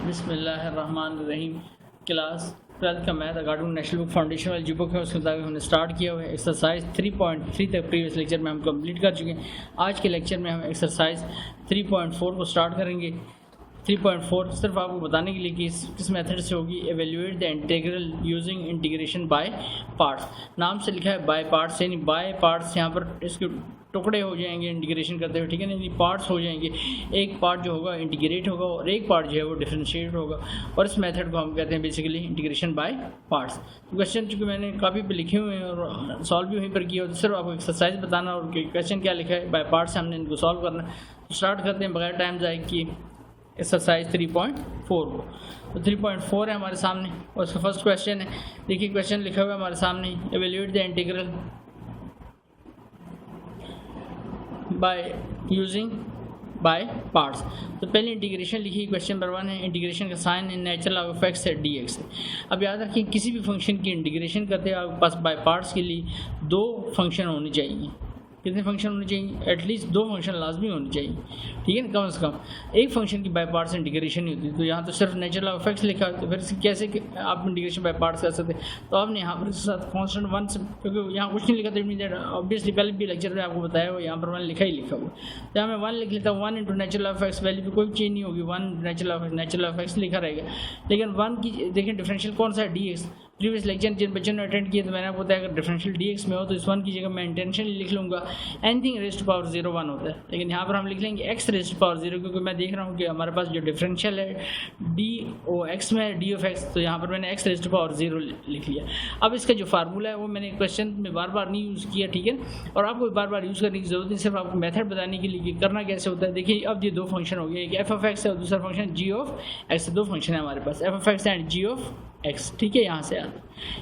बिस्मिल्लाहिर्रहमानिर्रहीम। क्लास 12 का math according national book foundation वाली जो बुक है उसके मुताबिक हमने स्टार्ट किया हुआ है। एक्सरसाइज 3.3 तक प्रीवियस लेक्चर में हम कंप्लीट कर चुके हैं। आज के लेक्चर में हम एक्सरसाइज 3.4 को स्टार्ट करेंगे। 3.4 सिर्फ आपको बताने के लिए कि किस मेथड से होगी। Evaluate the integral using integration by parts. नाम से लिखा है बाय पार्ट्स, यानी बाय पार्ट्स यहाँ पर इसके टुकड़े हो जाएंगे इंटीग्रेशन करते हुए, ठीक है ना, यानी पार्ट्स हो जाएंगे। एक पार्ट जो होगा इंटीग्रेट होगा और एक पार्ट जो है वो डिफरेंशिएट होगा, और इस मेथड को हम कहते हैं बेसिकली इंटीग्रेशन बाय पार्ट्स। तो क्वेश्चन चूँकि मैंने कापी पे लिखे हुए हैं और सॉल्व भी वहीं पर किया, तो सिर्फ आपको एक्सरसाइज बताना और क्वेश्चन क्या लिखा है बाय पार्ट्स हमने इनको सॉल्व करना है। तो स्टार्ट करते हैं बगैर टाइम जाए कि एक्सरसाइज 3.4 को। तो 3.4 है हमारे सामने और उसका फर्स्ट क्वेश्चन है। देखिए क्वेश्चन लिखा हुआ है हमारे सामने, evaluate the integral by using by parts. तो पहले इंटीग्रेशन लिखी, क्वेश्चन नंबर 1 है इंटीग्रेशन का sine in natural log of X है dx है। अब याद रखिए किसी भी फंक्शन की इंटीग्रेशन करते हैं आपके पास बाय पार्ट्स के लिए दो फंक्शन होने चाहिए। कितने फंक्शन होने चाहिए? एटलीस्ट दो फंक्शन लाजमी होने चाहिए, ठीक है ना, कम से कम। एक फंक्शन की बाय पार्ट्स इंटीग्रेशन नहीं होती, तो यहाँ तो सिर्फ नेचुरल लॉग ऑफ एक्स लिखा है, तो फिर कैसे आप इंटीग्रेशन बाय पार्ट्स कर सकते? तो आपने यहाँ पर इसके साथ कॉन्स्टेंट 1 से, क्योंकि यहाँ कुछ नहीं लिखा था ऑब्वियसली, पहले भी लेक्चर में आपको बताया हुआ, यहाँ पर मैंने लिखा ही लिखा हुआ। तो यहाँ मैं 1 लिख लेता हूँ, 1 into natural log of x, value पर कोई चेंज नहीं होगी, 1 नेचुरल लॉग ऑफ एक्स लिखा रहेगा। लेकिन 1 की देखिए डिफरेंशियल कौन सा है? dx। प्रीवियस लेक्चर जिन बच्चों ने अटेंड किया तो मैंने आपको बताया अगर डिफरेंशियल dx में हो तो इस 1 की जगह मैं इंटेंशनली लिख लूँगा एनीथिंग रेज़्ड टू पावर 0 1 होता है, लेकिन यहाँ पर हम लिख लेंगे x रेज़्ड टू पावर 0, क्योंकि मैं देख रहा हूँ कि हमारे पास जो डिफरेंशियल है d(x) में d ऑफ x, तो यहाँ पर मैंने x रेज़्ड टू पावर 0 लिख लिया। अब इसका जो फार्मूला है वो मैंने क्वेश्चन में बार बार नहीं यूज़ किया, ठीक है, और आपको बार बार यूज़ करने की जरूरत नहीं, सिर्फ आपको मेथड बताने के लिए कि करना कैसे होता है। देखिए अब ये दो फंक्शन हो गए, एक f ऑफ x है और दूसरा फंक्शन g ऑफ x। दो फंक्शन है हमारे पास, f of x and g of x, ठीक है, यहाँ से आता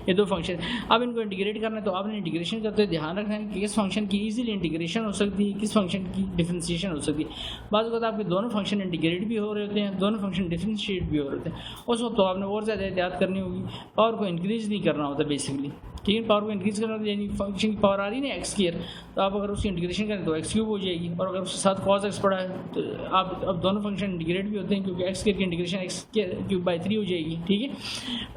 ये दो फंक्शन। अब इनको इंटीग्रेट करना है, तो आपने इंटीग्रेशन करते हुए ध्यान रखना है कि किस फंक्शन की इजीली इंटीग्रेशन हो सकती है, किस फंक्शन की डिफरेंशिएशन हो सकती है। बात होता है आपके दोनों फंक्शन इंटीग्रेट भी हो रहे होते हैं, दोनों फंक्शन डिफरेंशिएट भी हो रहे होते हैं। उस वक्त तो आपने और ज़्यादा एहतियात करनी होगी, पावर को इंक्रीज़ नहीं करना होता बेसिकली, ठीक है। पावर को इंक्रीज़ करना होता है, यानी फंक्शन की पावर आ रही है ना x स्क्वायर, तो आप अगर उसकी इंटीग्रेशन करें तो x क्यूब हो जाएगी, और अगर उसके साथ cos x पड़ा है तो आप अब दोनों फंक्शन इंटीग्रेट भी होते हैं, क्योंकि x स्क्वायर की इंटीग्रेशन x क्यूब बाई 3 हो जाएगी, ठीक है,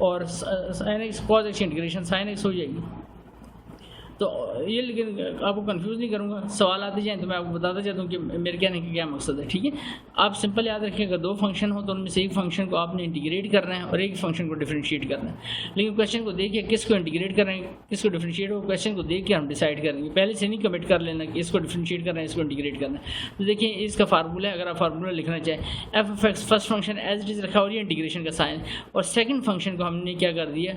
और sin x cos x की इंटीग्रेशन sin x हो जाएगी। तो ये, लेकिन आपको कंफ्यूज नहीं करूँगा, सवाल आते जाएँ तो मैं आपको बताता जाता हूँ कि मेरे कहने का क्या मकसद है, ठीक है। आप सिंपल याद रखिए अगर दो फंक्शन हो तो उनमें से एक फंक्शन को आपने इंटीग्रेट करना है और एक फंक्शन को डिफरेंशिएट करना है। लेकिन क्वेश्चन को देखिए किसको इंटीग्रेट कर रहे हैं किसको डिफरेंशिएट हो, क्वेश्चन को देख के हम डिसाइड करेंगे, पहले से नहीं कमिट कर लेना कि इसको डिफरेंशिएट करना है इसको इंटीग्रेट करना है। तो देखिए इसका फार्मूला है, अगर आप फार्मूला लिखना चाहें, F of X first function as it is रखा और ये इंटीग्रेशन का साइन, और सेकेंड फंक्शन को हमने क्या कर दिया,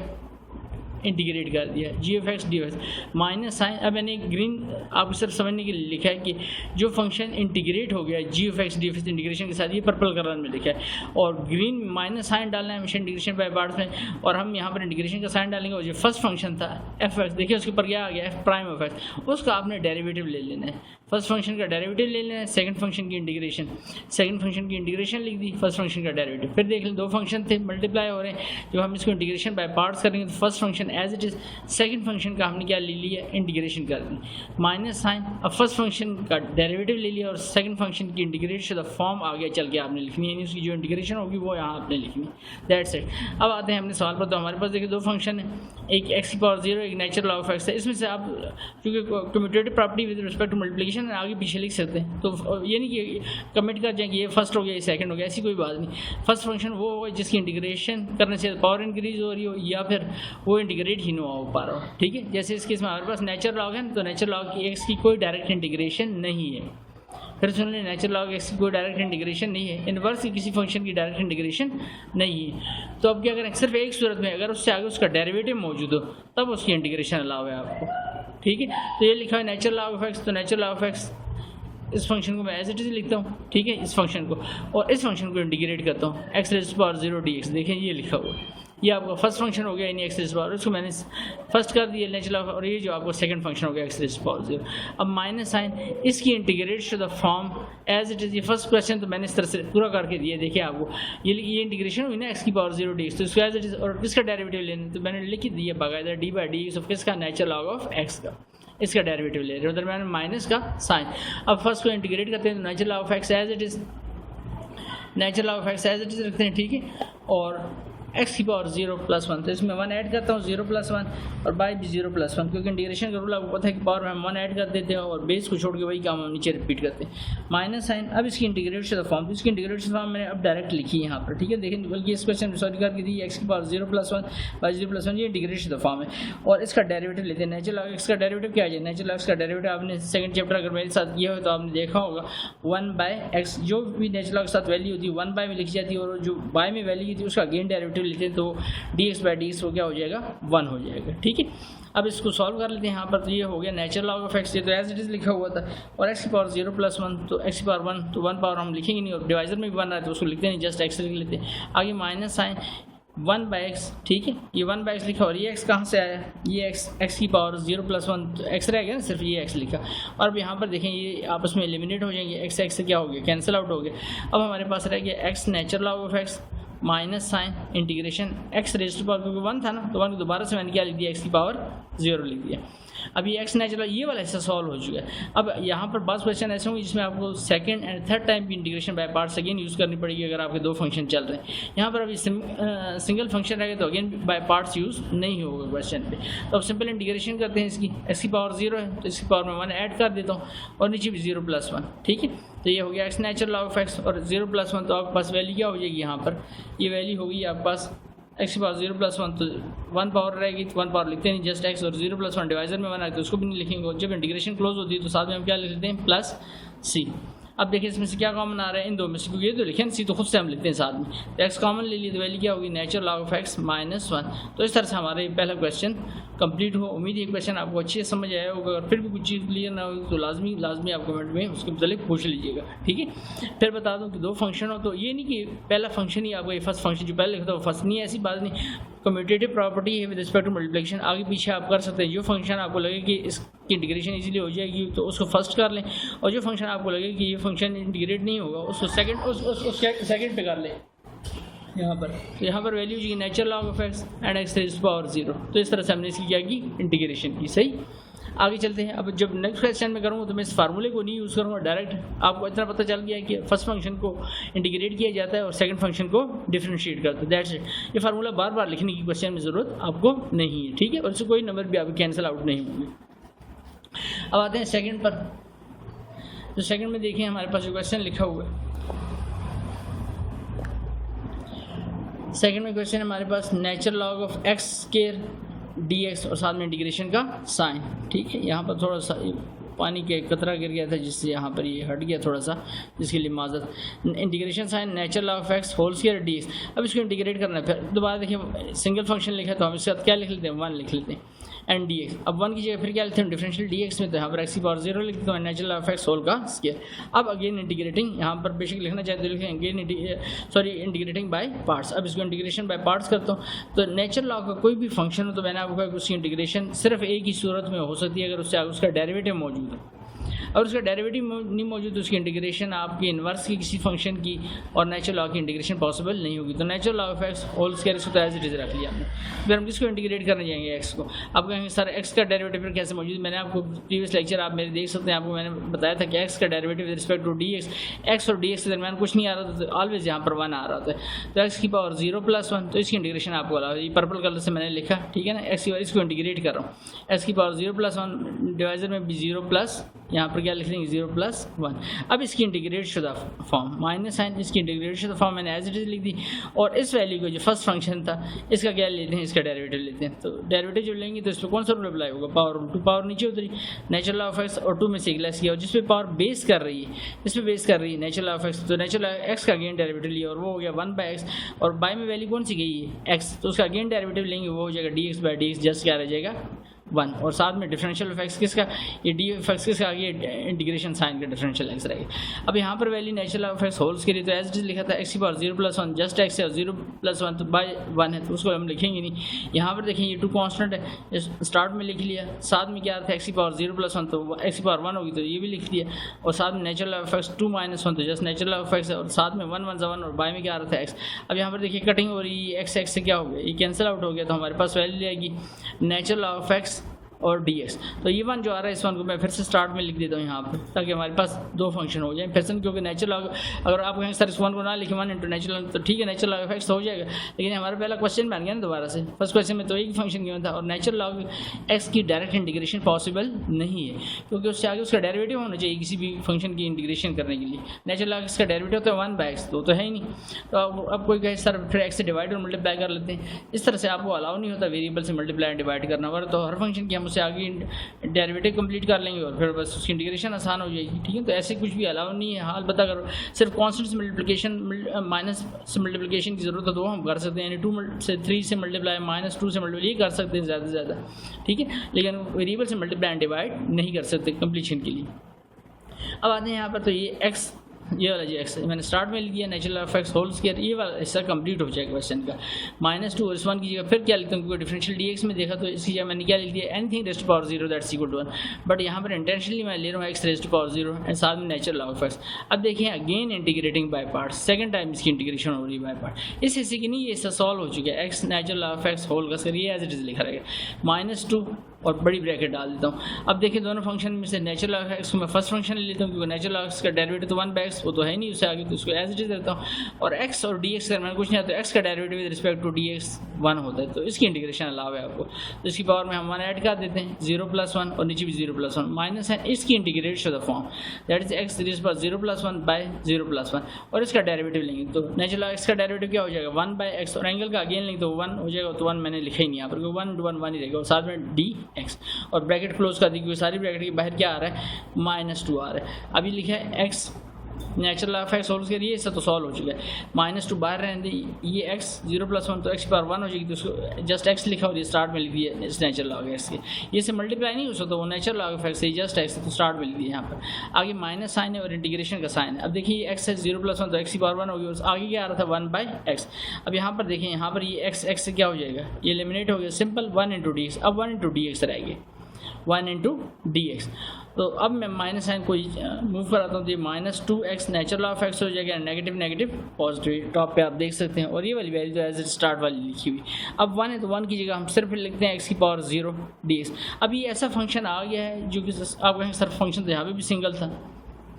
इंटीग्रेट कर दिया, g of x d of x minus sign. अब मैंने ग्रीन आपको सिर्फ समझने के लिए लिखा है कि जो फंक्शन इंटीग्रेट हो गया g of x d of x integration के साथ, ये पर्पल कलर में लिखा है, और ग्रीन माइनस साइन डालना है हमेशा इंटीग्रेशन बाय पार्ट्स में, और हम यहाँ पर इंटीग्रेशन का साइन डालेंगे। और जो फर्स्ट फंक्शन था एफ एक्स, देखिए उसके ऊपर क्या आ गया, एफ प्राइम ऑफ एक्स, उसका आपने डेरिवेटिव ले लेना है। फर्स्ट फंक्शन का डेरिवेटिव ले लेना है, सेकंड फंक्शन की इंटीग्रेशन, सेकंड फंक्शन की इंटीग्रेशन लिख दी, फर्स्ट फंक्शन का डेरिवेटिव। फिर देख लें दो फंक्शन थे मल्टीप्लाई हो रहे हैं, जब हम इसको इंटीग्रेशन बाय पार्ट्स करेंगे तो first function as it is, second function का हमने क्या ले लिया, इंटीग्रेशन कर दी, माइनस साइन। अब फर्स्ट फंक्शन का डेरिवेटिव ले लिया और सेकंड फंक्शन की इंटीग्रेशन फॉर्म आगे चल के आपने लिखनी है, यानी उसकी जो इंटीग्रेशन होगी वो यहाँ आपने लिखनी है, दैट्स इट। अब आते हैं अपने सवाल पर। तो हमारे पास देखिए दो फंक्शन है, एक x की पावर 0 एक नेचुरल लॉग ऑफ x है। इसमें से आप क्योंकि commutative property with respect to multiplication आगे पीछे लिख सकते हैं, तो ये नहीं कि कमिट कर जाए कि ये फर्स्ट हो गया ये सेकंड हो गया, ऐसी कोई बात नहीं। फर्स्ट फंक्शन वो होगा जिसकी इंटीग्रेशन करने से पावर इंक्रीज हो रही हो, या फिर वो इंटीग्रेट ही ना हो पा रहा हो, ठीक है। जैसे इस केस में हमारे पास नेचुरल लॉग है, तो नेचुरल लॉग की x की कोई डायरेक्ट इंटीग्रेशन नहीं है। फिर सुन लें नेचुरल लॉग x की कोई डायरेक्ट इंटीग्रेशन नहीं है, इनवर्स की किसी फंक्शन की डायरेक्ट इंटीग्रेशन नहीं है। तो अब क्या करें, सिर्फ एक सूरत में अगर उससे आगे उसका डेरिवेटिव मौजूद हो तब उसकी इंटीग्रेशन अलाउ है आपको, ठीक है। तो ये लिखा है नेचुरल लॉग ऑफ x, तो नेचुरल लॉग ऑफ x इस फंक्शन को मैं एज इट इज़ लिखता हूँ, ठीक है, इस फंक्शन को, और इस फंक्शन को इंटीग्रेट करता हूँ x raised to power 0 dx। देखें ये लिखा हुआ, ये आपका फर्स्ट फंक्शन हो गया, यानी x रेज़्ड टू पावर, इसको मैंने फर्स्ट कर दिया नेचुरल, और ये जो आपको सेकंड फंक्शन हो गया x रेज़्ड टू पावर 0। अब माइनस साइन, इसकी integrate to the form as it is. ये फर्स्ट क्वेश्चन तो मैंने इस तरह से पूरा करके दिया, देखिए आपको ये इंटीग्रेशन हुई ना x की पावर 0 dx, तो इसको एज इट इज़, और किसका डेरिवेटिव लेना, तो मैंने लिख दिया बाकायदा D by d x of किसका, नेचुरल लॉग ऑफ x का, इसका डेरिवेटिव ले रहे हो, दरम्यान माइनस का साइन। अब फर्स्ट को इंटीग्रेट करते हैं तो natural log of x as it is natural log of x as it is रखते हैं, ठीक है, और एक्स की पावर 0 + 1, तो इसमें 1 ऐड करता हूँ 0 + 1 और बाय भी 0 + 1, क्योंकि इंटीग्रेशन का रूल आपको पता है कि पावर में हम 1 ऐड कर देते हैं और बेस को छोड़ के वही काम हम नीचे रिपीट करते हैं। माइनस साइन, अब इसकी इंटीग्रेटेड फॉर्म, तो इसकी इंटीग्रेटेड फॉर्म मैंने अब डायरेक्ट लिखी है यहाँ पर, ठीक है, देखिए बल्कि इस क्वेश्चन में सॉल्व करके दी एक्स की पावर 0 + 1 बाय 0 + 1, ये इंटीग्रेटेड फॉर्म है। और इसका डेरिवेटिव लेते हैं, नेचुरल लॉग एक्स का डेरिवेटिव क्या है, नेचुरल लॉग एक्स का डेरिवेटिव आपने सेकंड चैप्टर अगर मेरे साथ किया हो तो आपने देखा होगा 1/x, जो भी नेचुरल लॉग के साथ वैल्यू होती है 1 में लिखी जाती है, और जो बाय में वैल्यू होती है उसका अगेन डेरिवेटिव लेते हैं, तो dx/dx वो क्या हो जाएगा 1 हो जाएगा, ठीक है। अब इसको सॉल्व कर लेते हैं यहाँ पर, तो ये हो गया नेचुरल लॉग ऑफ एक्स, ये तो एज इट इज लिखा हुआ था, और एक्स की पावर 0 + 1, तो एक्स की पावर 1, तो 1 पावर हम लिखेंगे नहीं, और डिवाइजर में भी 1 रहा है तो उसको लिखते नहीं, जस्ट एक्स लिख लेते हैं। आगे माइनस साइन 1/x, ठीक है, ये 1/x लिखा, और ये x कहाँ से आया, ये x की पावर 0 + 1, तो x रह गया ना, सिर्फ ये x लिखा, और अब यहाँ पर देखें ये आपस में एलिमिनेट हो जाएंगे, x से क्या हो गया, कैंसिल आउट हो गया। अब हमारे पास रह गया x natural log of x minus sign integration x raise to power, क्योंकि 1 था ना, तो 1 को दोबारा से मैंने क्या लिख दिया, x की पावर 0 लिख दिया। अब ये x नेचुरल, ये वाला हिस्सा सॉल्व हो चुका है। अब यहाँ पर बस क्वेश्चन ऐसे होंगे जिसमें आपको सेकंड एंड थर्ड टाइम की integration by parts again use करनी पड़ेगी अगर आपके दो फंक्शन चल रहे हैं। यहाँ पर अभी सिंगल फंक्शन रहेगा तो अगेन बाय पार्ट्स यूज़ नहीं होगा क्वेश्चन पे। तो अब सिंपल इंटीग्रेशन करते हैं इसकी, x की पावर 0 है तो इसकी पावर में 1 ऐड कर देता हूँ, और नीचे भी 0 + 1, ठीक है। तो ये हो गया x natural log of x, और 0 + 1, तो आपके पास वैल्यू क्या हो जाएगी, यहाँ पर ये वैल्यू होगी आपके पास x की पावर 0 + 1, तो 1 पावर रहेगी, तो 1 पावर लिखते नहीं, जस्ट x, और 0 + 1 डिवाइजर में 1 है तो उसको भी नहीं लिखेंगे, और जब इंटीग्रेशन क्लोज होती है तो साथ में हम क्या लिख लेते हैं +c। अब देखिए इसमें से क्या कॉमन आ रहा है, इन दो में से, क्योंकि ये तो लिखे ना सी, तो खुद से हम लिखते हैं साथ में, तो x कॉमन ले लिए तो वैल्यू क्या होगी, नेचुरल लॉग ऑफ x -1। तो इस तरह से हमारे पहला क्वेश्चन कंप्लीट हो। उम्मीद है क्वेश्चन आपको अच्छे से समझ आया होगा, अगर फिर भी कुछ चीज़ क्लियर ना होगी तो लाजमी आप कमेंट में उसके मतलब पूछ लीजिएगा, ठीक है। फिर बता दूं कि दो फंक्शन हो तो ये नहीं कि पहला फंक्शन ही आपको फर्स्ट फंक्शन जो पहले लिखा था वो फर्स्ट नहीं है, ऐसी बात नहीं। कम्यूटेटिव प्रॉपर्टी है विद रिस्पेक्ट टू मल्टीप्लिकेशन, आगे पीछे आप कर सकते हैं। जो फंक्शन आपको लगे कि इसकी इंटीग्रेशन इजीली हो जाएगी तो उसको फर्स्ट कर लें, और जो फंक्शन आपको लगे कि ये फंक्शन इंटीग्रेट नहीं होगा उसको सेकंड पे कर लें। यहाँ पर वैल्यू जी natural log of x and x raise to power 0। तो इस तरह से हमने इसकी क्या की, इंटीग्रेशन की। सही, आगे चलते हैं। अब जब नेक्स्ट क्वेश्चन में करूँगा तो मैं इस फार्मूले को नहीं यूज़ करूँगा, डायरेक्ट आपको इतना पता चल गया है कि फर्स्ट फंक्शन को इंटीग्रेट किया जाता है और सेकंड फंक्शन को डिफरेंशिएट करता है, दैट्स इट। ये फार्मूला बार बार लिखने की क्वेश्चन में ज़रूरत आपको नहीं है, ठीक है, और इससे कोई नंबर भी आपके कैंसिल आउट नहीं होंगे। अब आते हैं सेकंड पर। तो सेकंड में देखिए हमारे पास जो क्वेश्चन लिखा हुआ है, सेकंड में क्वेश्चन हमारे पास natural log of x² dx और साथ में इंटीग्रेशन का साइन, ठीक है। यहाँ पर थोड़ा सा पानी के कतरा गिर गया था जिससे यहाँ पर ये हट गया थोड़ा सा, जिसके लिए माजरत। Integration sign natural log of x² dx। अब इसको इंटीग्रेट करना है, फिर दोबारा देखिए सिंगल फंक्शन लिखा है तो हम इसके साथ क्या लिख लेते हैं, 1 लिख लेते हैं एंड dx। अब 1 की जगह फिर क्या लिखते हैं, डिफरेंशियल dx में, तो यहाँ पर x की पावर 0 लिख देते हैं, natural log of x whole का स्क्वायर। अब अगेन इंटीग्रेटिंग, यहाँ पर बेसिक लिखना चाहते तो लिखें अगेन इंटीग्रेटिंग बाय पार्ट्स। अब इसको इंटीग्रेशन बाय पार्ट्स करता हूँ, तो नेचुरल लॉग का कोई भी फंक्शन हो तो मैंने आपको कहा कि उसकी इंटीग्रेशन सिर्फ एक ही सूरत में हो सकती है, अगर उससे उसका डेरिवेटिव मौजूद है। और उसका डेरिवेटिव नहीं मौजूद तो उसकी इंटीग्रेशन आपकी इन्वर्स की किसी फंक्शन की और नेचुरल लॉग की इंटीग्रेशन पॉसिबल नहीं होगी। तो natural log of x whole square इसको तो एज इट इज रख लिया हमने। फिर हम किसको इंटीग्रेट करने जाएंगे, x को। आप कहेंगे सर x का डेरिवेटिव फिर कैसे मौजूद, मैंने आपको प्रीवियस लेक्चर आप मेरे देख सकते हैं, आपको मैंने बताया था कि x का derivative with respect to dx, x और dx के दरमियान कुछ नहीं आ रहा था, तो ऑलवेज यहाँ पर 1 आ रहा था। तो x की पावर 0 + 1, तो इसकी इंटीग्रेशन आपको ये पर्पल कलर से मैंने लिखा, ठीक है ना। इसको इंटीग्रेट कर रहा हूँ, x की पावर 0 + 1 डिवाइजर में भी 0+, यहाँ पर क्या लिख लेंगे 0+1। अब इसकी इंटीग्रेट शुदा फॉर्म माइनस साइन, इसकी इंटीग्रेट शुदा फॉर्म मैंने एज इट इज लिख दी, और इस वैल्यू को जो फर्स्ट फंक्शन था इसका क्या लेते हैं, इसका डेरिवेटिव लेते हैं। तो डेरिवेटिव जो लेंगे तो इस पर कौन सा रूल अप्लाई होगा, पावर 2 पावर नीचे उतरी, नेचुरल लॉग ऑफ x और 2 में से लेस किया, और जिस पे पावर बेस कर रही है, इस पर बेस कर रही है नेचुरल लॉग ऑफ x, तो नेचुरल लॉग x का अगेन डेरिवेटिव लिया और वो हो गया 1/x, और बाय में वैल्यू कौन सी गई है x, तो उसका अगेन डेरिवेटिव लेंगे, वो हो जाएगा dx/dx, जस्ट क्या रह जाएगा 1, और साथ में डिफरेंशियल ऑफ x किसका, ये डी ऑफ x किसका, ये इंटीग्रेशन साइन का डिफरेंशियल x रहेगा। अब यहाँ पर value natural of x holes के लिए तो एज इट इज लिखा था x की पावर 0 + 1, जस्ट x है, और 0 + 1 तो बाय 1 है, तो उसको हम लिखेंगे नहीं। यहाँ पर देखें ये 2 कांस्टेंट है, स्टार्ट में लिख लिया, साथ में क्या था x की पावर 0 + 1 तो x की पावर 1 होगी, तो ये भी लिख दिया, और साथ में नेचुरल ऑफ x 2 - 1 तो जस्ट नेचुरल ऑफ x है, और साथ में 1 1 1 और बाय में क्या आ रहा था x। अब यहाँ पर देखिए कटिंग हो रही है, x से क्या हो गया, ये कैंसिल आउट हो गया, तो हमारे पास वैल्यू आएगी नेचुरल ऑफ x और dx। तो ये वन जो आ रहा है इस वन को मैं फिर से स्टार्ट में लिख देता हूँ यहाँ पर, ताकि हमारे पास दो फंक्शन हो जाए फिर से, क्योंकि नेचुरल लॉग अगर आप कहें सर इस वन को ना लिखे 1 इंटू नेचुरल तो ठीक है नेचुरल लॉग एक्स हो जाएगा, लेकिन हमारा पहला क्वेश्चन बन गया ना दोबारा से। फर्स्ट क्वेश्चन में तो एक फंक्शन गिवन था और नेचुरल लॉग एक्स की डायरेक्ट इंटीग्रेशन पॉसिबल नहीं है, क्योंकि उससे आगे उसका डेरिवेटिव होना चाहिए किसी भी फंक्शन की इंटीग्रेशन करने के लिए। नेचुरल लॉग एक्स का डेरिवेटिव तो 1/x तो है ही नहीं। तो अब कोई कहे सर फिर एक्स से डिवाइड और मल्टीप्लाई कर लेते हैं, इस तरह से आपको अलाउ नहीं होता वेरिएबल से मल्टीप्लाई एंड डिवाइड करना, और तो हर फंक्शन की हम उससे आगे डेरिवेटिव कंप्लीट कर लेंगे और फिर बस उसकी इंटीग्रेशन आसान हो जाएगी, ठीक है। तो ऐसे कुछ भी अलाउ नहीं है। हाल बता करो सिर्फ कॉन्स्टेंट से मल्टीप्लिकेशन माइनस से मल्टीप्लिकेशन की जरूरत है तो हम कर सकते हैं, यानी 2 से 3 से मल्टीप्लाई -2 से मल्टीप्लाई ये कर सकते हैं ज़्यादा से ज़्यादा, ठीक है, लेकिन वेरिएबल से मल्टीप्लाई एंड डिवाइड नहीं कर सकते कंप्लीशन के लिए। अब आते हैं यहाँ पर, तो ये एक्स ये वाला जो एक्स मैंने स्टार्ट में लिख दिया natural log X whole square, ये वाला हिस्सा कंप्लीट हो जाएगा क्वेश्चन का। -2 और इस वन की जगह फिर क्या लिखता हूँ, क्योंकि डिफरेंशियल डीएक्स में देखा तो इसकी जगह मैंने क्या लिख दिया anything raised to power 0 that's equal to 1, but यहाँ पर इंटेंशनली मैं ले रहा हूँ X raised to power 0 and साथ में नेचुरल लॉग एक्स। अब देखिए again integrating by part, second time इसकी इंटीग्रेशन हो रही है बाय पार्ट। इस हिस्से की नहीं, ये हिस्सा सॉल्व हो चुका है, X natural log X whole का ये एज इट इज लिखा रहेगा -2 और बड़ी ब्रैकेट डाल देता हूँ। अब देखिए दोनों फंक्शन में से नेचुरल लॉग एक्स को मैं फर्स्ट फंक्शन ले लेता हूँ, क्योंकि नेचुरल लॉग एक्स का डेरिवेटिव तो 1/x वो तो है नहीं, उससे आगे तो उसको एज इट इज रहता हूँ। और x और dx का मैंने कुछ नहीं आता, एक्स का derivative with respect to dx 1 होता है, तो इसकी इंटीग्रेशन अलाव है आपको। तो इसकी पावर में हम 1 ऐड कर देते हैं, 0 + 1 और नीचे भी 0 + 1 माइनस है, इसकी integrate show the form that is x raise to 0 + 1 by 0 + 1 और इसका डेरिवेटिव लेंगे तो नेचुरल लॉग एक्स का डेरिवेटिव क्या हो जाएगा 1/x और एंगल का अगेन लेंगे तो 1 हो जाएगा, तो 1 मैंने लिखा ही नहीं यहाँ पर, 1 × 1 ही रहेगा और साथ में dx और ब्रैकेट क्लोज कर दी, क्योंकि सारी ब्रैकेट के बाहर क्या आ रहा है -2 आ रहा है। अभी लिखा है X natural log x solve करिए, इससे तो सॉल्व हो चुका है। -2 बाहर रहने दें, ये x 0 + 1 तो x की पावर 1 हो जाएगी, तो उसको जस्ट x लिखा और ये स्टार्ट में लिख दिया इस नेचुरल लॉग एक्स के, ये से मल्टीप्लाई नहीं हो सकता, वो नेचुरल लॉग एक्स है जस्ट x तो स्टार्ट में लिख दिया। यहाँ पर आगे माइनस साइन है और इंटीग्रेशन का साइन है। अब देखिए x है 0 + 1 तो x की पावर 1 होगी और आगे क्या आ रहा था 1/x। अब यहाँ पर देखिए यहाँ पर ये x से क्या हो जाएगा, ये एलिमिनेट हो गया, सिंपल 1 × dx। अब 1 × dx रहेगी 1 × dx। तो अब मैं माइनस साइन को मूव कराता हूँ तो ये -2x नेचुरल लॉग एक्स हो जाएगा, नेगेटिव नेगेटिव पॉजिटिव टॉप पे आप देख सकते हैं, और ये वाली वैल्यू तो एज स्टार्ट वाली लिखी हुई। अब 1 है तो 1 की जगह हम सिर्फ लिखते हैं x की पावर 0 dx। अब ये ऐसा फंक्शन आ गया है जो कि आप कहेंगे सर फंक्शन तो यहाँ पे भी सिंगल था,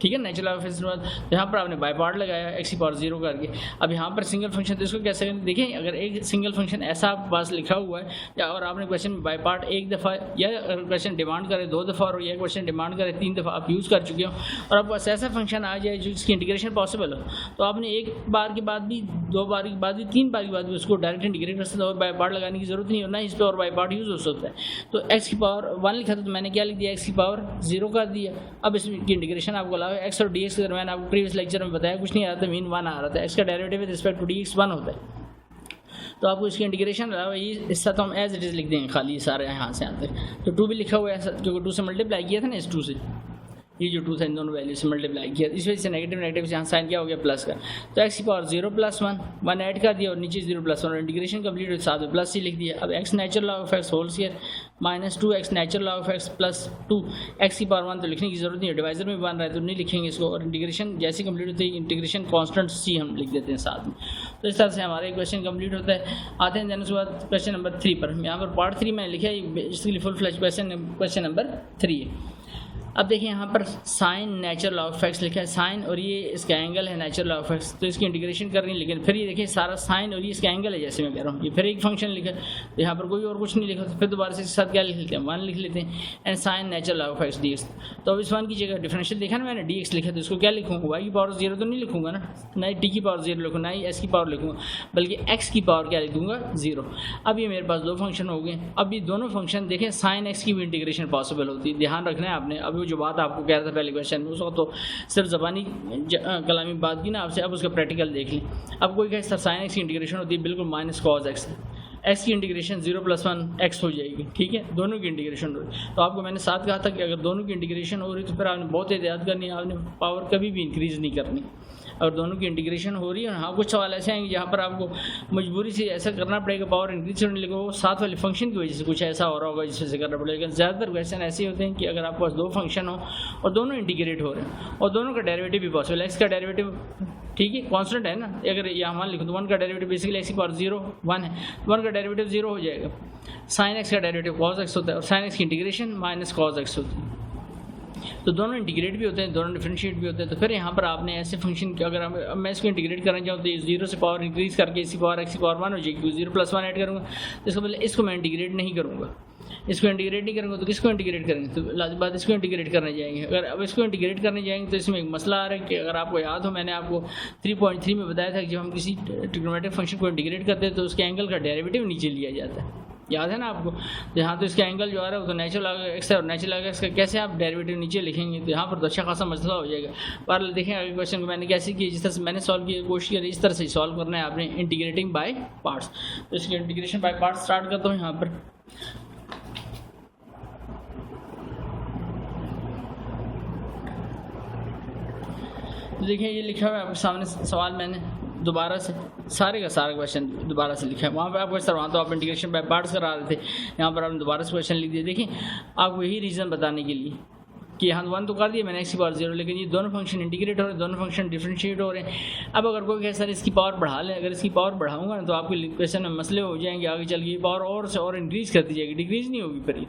ठीक है, नेचुरल लॉग एक्स के बाद यहाँ पर आपने बाय पार्ट लगाया x की पावर 0 करके। अब यहाँ पर सिंगल फंक्शन तो इसको कैसे करें, देखिए अगर एक सिंगल फंक्शन ऐसा आपके पास लिखा हुआ है या और आपने क्वेश्चन में बाय पार्ट एक दफ़ा या अगर क्वेश्चन डिमांड करे 2 दफ़ा और यह क्वेश्चन डिमांड करे 3 दफ़ा आप यूज़ कर चुके हो और आपके पास ऐसा फंक्शन आ जाए जो इसकी इंटीग्रेशन पॉसिबल हो, तो आपने एक बार के बाद भी 2 बार के बाद भी 3 बार के बाद भी उसको डायरेक्ट इंटीग्रेट कर सकते हो और बाय पार्ट लगाने की जरूरत नहीं हो, ना इस पर और बाय पार्ट यूज़ हो सकता है। तो x की पावर 1 लिखा था तो मैंने क्या लिख दिया x की पावर 0 कर दिया। अब इसकी इंटीग्रेशन आपको अलावा x और dx मैंने आपको प्रीवियस लेक्चर में बताया कुछ नहीं आ रहा था, मीन 1 आ रहा था, इसका derivative with respect to dx 1 होता है, तो आपको इसकी इंटीग्रेशन ये हिस्सा तो हम एज इट इज लिख देंगे खाली, ये सारे यहाँ से आते हैं। तो 2 भी लिखा हुआ है क्योंकि 2 से मल्टीप्लाई किया था ना, इस 2 से ये जो 2 था इन दोनों वैल्यू से मल्टीप्लाई किया, इस वजह से नेगेटिव नेगेटिव से यहाँ साइन क्या हो गया प्लस का, तो x की पावर 0 + 1 ऐड कर दिया और नीचे 0 + 1 और इंटीग्रेशन कंप्लीट हुई, साथ में प्लस ही लिख दिया। अब x natural log X whole square -2x natural log X plus 2 x की पावर 1 तो लिखने की जरूरत नहीं है, डिवाइजर में बन रहा है तो नहीं लिखेंगे इसको, और इंटीग्रेशन जैसे कंप्लीट होती है इंटीग्रेशन कांस्टेंट c हम लिख देते हैं साथ में। तो इस तरह से हमारा क्वेश्चन कंप्लीट होता है। आते हैं उसके बाद क्वेश्चन नंबर 3 पर। यहाँ पर पार्ट 3 मैंने लिखा है, इसके फुल फ्लैश क्वेश्चन नंबर 3 है। अब देखिए यहाँ पर साइन नेचुरल लॉग एक्स लिखा है, साइन और ये इसका एंगल है नेचुरल लॉग एक्स, तो इसकी इंटीग्रेशन करनी है, लेकिन फिर ये देखिए सारा साइन और ये इसका एंगल है, जैसे मैं कह रहा हूँ ये फिर एक फंक्शन लिखा है, तो यहाँ पर कोई और कुछ नहीं लिखा, तो फिर दोबारा से इसके साथ क्या लिख लेते हैं 1 लिख लेते हैं and sine natural log X dx। तो अब इस 1 की जगह डिफरेंशियल देखा ना मैंने dx लिखा, तो इसको क्या लिखूँगा y की पावर 0 तो नहीं लिखूँगा ना ही t की पावर 0 लिखूँ, ना ही s की पावर लिखूँगा, बल्कि x की पावर क्या लिखूँगा 0। अब ये मेरे पास 2 फंक्शन हो गए। अब ये दोनों फंक्शन देखें साइन x की भी इंटीग्रेशन पॉसिबल होती है, ध्यान रखना है आपने। अभी जो बात आपको कह रहा था पहले क्वेश्चन में उसको तो सिर्फ ज़बानी कलामी बात की ना आपसे, अब उसका प्रैक्टिकल देख लें। अब कोई कहे सर साइन एक्स की इंटीग्रेशन होती है बिल्कुल -cos x, x की इंटीग्रेशन 0 + 1 x हो जाएगी, ठीक है, दोनों की इंटीग्रेशन हो रही। तो आपको मैंने साथ कहा था कि अगर दोनों की इंटीग्रेशन हो रही तो फिर आपने बहुत एहतियात करनी है, आपने पावर कभी भी इंक्रीज़ नहीं करनी और दोनों की इंटीग्रेशन हो रही है। हाँ कुछ सवाल ऐसे आएंगे जहाँ पर आपको मजबूरी से ऐसा करना पड़ेगा, पावर इंक्रीज करने लगे, वो साथ वाले फंक्शन की वजह से कुछ ऐसा हो रहा होगा जिस वजह से करना पड़ेगा। लेकिन ज़्यादातर क्वेश्चन ऐसे होते हैं कि अगर आपके पास 2 फंक्शन हो और दोनों इंटीग्रेट हो रहे हैं और दोनों का डेरिवेटिव भी पॉसिबल है, एक्स का डेरिवेटिव ठीक है, कांस्टेंट है ना। अगर यहाँ मान लिखो तो 1 का डेरिवेटिव बेसिकली x की पावर 0 1 है, 1 का डेरिवेटिव 0 हो जाएगा। sin x का डेरिवेटिव cos x होता है और sin x की इंटीग्रेशन माइनस cos x होती है। तो दोनों इंटीग्रेट भी होते हैं, दोनों डिफरेंशिएट भी होते हैं। तो फिर यहाँ पर आपने ऐसे फंक्शन की, अगर मैं इसको इंटीग्रेट करना चाहूँ तो 0 से पावर इंक्रीज करके इसकी पावर x की पावर 1 हो जाएगी, 0 + 1 ऐड करूँगा। इसको पहले इसको मैं इंटीग्रेट नहीं करूँगा, इसको इंटीग्रेट नहीं करूँगा तो किसको इंटीग्रेट करेंगे, तो लाजिम बात इसको इंटीग्रेट करने जाएंगे। अगर अब इसको इंटीग्रेट करने जाएंगे तो इसमें एक मसला आ रहा है कि अगर आपको याद हो, मैंने आपको 3.3 में बताया था कि जब हम किसी ट्रिग्नोमेट्रिक फंक्शन को इंटीग्रेट करते हैं तो उसके एंगल का डेरिवेटिव नीचे लिया जाता है, याद है ना आपको। तो यहाँ तो इसका एंगल जो आ रहा है वो तो नेचुरल x है और नेचुरल x का कैसे आप डेरिवेटिव नीचे लिखेंगे, तो यहाँ पर तो अच्छा खासा मसला हो जाएगा। पर देखें अगले क्वेश्चन को मैंने कैसे किया, जिस तरह से मैंने सॉल्व की कोशिश की इस तरह से सॉल्व करना है आपने, इंटीग्रेटिंग बाय पार्ट्स। तो इसकी इंटीग्रेशन बाय पार्ट्स स्टार्ट करता हूँ यहाँ पर। तो देखिए ये लिखा हुआ है आपके सामने सवाल, मैंने दोबारा से सारे का सारा क्वेश्चन दोबारा से लिखा है। वहाँ पे आपको सर वहाँ तो आप इंटीग्रेशन बाय पार्ट्स करा रहे थे, यहाँ पर आपने दोबारा से क्वेश्चन लिख दिया। देखिए आपको यही रीज़न बताने के लिए कि यहाँ 1 तो कर दिया मैंने x की पावर 0, लेकिन ये दोनों फंक्शन इंटीग्रेट हो रहे हैं, दोनों फंक्शन डिफरेंशिएट हो रहे हैं। अब अगर कोई कहे सर इसकी पावर बढ़ा ले, अगर इसकी पावर बढ़ाऊंगा ना तो आपके क्वेश्चन में मसले हो जाएंगे आगे चल के, पावर और से और इंक्रीज़ करती जाएगी, डिक्रीज़ नहीं होगी फिर।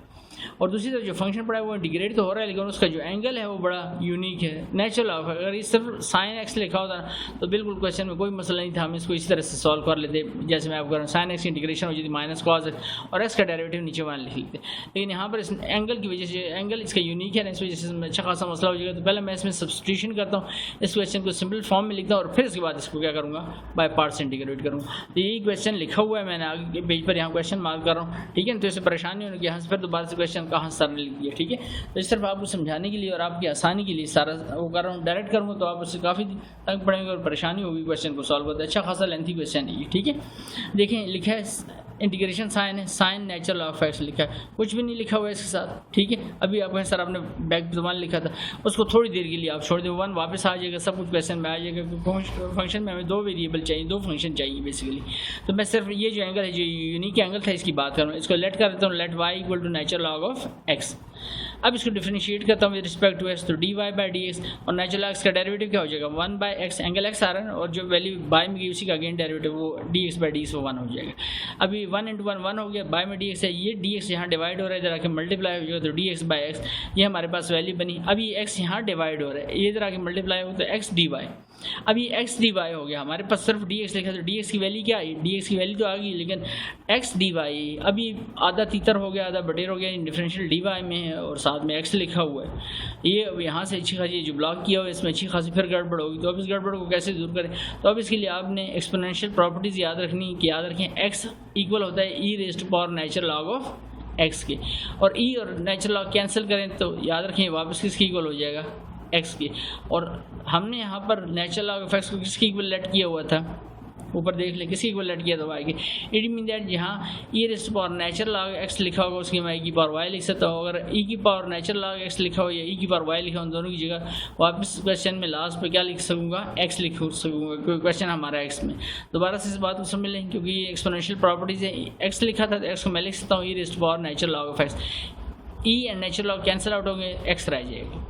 और दूसरी तरफ जो फंक्शन पड़ा है वो इंटीग्रेट तो हो रहा है, लेकिन उसका जो एंगल है वो बड़ा यूनिक है, नेचुरल ऑफ। अगर इस सिर्फ sin x लिखा होता तो बिल्कुल क्वेश्चन में कोई मसला नहीं था, हम इसको इस तरह से सॉल्व कर लेते जैसे मैं आपको कर रहा हूँ। sin x की इंटीग्रेशन हो जाती माइनस cos x और x का डेरिवेटिव नीचे मान लिख लेते। लेकिन यहाँ पर इस एंगल की वजह से, एंगल इसका यूनिक है ना, इस वजह से अच्छा खासा मसला हो जाएगा। तो पहले मैं इसमें सब्स्टिट्यूशन करता हूँ, इस क्वेश्चन को सिंपल फॉर्म में लिखता हूँ और फिर इसके बाद इसको क्या करूँगा, बाय पार्ट्स इंटीग्रेट करूँगा। तो यही क्वेश्चन लिखा हुआ है, मैंने आगे पेज पर यहाँ क्वेश्चन मार्क कर रहा हूँ, ठीक है। तो इससे परेशानी होने की यहाँ से फिर दोबारा से क्वेश्चन कहाँ सर ने लिख दिया, ठीक है। तो इस तरफ आपको समझाने के लिए और आपकी आसानी के लिए सारा वो कर रहा हूँ। डायरेक्ट करूँगा तो आप उससे काफ़ी तंग पड़ेंगे और परेशानी होगी क्वेश्चन को सॉल्व करते। अच्छा खासा लेंथी क्वेश्चन है ये, ठीक है। देखें लिखा है इंटीग्रेशन साइन है, साइन नेचुरल ऑफ x लिखा है, कुछ भी नहीं लिखा हुआ है इसके साथ, ठीक है। अभी आपको सर आपने बैक ज़मान लिखा था, उसको थोड़ी देर के लिए आप छोड़ दें, 1 वापस आ जाएगा, सब कुछ क्वेश्चन में आ जाएगा। क्योंकि फंक्शन में हमें 2 वेरिएबल चाहिए, 2 फंक्शन चाहिए बेसिकली। तो मैं सिर्फ ये जो एंगल है, जो यूनिक एंगल था, इसकी बात कर रहा हूँ। इसको लेट कर देता हूँ, let y equal to natural log of x। अब इसको डिफरेंशिएट करता हूँ विद रिस्पेक्ट टू x, तो dy बाई डी एक्स, और नेचुरल x का डेरिवेटिव क्या हो जाएगा, 1 बाई एक्स, एंगल x आ रहा है और जो वैल्यू बाई में गई उसी का अगेन डेरिवेटिव वो dx बाई डी एक्स वो 1 हो जाएगा। अभी 1 × 1 1 हो गया, बाई में dx है, ये dx यहाँ डिवाइड हो रहा है, इधर आके मल्टीप्लाई हो जाएगा तो dx बाई एक्स, ये हमारे पास वैल्यू बनी। अभी x यहाँ डिवाइड हो रहा है, ये इधर आके मल्टीप्लाई हो तो x dy। अब ये x dy हो गया, हमारे पास सिर्फ dx लिखा, तो dx की वैल्यू क्या आई, dx की वैल्यू तो आ गई, लेकिन x dy अभी आधा तीतर हो गया, आधा बटेर हो गया, डिफरेंशियल dy में है और साथ में x लिखा हुआ है। ये अब यहाँ से अच्छी खासी जो ब्लॉक किया हुआ है इसमें अच्छी खासी फिर गड़बड़ होगी। तो अब इस गड़बड़ को कैसे दूर करें, तो अब इसके लिए आपने एक्सपोनेंशियल प्रॉपर्टीज़ याद रखनी, कि याद रखें x इक्वल होता है e raised to power natural log of x के, और e और नेचुरल लॉग कैंसिल करें तो याद रखें वापस किसके इक्वल हो जाएगा, x की। और हमने यहाँ पर नेचुरल लॉग ऑफ x को किसके इक्वल लेट किया हुआ था, ऊपर देख लें किसके इक्वल लेट किया था, y के। इट मीन दैट जहाँ e raised to power natural log x लिखा होगा उसकी मैं e की पावर y लिख सकता हूँ। अगर e की पावर नेचुरल लॉग x लिखा हो या e की पावर y लिखा हो, उन दोनों की जगह वापस क्वेश्चन में लास्ट पे क्या लिख सकूँगा, x लिख सकूँगा, क्योंकि क्वेश्चन हमारा x में। दोबारा से इस बात को समझ लें, क्योंकि ये एक्सपोनेंशियल प्रॉपर्टीज़ है, x लिखा था तो x को मैं लिख सकता हूँ e raised to power natural log of x। e and natural log cancel out होंगे, x रह जाएगा।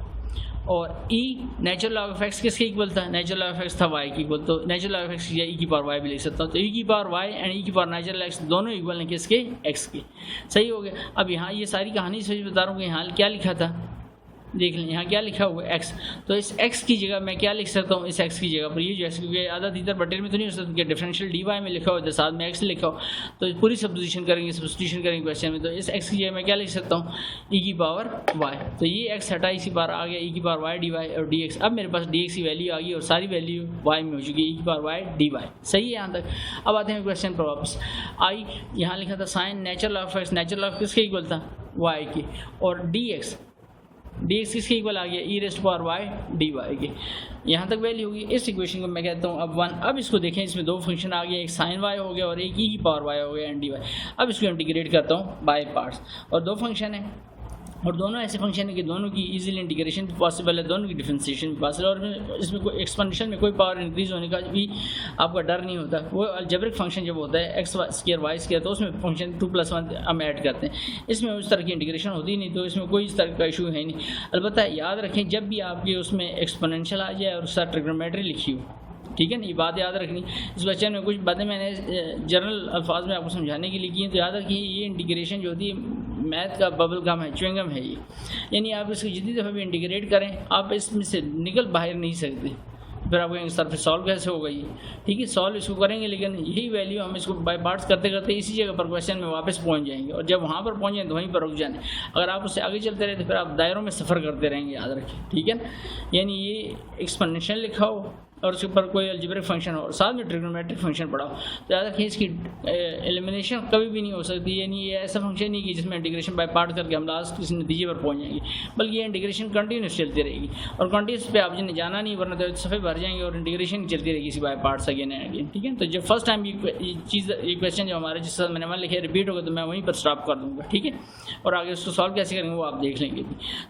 और e natural log of x किसके इक्वल था, नेचुरल लॉग ऑफ x था y की इक्वल, तो नेचुरल लॉग ऑफ x या e की पावर y भी लिख सकता हूँ। तो e की पावर y एंड e की पावर नेचुरल x दोनों इक्वल हैं किसके, x के। सही हो गया। अब यहाँ ये सारी कहानी सही बता रहा हूँ कि यहाँ क्या लिखा था, देख लें यहाँ क्या लिखा हुआ है x, तो इस x की जगह मैं क्या लिख सकता हूँ, इस x की जगह पर ये जो x, क्योंकि आधा तीतर बटेर में तो नहीं हो सकता, डिफरेंशियल dy में लिखा हुआ है, साथ में x लिखा हो, तो पूरी सब्स्टिट्यूशन करेंगे क्वेश्चन में। तो इस x की जगह मैं क्या लिख सकता हूँ, e की पावर y, तो ये x हटा इसी बार आ गया e की पावर y dy और dx। अब मेरे पास dx की वैल्यू आ गई और सारी वैल्यू y में हो चुकी है, e की पावर y dy। सही है यहाँ तक। अब आते हैं क्वेश्चन पर वापस। आई यहाँ लिखा था sine natural of x, natural ऑफ किसके इक्वल था, y की, और dx किसके इक्वल आ गया, e raised to power y dy के। यहाँ तक वैल्यू होगी। इस इक्वेशन को मैं कहता हूँ अब 1। अब इसको देखें, इसमें 2 फंक्शन आ गए, एक साइन y हो गया और एक e की पावर y हो गया एंड dy। अब इसको इंटीग्रेट करता हूँ बाय पार्ट्स, और 2 फंक्शन है और दोनों ऐसे फंक्शन है कि दोनों की इजीली इंटीग्रेशन पॉसिबल है, दोनों की डिफरेंशिएशन पॉसिबल, और इसमें कोई एक्सपेंशन में कोई पावर इंक्रीज होने का भी आपका डर नहीं होता। वो अलजेब्रिक फंक्शन जब होता है x स्क्वायर y स्क्वायर, तो उसमें फंक्शन 2 + 1 हम ऐड करते हैं, इसमें उस तरह की इंटीग्रेशन होती नहीं, तो इसमें कोई इस तरह का इशू है नहीं। अलबत्ता याद रखें जब भी आपके उसमें एक्सपोनेंशियल आ जाए और उसका ट्रिग्नोमेट्री लिखी हो, ठीक है ना, ये बात याद रखनी। इस क्वेश्चन में कुछ बातें मैंने जनरल अल्फाज में आपको समझाने के लिए की हैं, तो याद रखिए ये इंटीग्रेशन जो होती है मैथ का बबल गम है, च्युइंगम है ये, यानी आप इसको जितनी दफ़ा भी इंटीग्रेट करें आप इसमें से निकल बाहर नहीं सकते। फिर आप कहेंगे सर फिर सॉल्व कैसे होगा ये, ठीक है सॉल्व इसको करेंगे, लेकिन यही वैल्यू हम इसको बाय पार्ट्स करते करते इसी जगह पर क्वेश्चन में वापस पहुंच जाएंगे, और जब वहाँ पर पहुँच जाए तो वहीं पर रुक जाए। अगर आप उससे आगे चलते रहे तो फिर आप दायरों में सफ़र करते रहेंगे, याद रखिए, ठीक है ना। यानी ये एक्सपोनेंशियल लिखा हो और उसके ऊपर कोई अलजेब्रिक फंक्शन हो और साथ में ट्रिग्नोमेट्रिक फंक्शन पढ़ाओ, तो याद रखिए इसकी एलिमिनेशन कभी भी नहीं हो सकती। यानी ये ऐसा फंक्शन नहीं कि जिसमें इंटीग्रेशन बाय पार्ट करके हम लास्ट किसी नतीजे पर पहुंच जाएंगे, बल्कि ये इंटीग्रेशन कंटिन्यूस चलती रहेगी, और कंटिन्यूस पे आप जिन्हें जाना नहीं, वरना तो सफ़े भर जाएंगे और इंटीग्रेशन चलती रहेगी इसी by parts again and again, ठीक है। तो जब फर्स्ट टाइम ये चीज़ ये क्वेश्चन जो हमारे जिस मैंने वन लिखे रिपीट होगा तो मैं वहीं पर स्टॉप कर दूँगा, ठीक है, और आगे उसको सॉल्व कैसे करेंगे वो आप देख लेंगे।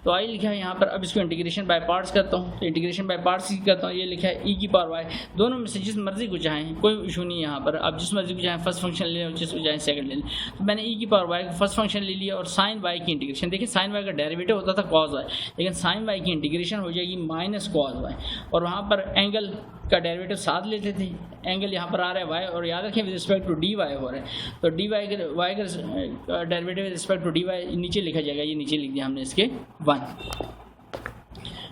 तो आई लिखा है यहाँ पर, अब इसको इंटीग्रेशन बाय पार्ट्स करता हूँ, तो इंटीग्रेशन बाय पार्ट्स करता हूँ, ये लिखा है ई की पावर वाई, दोनों में से जिस मर्जी को चाहें कोई इशू नहीं है यहाँ पर, आप जिस मर्जी को चाहें फर्स्ट फंक्शन ले लें, जिसको चाहें सेकंड ले लें। तो मैंने ई की पावर वाई को फर्स्ट फंक्शन ले लिया और साइन वाई की इंटीग्रेशन, देखिए साइन वाई का डेरिवेटिव होता था कॉस वाई, लेकिन साइन वाई की इंटीग्रेशन हो जाएगी माइनस कॉस वाई, और वहाँ पर एंगल का डेरिवेटिव साथ लेते थे, एंगल यहाँ पर आ रहा है वाई, और याद रखें with respect to d y हो रहा है, तो डी वाई का derivative with respect to d y नीचे लिखा जाएगा, ये नीचे लिख दिया हमने इसके 1,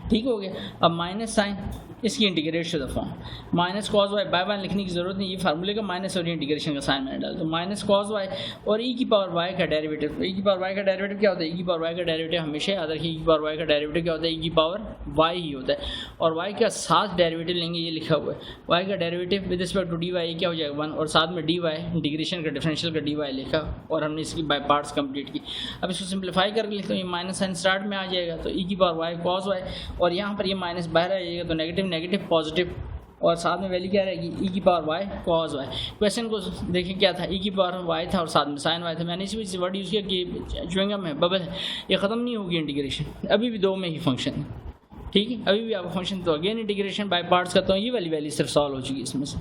ठीक हो गया। अब माइनस साइन इसकी integrate to the form minus cos y by 1 लिखने की जरूरत नहीं, ये फार्मूले का माइनस और इंटीग्रेशन का साइन मैंने डाला, तो माइनस कॉस वाई और ई की पावर वाई का डेरिवेटिव, ई की पावर वाई का डेरिवेटिव क्या होता है, ई की पावर वाई का डेरिवेटिव हमेशा याद रखिए, ई की पावर वाई का डेरिवेटिव क्या होता है, ई की पावर वाई ही होता है, और वाई का साथ डेरिवेटिव लेंगे, ये लिखा हुआ है वाई का derivative with respect to d y क्या हो जाएगा 1, और साथ में डी वाई इंटीग्रेशन का डिफरेंशियल का डी वाई लिखा, और हमने इसकी बाय पार्ट्स कंप्लीट की। अब इसको सिंप्लीफाई करके लिखते हैं, ये माइनस साइन स्टार्ट में आ जाएगा, तो ई की पावर वाई कॉस वाई, और यहाँ पर ये माइनस बाहर आ जाएगा, तो नेगेटिव नेगेटिव पॉजिटिव, और साथ में वैल्यू क्या रहेगी ई की power y cos y. Question को देखिए क्या था, ई की पावर वाई था और साथ में साइन वाई था, मैंने इसी वर्ड यूज़ किया कि च्युइंगम है, बबल है, ये ख़त्म नहीं होगी इंटीग्रेशन, अभी भी 2 में ही फंक्शन है, ठीक है, अभी भी आपका फंक्शन, तो अगेन इंटीग्रेशन बाय पार्ट्स करता हूँ, ये वाली वैल्यू सिर्फ सॉल्व हो चुकी है इसमें से,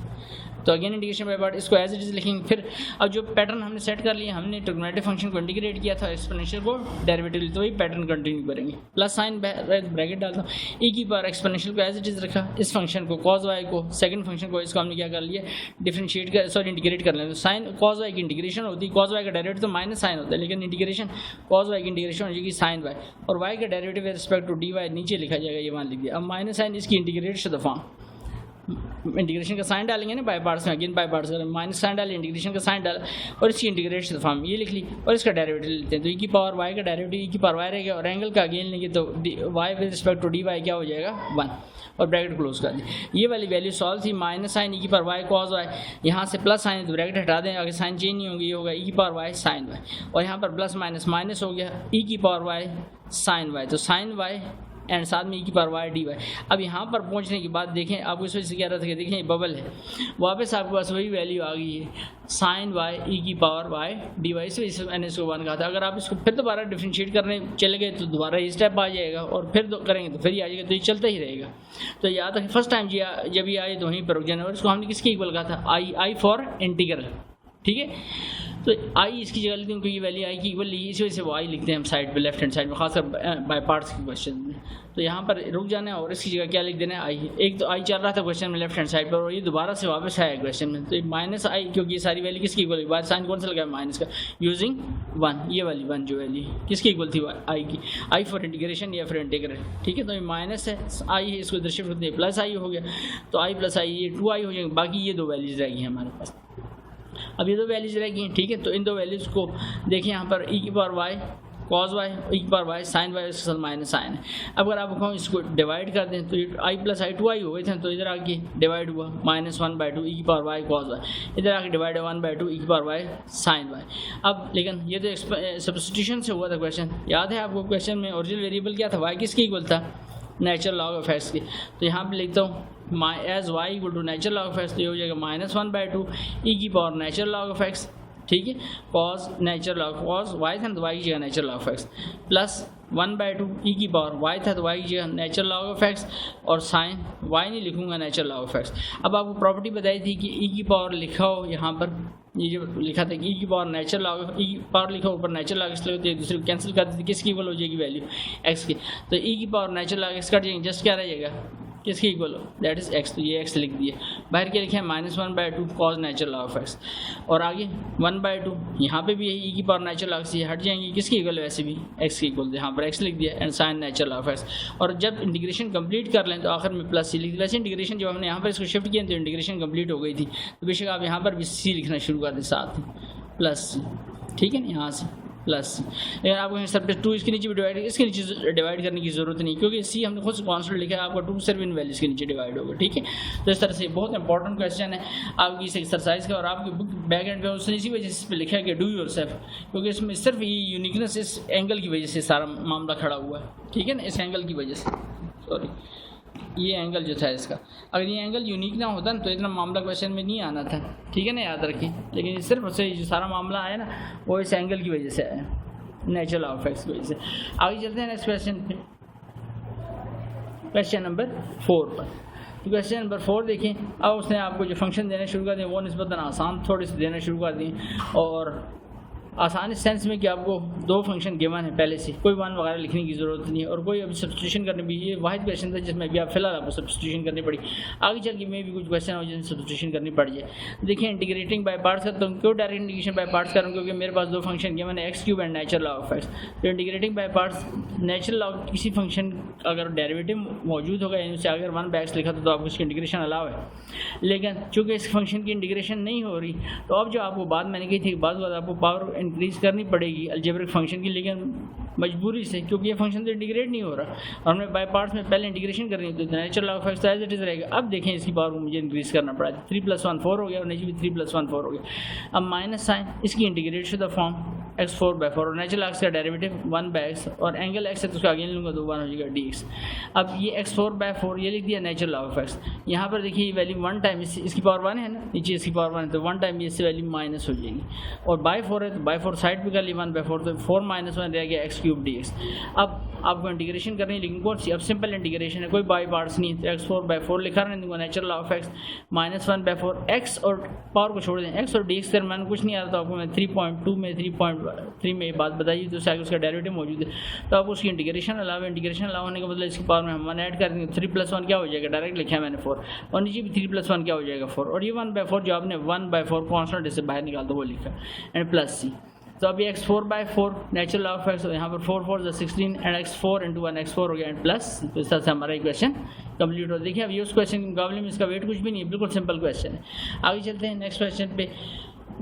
तो अगेन इंटीग्रेशन बाय पार्ट इसको एज इट इज लिखेंगे। फिर अब जो पैटर्न हमने सेट कर लिया, हमने ट्रिग्नोमेट्रिक फंक्शन को इंटीग्रेट किया था, एक्सपोनेंशियल को डेरिवेटिव, तो वही पैटर्न कंटिन्यू करेंगे, प्लस साइन ब्रैकेट डालता हूँ, ई की पावर एक्सपोनेंशियल को एज इट इज रखा, इस फंक्शन को कॉस वाई को सेकंड फंक्शन को इसको हमने क्या कर लिया डिफरेंशिएट कर, सॉरी इंटीग्रेट कर लें, तो साइन कॉस वाई की इंटीग्रेशन होती है, कॉस वाई का डेरिवेटिव तो माइनस साइन होता है, लेकिन इंटीग्रेशन कॉस वाई की इंटीग्रेशन हो जाएगी साइन वाई, और वाई का derivative with respect to d y नीचे लिखा जाएगा, ये मान लिखिए। अब माइनस साइन इसकी integrate to the form, integration का साइन डालेंगे ना बाय पार्ट्स में, अगेन बाय पार्ट्स करें, माइनस साइन डाले, इंटीग्रेशन का साइन डाला, और इसकी इंटीग्रेट टू द फॉर्म ये लिख ली, और इसका डेरिवेटिव लेते हैं, तो ई की पावर वाई का डेरिवेटिव ई की पावर वाई रहेगा, और एंगल का अगेन लेंगे तो y with respect to d y क्या हो जाएगा 1, और ब्रैकेट क्लोज कर दी। ये वाली वैल्यू सॉल्व थी, माइनस साइन ई की पावर वाई कॉस वाई, यहाँ से प्लस साइन तो ब्रैकेट हटा दें, अगर साइन चेंज नहीं होंगे, ये होगा ई की पावर वाई साइन वाई, और यहाँ पर प्लस माइनस माइनस हो गया ई की पावर वाई साइन वाई, तो साइन वाई एंड साथ में ई की पावर वाई डी वाई। अब यहाँ पर पहुँचने के बाद देखें, आपको इस वजह से कह रहा था कि देखें ये बबल है, वापस आपके पास वही वैल्यू आ गई है साइन वाई ई की पावर वाई डी वाई, इस वजह से मैंने इसको 1 कहा था। अगर आप इसको फिर दोबारा डिफरेंशिएट करने चले गए तो दोबारा ये स्टेप आ जाएगा, और फिर करेंगे तो फिर ही आ जाएगा, तो ये चलता ही रहेगा। तो याद रखें फर्स्ट टाइम जब ये आए तो वहीं पर रुक जाना, और इसको हमने किसके इक्वल कहा था, आई फॉर इंटीग्रल, ठीक है, तो आई इसकी जगह लेते हैं क्योंकि ये वैल्यू आई की इक्वल ली, इस वजह से वो आई लिखते हैं हम साइड पे लेफ्ट हैंड साइड में, खासकर बाय पार्ट्स के क्वेश्चन में। तो यहाँ पर रुक जाना है और इसकी जगह क्या लिख देना है आई, एक तो आई चल रहा था क्वेश्चन में लेफ्ट हैंड साइड पर, और ये दोबारा से वापस आया क्वेश्चन में, तो माइनस आई, क्योंकि ये सारी वैल्यू किसकी इक्वल, बाय साइन कौन सा लगा माइनस का, यूजिंग 1, ये वाली 1 जो वैल्यू किसकी इक्वल थी आई की, आई फॉर इंटीग्रेशन या फिर इंटीग्रल, ठीक है। तो ये माइनस है आई है, इसको इधर शिफ्ट होते हैं, प्लस आई हो गया, तो आई प्लस आई ये 2 आई हो जाएंगे, बाकी ये 2 वैल्यूज रहेगी हमारे पास। अब ये 2 वैल्यूज रहेगी, ठीक है, तो इन 2 वैल्यूज़ को देखिए यहाँ पर ई की पावर वाई कॉस वाई, ई की पावर वाई साइन वाई, इसके साथ माइनस साइन है। अब अगर आप कहूँ इसको डिवाइड कर दें तो आई प्लस आई 2 आई हो गए थे, तो इधर आके डिवाइड हुआ -1/2 ई की पावर वाई कॉस वाई, इधर आके डिवाइड 1/2 ई की पावर वाई साइन वाई। अब लेकिन ये तो सब्स्टिट्यूशन से हुआ था क्वेश्चन, याद है आपको क्वेश्चन में ओरिजिनल वेरिएबल क्या था, वाई किसकी इक्वल था, नेचुरल लॉग ऑफ एक्स की। तो यहाँ पे लिखता हूँ as y equal to natural log of x, तो ये हो जाएगा -1/2 ई की power natural log of x, ठीक है, cos natural log cos y था तो वाई की जगह natural log of x, plus 1/2 e की पावर वाई था तो वाई की जगह नेचुरल लॉग ऑफ एक्स, और साइन वाई नहीं लिखूंगा नेचुरल लॉग ऑफ एक्स। अब आपको प्रॉपर्टी बताई थी कि ई की पावर लिखा हो यहाँ पर, ये जो लिखा था कि ई की पावर नेचुरल लॉग, ई की पावर लिखा ऊपर नेचुरल लॉग एक्स लगे, तो दूसरे को कैंसिल कर देती, किसकी इक्वल हो जाएगी वैल्यू एक्स की, तो ई की power natural log x cut जाएंगे, जस्ट क्या रहेगा किसके इक्वल हो, दैट इज एक्स, तो ये एक्स लिख दिए। बाहर क्या लिखे हैं, -1/2 cos natural log of x, और आगे 1/2 यहाँ पे भी यही e की पावर नेचुरल लॉग से हट जाएंगी, किसके इक्वल, वैसे भी एक्स के इक्वल, यहाँ पर एक्स लिख दिया and sine natural log of x. और जब इंटीग्रेशन कंप्लीट कर लें तो आखिर में प्लस सी लिख दिया। वैसे इंटीग्रेशन जब हमने यहाँ पर इसको शिफ्ट किया तो इंटीग्रेशन कंप्लीट हो गई थी, तो बेशक आप यहाँ पर भी सी लिखना शुरू कर दें साथ प्लस सी, ठीक है ना, यहाँ से प्लस सी। लेकिन आपको सरफेस 2 इसके नीचे भी डिवाइड, इसके नीचे डिवाइड करने की जरूरत नहीं, क्योंकि सी हमने खुद कॉन्स्टेंट लिखा है, आपका 2 सिर्फ इन वैल्यूज के नीचे डिवाइड होगा, ठीक है। तो इस तरह से बहुत इंपॉर्टेंट क्वेश्चन है आपकी इस एक्सरसाइज का, और आपकी बुक बैक एंड पे उसने इसी वजह से इस पर लिखा है कि डू योरसेल्फ, क्योंकि इसमें सिर्फ ये यूनिकनेस इस एंगल की वजह से सारा मामला खड़ा हुआ है, ठीक है ना, इस एंगल की वजह से, सॉरी ये एंगल जो था इसका, अगर ये एंगल यूनिक ना होता ना तो इतना मामला क्वेश्चन में नहीं आना था, ठीक है ना, याद रखिए। लेकिन सिर्फ उससे जो सारा मामला आया ना वो इस एंगल की वजह से आया, नेचुरल लॉग ऑफ एक्स की वजह से। आगे चलते हैं नेक्स्ट क्वेश्चन पे, क्वेश्चन नंबर 4 पर। तो क्वेश्चन नंबर 4 देखें, अब उसने आपको जो फंक्शन देने शुरू कर दिए वो निस्बतन आसान थोड़े से देना शुरू कर दिए, और आसान इस सेंस में कि आपको 2 फंक्शन गिवन है पहले से, कोई वन वगैरह लिखने की ज़रूरत नहीं है, और कोई अभी सब्स्टिट्यूशन करने भी, ये वाहिद क्वेश्चन था जिसमें भी आप फिलहाल आपको सब्स्टिट्यूशन करनी पड़ी, आगे चल के मैं भी कुछ क्वेश्चन हो जिसमें सब्स्टिट्यूशन करनी पड़ जाए। देखिए इंटीग्रेटिंग बाय पार्ट्स करता हूँ, क्यों डायरेक्ट इंटीग्रेशन बाय पार्ट्स करूँ, क्योंकि मेरे पास 2 फंक्शन गिवन है, x³ and natural log of x. तो integrating by parts, natural log किसी फंक्शन अगर डेरिवेटिव मौजूद होगा, यानी उसे अगर 1/x लिखा तो आपको उसकी इंटीग्रेशन अलाउ है, लेकिन चूँकि इस फंक्शन की इंटीग्रेशन नहीं हो रही, तो अब जो आपको बात मैंने कही थी कि बाद आपको पावर इंक्रीज़ करनी पड़ेगी अलजेब्रिक फंक्शन की, लेकिन मजबूरी से, क्योंकि ये फंक्शन तो इंटीग्रेट नहीं हो रहा और हमने बाय पार्ट्स में पहले इंटीग्रेशन करनी है, तो natural log of x as it is रहेगा। अब देखें इसकी पावर को मुझे इंक्रीज करना पड़ा, 3 + 1 4 हो गया, और नीचे भी 3 + 1 4 हो गया। अब माइनस साइन, इसकी integrate to the form x4/4, और नेचुरल एक्स का डेरिवेटिव 1/x, और एंगल x है तो उसका आगे लूँगा तो 1 हो जाएगा dx। अब ये x4/4 ये लिख दिया नेचुरल लॉग ऑफ एक्स। यहाँ पर देखिए ये वैल्यू 1 टाइम इसकी पावर 1 है ना, नीचे इसकी पावर 1 है, तो 1 टाइम इससे वैल्यू माइनस हो जाएगी, और बाय 4 है तो बाय 4 साइड पे कर लिया 1/4, तो 4 - 1 रह गया x³ dx। अब आपको इंटीग्रेशन करनी है, लेकिन कौन सी, अब सिंपल इंटीग्रेशन है, कोई बाय पार्ट्स नहीं है, तो x4/4 लिखा रहने दूँगा, natural log of x -1/4 x, और पावर को छोड़ दें, x और dx दरम्यान कुछ नहीं आ रहा, तो आपको मैं 3.2 में 3.3 में बात बताइए, तो शायद उसका डेरिवेटिव मौजूद है, तो आप उसकी इंटीग्रेशन अलावा, इंटीग्रेशन अलावा होने का मतलब इसकी पावर में हम 1 ऐड कर देंगे, 3 + 1 क्या हो जाएगा, डायरेक्ट लिखा है मैंने 4, और नीचे भी 3 + 1 क्या हो जाएगा 4, और ये 1/4 जो आपने 1/4 कॉन्स्टेंट इससे बाहर निकाल दो वो लिखा, एंड प्लस सी। तो अभी x4/4 natural log of x, यहाँ पर 4 4 16 एंड x4 × 1 x4 हो गया, एंड प्लस, तो इस तरह से हमारा इक्वेशन कंप्लीट हो। देखिए अब ये उस क्वेश्चन के मुकाबले में इसका वेट कुछ भी नहीं है, बिल्कुल सिंपल क्वेश्चन है। आगे चलते हैं नेक्स्ट क्वेश्चन पे,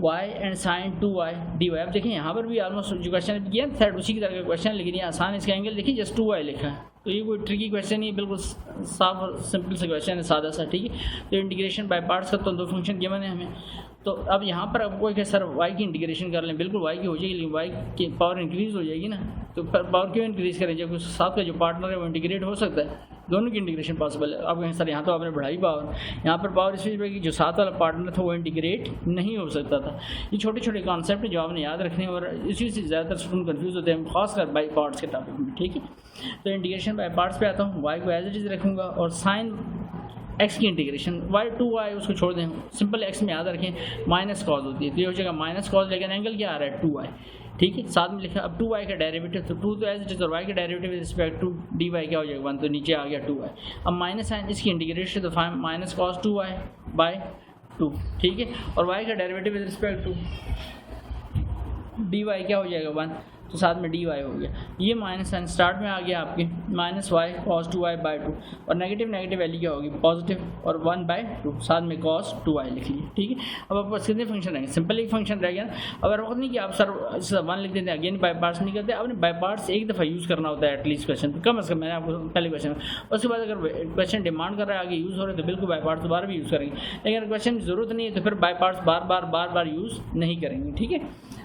y and sine 2y dy। अब देखिए यहाँ पर भी ऑलमोस्ट जो क्वेश्चन किया थर्ड उसी की तरह का क्वेश्चन, लेकिन ये आसान, इसका एंगल देखिए जस्ट 2y लिखा है, तो ये कोई ट्रिकी क्वेश्चन नहीं है, बिल्कुल साफ और सिंपल सा क्वेश्चन है, सादा सा, ठीक है। तो इंटीग्रेशन बाय पार्ट्स करता हूँ, 2 फंक्शन गिवन है हमें, तो अब यहाँ पर आपको एक सर y की इंटीग्रेशन कर लें, बिल्कुल y की हो जाएगी, लेकिन y की पावर इंक्रीज़ हो जाएगी ना, तो पावर क्यों इंक्रीज़ करें जब उस साथ का जो पार्टनर है वो इंटीग्रेट हो सकता है, दोनों की इंटीग्रेशन पॉसिबल है। अब कहें सर यहाँ तो आपने बढ़ाई पावर, यहाँ पर पावर इसलिए बढ़ेगी जो साथ वाला पार्टनर था वो इंटीग्रेट नहीं हो सकता था। ये छोटे छोटे कॉन्सेप्ट जो आपने याद रखने, और इसी से ज़्यादातर स्टूडेंट कन्फ्यूज़ होते हैं, खासकर बाई पार्ट्स के टॉपिक में, ठीक है। तो इंटीग्रेशन बाई पार्ट्स पे आता हूँ, y को एज इट इज़ रखूँगा, और साइन x की इंटीग्रेशन y उसको छोड़ दें, सिंपल x में याद रखें माइनस कॉज होती है, तो ये हो जाएगा माइनस कॉज, लेकिन एंगल क्या आ रहा है 2y, ठीक है, साथ में लिखा। अब 2y का डेरिवेटिव, तो 2 तो एज इट इज, और y का derivative with respect to dy क्या हो जाएगा 1, तो नीचे आ गया 2y। अब माइनस साइन, इसकी इंटीग्रेशन तो फाइव माइनस कॉस 2y/2, ठीक है, और y का derivative with respect to dy क्या हो जाएगा 1, तो साथ में dy हो गया। ये माइनस साइन स्टार्ट में आ गया आपके -y cos 2y/2, और नेगेटिव वैल्यू क्या होगी पॉजिटिव, और 1/2 साथ में cos 2y लिख लीजिए, ठीक है। अब आपके पास कितने फंक्शन रहेंगे, सिंपल एक फंक्शन रह गया। अगर वक्त नहीं कि आप सर 1 लिख देते हैं, अगेन बाय पार्ट्स नहीं करते, आपने बाय पार्ट्स एक दफ़ा यूज़ करना होता है एटलीस्ट क्वेश्चन, तो कम अज़ कम मैंने आपको पहले क्वेश्चन, उसके बाद अगर क्वेश्चन डिमांड कर रहा है आगे यूज़ हो रहे तो बिल्कुल बाय पार्ट्स दोबारा भी यूज़ करेंगे, लेकिन अगर क्वेश्चन की ज़रूरत नहीं है तो फिर by parts bar bar use नहीं करेंगे, ठीक है।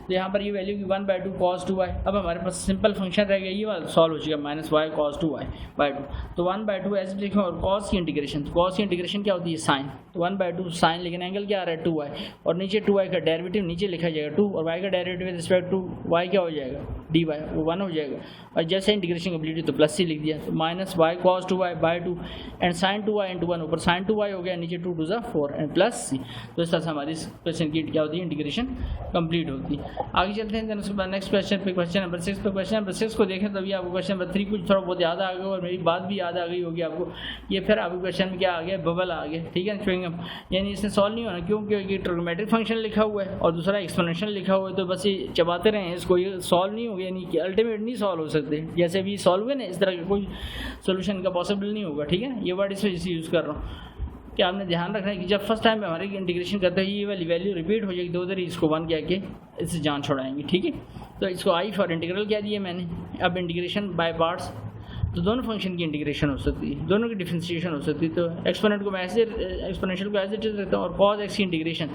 तो यहाँ पर ये वैल्यू की 1/2 cos 2y। अब हमारे पास सिंपल फंक्शन रह गया, ये वाला सॉल्व हो जाएगा -y cos 2y/2, तो 1/2 ऐसे लिखें, और cos की इंटीग्रेशन, तो cos की इंटीग्रेशन क्या होती है साइन, तो 1/2 साइन, लेकिन एंगल क्या आ रहा है 2y, और नीचे 2y का डेरिवेटिव नीचे लिखा जाएगा 2, और y का derivative with respect to y क्या हो जाएगा डी वाई वो 1 हो जाएगा। और जैसे इंटीग्रेशन कंप्लीट हुई तो प्लस सी लिख दिया, तो minus y cos 2y by 2 and sine 2y into 1, ऊपर साइन 2y हो गया, नीचे 2 2 ज़ा 4 एंड प्लस सी। तो इस तरह से हमारी इस क्वेश्चन की क्या होती है, इंटीग्रेशन कंप्लीट होती है। आगे चलते हैं, उसके बाद नेक्स्ट क्वेश्चन पे, क्वेश्चन नंबर 6 पे। क्वेश्चन नंबर 6 को देखें तभी आपको क्वेश्चन नंबर 3 कुछ थोड़ा बहुत याद आ गया और मेरी बात भी याद आ गई होगी आपको। ये फिर आपको क्वेश्चन में क्या आ गया, बबल आ गया, ठीक है, च्युइंगम, यानी इसने सॉल्व नहीं होना। क्यों? क्योंकि ट्रिग्नोमेट्रिक फंक्शन लिखा हुआ है और दूसरा एक्सपोनेंशियल लिखा हुआ है, तो बस ये चबाते रहें इसको, ये सॉल्व नहीं होगा, यानी कि अल्टीमेट नहीं सॉल्व हो सकते। जैसे भी सॉल्व हुए ना, इस तरह का कोई सोल्यूशन का पॉसिबल नहीं होगा, ठीक है। ये वर्ड इस वजह से यूज़ कर रहा हूँ कि आपने ध्यान रखना है कि जब फर्स्ट टाइम हमारे इंटीग्रेशन करते हैं ये वाली वैल्यू रिपीट हो जाएगी, दो उधर ही इसको 1 कह के इससे जान छोड़ाएंगे, ठीक है। तो इसको आई फॉर इंटीग्रल कह दिया मैंने। अब इंटीग्रेशन बाय पार्ट्स, तो दोनों फंक्शन की इंटीग्रेशन हो सकती है, दोनों की डिफरेंशिएशन हो सकती है। तो एक्सपोनेंट को मैं ऐसे, एक्सपोनेंशियल को ऐसे रखता हूँ, और कॉस एक्स की integration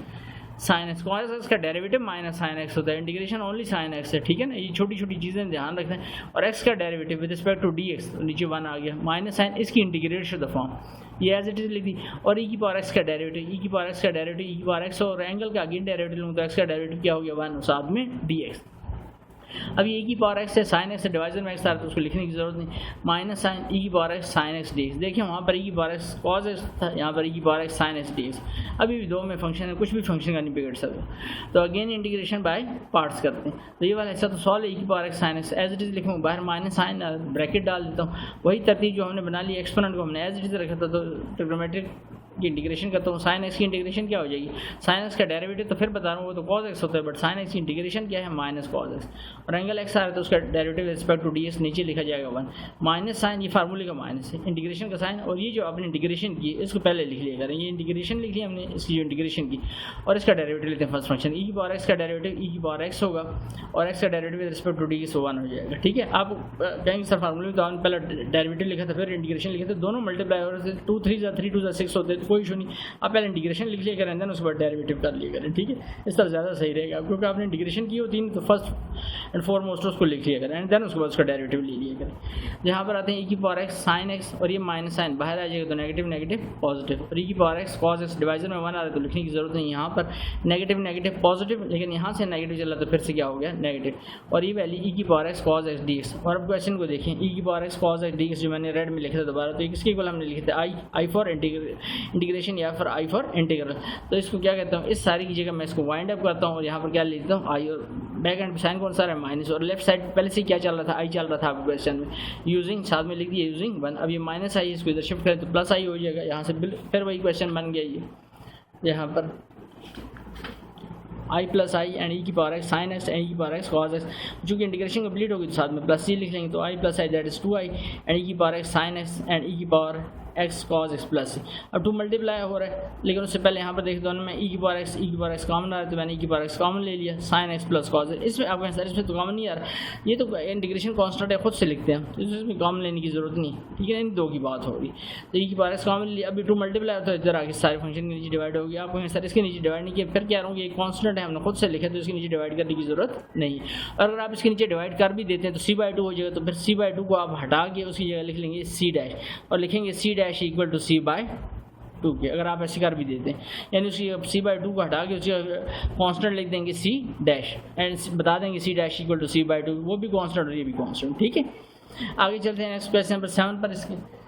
sine x, cos x का डेरिवेटिव माइनस साइन एक्स होता है, इंटीग्रेशन ओनली साइन एक्स है, ठीक है ना। ये छोटी छोटी चीज़ें ध्यान रखना है। और एक्स का derivative with respect to d x, नीचे 1 आ गया, माइनस साइन इसकी इंटीग्रेट द फॉर्म, ये एज इट इज लिख दी। और ई की पावर एक्स का डेरिवेटिव, ई की पावर एक्स का डेरिवेटिव, ई की पावर एक्स, और एंगल का अगेन डेरिवेटिव लूँ तो एक्स का डेरिवेटिव क्या हो गया 1, साथ में डी एक्स। अब ये की पावर एक्स है, साइन एक्स से डिवाइजर में एक्स आ रहा है तो उसको लिखने की जरूरत नहीं, माइनस साइन ई की power x sine x d x. देखिए वहाँ पर ई की पावर एक्स कॉस एक्स था, यहाँ पर ई की power x sine x d x. अभी भी दो में फंक्शन है, कुछ भी फंक्शन का नहीं बिगड़ सकता। तो अगेन इंटीग्रेशन बाय पार्ट्स करते हैं। तो ये वाला ऐसा तो सॉल्व, ई की power x sine x as it is लिखूँ, बाहर माइनस साइन ब्रैकेट डाल देता हूँ। वही तरतीब जो हमने बना ली, एक्सपोनेंट को हमने एज इट इज रखा था, तो ट्रिग्नोमेट्रिक की इंटीग्रेशन करता हूँ। साइन एक्स की इंटीग्रेशन क्या हो जाएगी, साइन एक्स का डेरिवेटिव तो फिर बता रहा हूँ वो तो कॉस एक्स होता है, बट साइन एक्स की इंटीग्रेशन क्या है, माइनस कॉस एक्स। और एंगल एक्स आ रहा है तो उसका derivative respect to d x नीचे लिखा जाएगा 1, माइनस साइन, ये फार्मूले का माइनस है, इंटीग्रेशन का साइन। और ये जो आपने इंटीग्रेशन की इसको पहले लिख लिया करें, ये इंटीग्रेशन लिख लिया हमने, इसकी जो इंटीग्रेशन की, और इसका डेरिवेटिव लेते हैं फर्स्ट फंक्शन, ई की पावर एक्स का डेरिवेटिव ई की पावर एक्स होगा, और एक्स का derivative with respect to d x 1 हो जाएगा, ठीक है। आप कहेंगे सर फार्मूले में तो हमने पहले डेरिवेटिव लिखा था फिर इंटीग्रेशन लिखा था, दोनों मल्टीप्लाई हो रहे थे, 2 3 ज़ा 3 2 ज़ा 6 होते तो कोई इशू नहीं। आप पहले इंटीग्रेशन लिख लिया करें, देन उसके बाद डेरिवेटिव कर लिया करें, ठीक है। इस तरह ज़्यादा सही रहेगा, क्योंकि आपने इंटीग्रेशन की होती है तो फर्स्ट एंड फॉरमोस्ट उसको लिख लिया करें, एंड देन उसके बाद उसका डेरिवेटिव ले लिया करें। यहाँ पर आते हैं ई की पावर एक्स साइन एक्स, और ये माइनस साइन बाहर आ जाएगा तो नेगेटिव नेगेटिव पॉजिटिव, और ई की power x cos x divisor में 1 आ रहा है तो लिखने की जरूरत नहीं, यहाँ पर नेगेटिव नेगेटिव पॉजिटिव, लेकिन यहाँ से नेगेटिव चला तो फिर से क्या हो गया नेगेटिव, और ये वैल्यू ई की power x cos x d x. और अब क्वेश्चन को देखें, ई की power x cos x d x जो मैंने रेड में लिखा था दोबारा, तो किसके इक्वल हमने लिखे थे, आई फॉर इंटीग्रेशन या फिर आई फॉर इंटीग्रल। तो इसको क्या कहता हूँ, इस सारी की जगह मैं इसको वाइंड अप करता हूँ और यहाँ पर क्या लिखता हूँ आई, और बैक एंड साइन कौन सा है माइनस, और लेफ्ट साइड पहले से क्या चल रहा था, आई चल रहा था आपके क्वेश्चन में, यूजिंग साथ में लिख दिया यूजिंग 1। अब ये माइनस आई, इसको इधर शिफ्ट करें तो प्लस आई हो जाएगा, यहाँ से फिर वही क्वेश्चन बन गया ये, यहाँ पर आई प्लस आई एंड ई की power x sine x and e की पावर एक्स कॉस एक्स। चूँकि इंटीग्रेशन कंप्लीट होगी तो साथ में प्लस सी लिख लेंगे, तो I plus I that is 2i and e की power x sine x and e की power x cos x plus c. अब 2 मल्टीप्लाई हो रहा है, लेकिन उससे पहले यहाँ पर देख दोनों में ई की पावर एक्स कॉमन आ रहा है, तो मैंने ई की पावर एक्स कॉमन ले लिया, sine x plus cos x. इसमें आपको सर इसमें तो कॉमन नहीं आ रहा, ये तो इंटीग्रेशन कॉन्स्टेंट है, खुद से लिखते हैं, तो इसमें कॉमन लेने की जरूरत नहीं, ठीक है। इन दो की बात होगी, तो ई की पावर एक्स कॉमन लिया। अभी 2 मल्टीप्लाई होता है, इधर आगे सारे फंक्शन के नीचे डिवाइड हो गया। आपको सर इसके नीचे डिवाइड नहीं किया, फिर क्या रहा एक कॉन्स्टेंट है हमने खुद से लिखा, तो इसके नीचे डिवाइड करने की जरूरत नहीं। और अगर आप इसके नीचे डिवाइड कर भी देते हैं तो c/2 हो जाएगा, तो फिर c/2 को आप हटा के उसकी जगह लिख लेंगे c डैश, और लिखेंगे c dash equal to c/2 के। अगर आप ऐसे कर भी देते हैं, यानी उसकी c/2 को हटा के उसकी कांस्टेंट लिख देंगे c डैश, एंड बता देंगे c dash equal to c/2, वो भी कांस्टेंट और ये भी कांस्टेंट, ठीक है। आगे चलते हैं नेक्स्ट क्वेश्चन नंबर 7 पर। इसके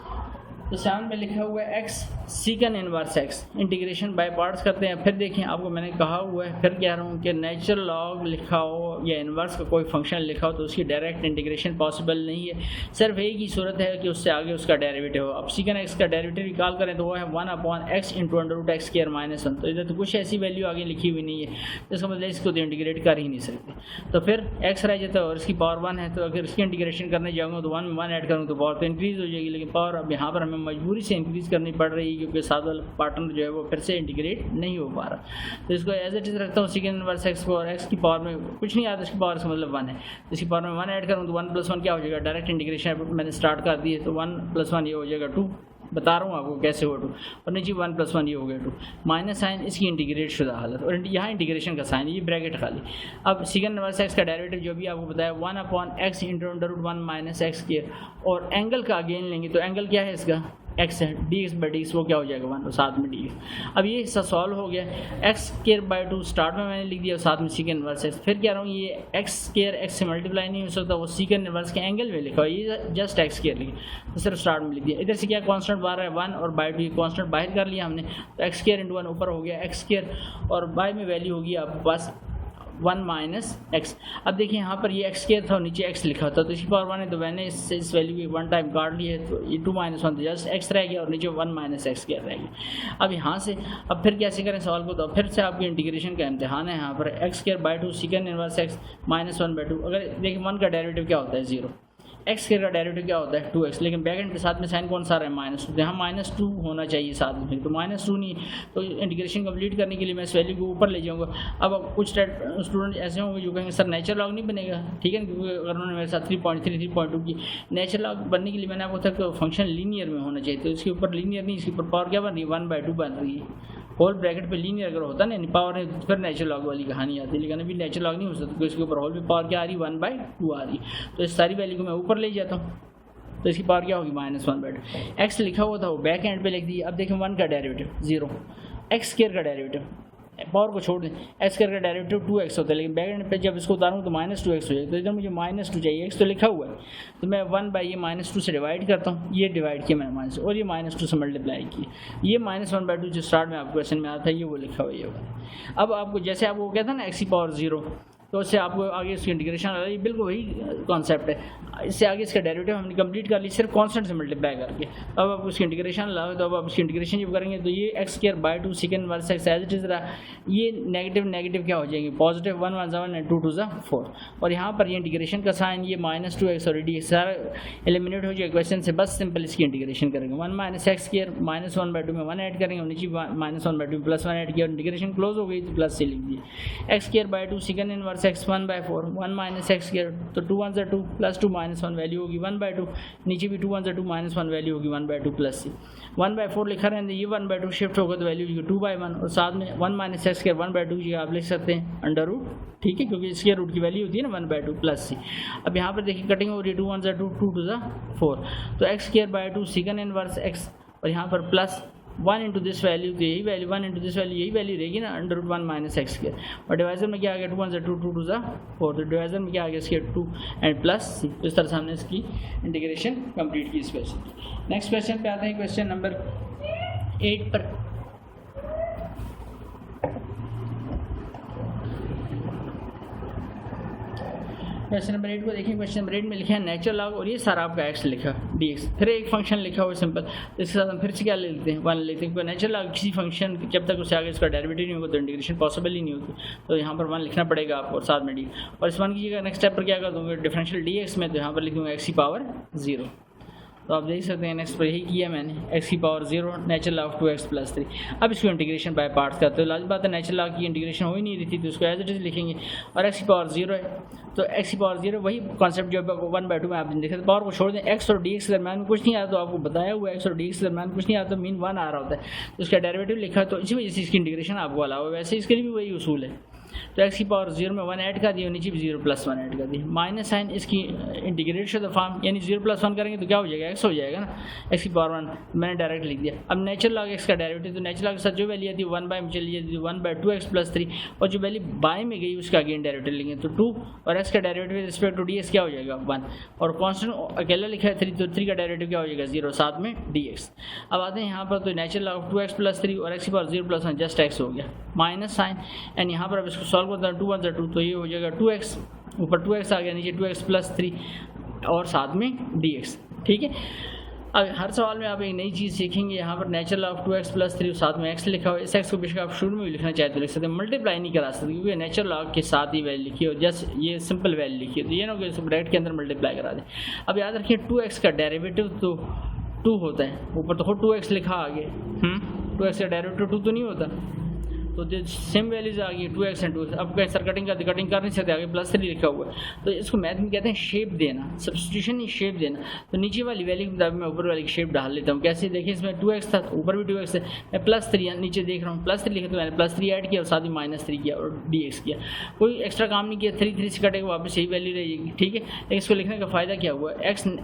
तो 7 में लिखा हुआ है x secant inverse x, integration by parts करते हैं। फिर देखें, आपको मैंने कहा हुआ है, फिर कह रहा हूँ कि नेचुरल लॉग लिखा हो या इनवर्स का कोई फंक्शन लिखा हो तो उसकी डायरेक्ट इंटीग्रेशन पॉसिबल नहीं है, सिर्फ एक ही सूरत है कि उससे आगे उसका डेरिवेटिव हो। अब सीकन x का डेरिवेटिव निकाल करें तो वो है 1/x इंटू √x² -1, तो इधर तो कुछ ऐसी वैल्यू आगे लिखी हुई नहीं है, इसका मतलब इसको तो इंटीग्रेट कर ही नहीं सकते। तो फिर x रह जाता है और इसकी पावर 1 है, तो अगर इसकी इंटीग्रेशन करने जाऊँगा तो 1 में 1 ऐड करूँ तो पावर तो इंक्रीज़ हो जाएगी, लेकिन पावर अब यहाँ पर हमें मजबूरी से इंक्रीज़ करनी पड़ रही है क्योंकि साथ वाला पार्टनर जो है वो फिर से इंटीग्रेट नहीं हो पा रहा। तो इसको एज इट इज रखता हूँ सीकन इनवर्स एक्स को, और एक्स की पावर में कुछ नहीं आता, इसकी पावर का मतलब 1 है, इसकी पावर में 1 ऐड करूँ तो 1 + 1 क्या हो जाएगा, डायरेक्ट इंटीग्रेशन मैंने स्टार्ट कर दी है, तो 1 + 1 ये हो जाएगा 2, बता रहा हूँ आपको कैसे हो 2, और नीचे 1 + 1 ये हो गया 2, माइनस साइन इसकी इंटीग्रेट शुदा हालत, और यहाँ इंटीग्रेशन का साइन ये ब्रैकेट खाली। अब सीकन इनवर्स एक्स का डेरिवेटिव जो भी आपको बताया 1/x इंटू √1 - x², और एंगल का अगेन लेंगे तो एंगल क्या है इसका एक्स है, D x by d x वो क्या हो जाएगा 1 और साथ में डी एक्स। अब ये हिस्सा सॉल्व हो गया, एक्स स्क्वायर बाई 2 स्टार्ट में मैंने लिख दिया और साथ में सीकेंड इनवर्स एक्स। फिर कह रहा हूँ ये एक्स स्क्वायर एक्स से मल्टीप्लाई नहीं हो सकता, वो सीकेंड इनवर्स के एंगल में लिखा हुआ, ये जस्ट एक्स स्क्वायर लिखा तो सिर्फ स्टार्ट में लिख दिया। इधर से क्या कॉन्स्टेंट बाहर है 1 और बाई 2, ये कॉन्स्टेंट बाहर कर लिया हमने, तो एक्स स्क्वायर इंटू 1 ऊपर हो गया एक्स स्क्वायर और बाई में वैल्यू होगी आपके पास 1 माइनस एक्स। अब देखिए यहाँ पर ये एक्स स्क्वायर था और नीचे एक्स लिखा होता तो इसकी पावर 1 है, तो मैंने इस वैल्यू की 1 टाइम काट ली है, तो ये 2 माइनस 1 तो जस्ट एक्स रह गया और नीचे 1 माइनस एक्स स्क्वायर रह गया। अब यहाँ से अब फिर कैसे करें सवाल को, तो फिर से आपके इंटीग्रेशन का इम्तिहान है। यहाँ पर x square by 2 second inverse x minus 1 by 2। अगर देखिए 1 का डेरिवेटिव क्या होता है 0, एक्स स्क्वायर का डेरिवेटिव क्या होता है 2x, लेकिन बैक एंड के साथ में साइन कौन सा रहा है -2, यहाँ -2 होना चाहिए साथ में, तो -2 नहीं, तो इंटीग्रेशन कंप्लीट करने के लिए मैं इस वैल्यू को ऊपर ले जाऊँगा। अब कुछ स्टूडेंट ऐसे होंगे जो कहेंगे सर नेचुरल लॉग नहीं बनेगा, ठीक है, क्योंकि अगर उन्होंने मेरे साथ 3.3 3.2 की नेचुरल लॉग बनने के लिए मैंने आपको तक फंक्शन लीनियर में होना चाहिए, तो इसके ऊपर लीनियर नहीं, इसके ऊपर पावर क्या बन रही है 1/2 बन रही है। होल ब्रैकेट पे लीनियर अगर होता ना पावर है तो फिर नेचुरल लॉग वाली कहानी आती है, लेकिन अभी नेचुरल लॉग नहीं हो सकता, तो इसके ऊपर होल पे पावर क्या आ रही है 1/2 आ रही है, तो इस सारी वैल्यू को मैं ऊपर ले जाता हूँ, तो इसकी पावर क्या होगी -1/2। एक्स लिखा हुआ था वो बैक एंड पे लिख दिए। अब देखें 1 का डेरिवेटिव 0, एक्स स्क्वायर का डेरिवेटिव पावर को छोड़ दें, एक्स स्क्वायर का डेरिवेटिव 2x होता है, लेकिन बैक एंड पे जब इसको उतारूँ तो -2x हो जाएगा, तो इधर मुझे -2 चाहिए, x तो लिखा हुआ है, तो मैं 1 बाई ये -2 से डिवाइड करता हूँ, ये डिवाइड किया मैंने माइनस और ये -2 से मल्टीप्लाई किया, ये -1/2 जो स्टार्ट में आपको क्वेश्चन में आता है ये वो लिखा हुआ है। अब आपको जैसे आपको कहता है ना x की पावर 0, तो उससे आपको आगे इसकी इंटीग्रेशन आ रही है, बिल्कुल वही कॉन्सेप्ट है। इससे आगे इसका डेरिवेटिव हमने कंप्लीट कर ली सिर्फ कांस्टेंट से मल्टीप्लाई करके। अब आप उसकी इंटीग्रेशन लाओ, तो अब आप इसकी इंटीग्रेशन जब करेंगे तो ये x square by 2 second inverse x as it is रहा, ये नेगेटिव नेगेटिव क्या हो जाएंगे पॉजिटिव, 1 1 7 एंड 2 2 4, और यहाँ पर ये इंटीग्रेशन का साइन ये -2x और डी सारा एलिमिनेट हो जाएगा क्वेश्चन से, बस सिंपल इसकी इंटीग्रेशन करेंगे 1 माइनस एक्स स्क्वायर -1/2 में 1 ऐड करेंगे और नीचे -1/2 +1 ऐड किया, इंटीग्रेशन क्लोज हो गई तो प्लस से लिख दिए x square by 2 second inverse x 1/4 1 minus x square, तो 2 1 2 प्लस 2 -1 वैल्यू होगी 1/2, नीचे भी 2 1 2 -1 वैल्यू होगी 1/2 प्लस सी 1/4 लिखा रहने, ये 1/2 शिफ्ट होगा तो वैल्यू होगी 2/1 और साथ में 1 माइनस एक्स स्क्वायर 1/2 जी आप लिख सकते हैं अंडर रूट, ठीक है, क्योंकि इसके रूट की वैल्यू होती है ना 1/2 प्लस सी। अब यहाँ पर देखिए कटिंग हो रही है 2 1 2 2 2 4, तो x square by 2 second inverse x और यहाँ पर प्लस 1 इंटू दिस वैल्यू, तो यही वैल्यू 1 इंटू दिस वैल्यू यही वैल्यू रहेगी ना under root 1 minus x square, और डिवाइजर में क्या आ गया 2 1 2 2 2 4, तो डिवाइजर में क्या आ गया इसके 2 एंड प्लस सी। तो इस तरह से हमने इसकी इंटीग्रेशन कंप्लीट की इस क्वेश्चन की। नेक्स्ट क्वेश्चन पे आते हैं, क्वेश्चन नंबर 8 पर। क्वेश्चन नंबर 8 को देखिए, क्वेश्चन नंबर 8 में लिखा है नेचुरल लॉग और ये सारा आपका x लिखा dx, फिर एक फंक्शन लिखा हुआ सिंपल, तो इसके साथ हम फिर से क्या ले लेते हैं 1 लेते हैं, क्योंकि नेचुरल लॉग किसी फंक्शन जब तक उससे आगे इसका डेरिवेटिव नहीं होगा तो इंटीग्रेशन पॉसिबल ही नहीं होती, तो यहाँ पर 1 लिखना पड़ेगा आपको और साथ में d, और इस 1 की जगह नेक्स्ट स्टेप पर क्या कर दूँगा डिफरेंशियल dx में, तो यहाँ पर लिख दूँगा x की पावर 0, तो आप देख सकते हैं नेक्स्ट पर यही किया मैंने x की पावर 0 नेचुरल लॉग 2x + 3। अब इसको इंटीग्रेशन बाय पार्ट्स करते हैं, लाजिम बात है नेचुरल लॉग की इंटीग्रेशन हो ही नहीं रही थी, तो उसको एज इट इज लिखेंगे, और x की पावर 0 है, तो x की पावर 0 वही कॉन्सेप्ट जो 1/2 में आपने देखा, पावर को छोड़ दें, x और dx के दरम्यान कुछ नहीं आता, तो आपको बताया हुआ x और dx के दरम्यान कुछ नहीं आता, तो मीन 1 आ रहा होता है, तो उसका डेरिवेटिव लिखा है, तो इसी वजह से इसकी इंटीग्रेशन आपको अलावा, वैसे इसके लिए भी वही उसूल है, तो x की पावर 0 में 1 ऐड कर दिया, नीचे भी 0 + 1 ऐड कर दिया, माइनस साइन इसकी इंटीग्रेट शुदा फॉर्म, यानी 0 + 1 करेंगे तो क्या हो जाएगा x हो जाएगा ना, x की पावर 1 मैंने डायरेक्ट लिख दिया। अब नेचुरल लॉग x का डेरिवेटिव, तो नेचुरल लॉग के साथ जो वैल्यू आती है 1/, में चली जाती है 1/2x + 3, और जो वैल्यू बाय में गई उसका अगेन डेरिवेटिव लेंगे, तो 2 और x का डेरिवेटिव रिस्पेक्ट टू dx क्या हो जाएगा 1, और कांस्टेंट अकेला लिखा है 3, तो 3 का डेरिवेटिव क्या हो जाएगा 0 साथ में dx। अब आते हैं यहाँ पर, तो नेचुरल लॉग 2x + 3 और x की पावर 0 + 1 जस्ट x हो गया, माइनस साइन, एंड यहाँ पर अब इसको सॉल्व करता है 2 1 2, तो ये हो जाएगा 2x, ऊपर 2x आ गया, नीचे 2x + 3 और साथ में dx, ठीक है। अब हर सवाल में आप एक नई चीज़ सीखेंगे, यहाँ पर नेचुरल लॉग 2x + 3 साथ में x लिखा हुआ है, इस x को बेशक आप शुरू में भी लिखना चाहे तो लिख सकते हैं, मल्टीप्लाई नहीं करा सकते क्योंकि नेचुरल लॉग के साथ ही वैल्यू लिखी है और जस्ट ये सिंपल वैल्यू लिखी है, तो ये ना कि ब्रैकेट के अंदर मल्टीप्लाई करा दें। अब याद रखिए 2x का डेरिवेटिव तो 2 होता है, ऊपर तो 2x लिखा आगे, 2x का डेरिवेटिव 2 तो नहीं होता, तो सेम वैल्यूज आ गई 2x एंड 2x। अब सर कटिंग कर नहीं सकते, आगे +3 लिखा हुआ है, तो इसको मैथ में कहते हैं शेप देना, सब्स्टिट्यूशन ही शेप देना। तो नीचे वाली वैल्यू के मुताबिक मैं ऊपर वाली की शेप डाल लेता हूँ। कैसे देखिए, इसमें 2x था तो ऊपर भी 2x है, मैं +3 नीचे देख रहा हूँ +3 लिखा तो मैंने +3 ऐड किया और साथ ही -3 किया और dx किया, कोई एक्स्ट्रा काम नहीं किया। 3 से कटेगा वापस यही वैल्यू रहेगी, ठीक है। लेकिन इसको लिखने का फ़ायदा क्या हुआ,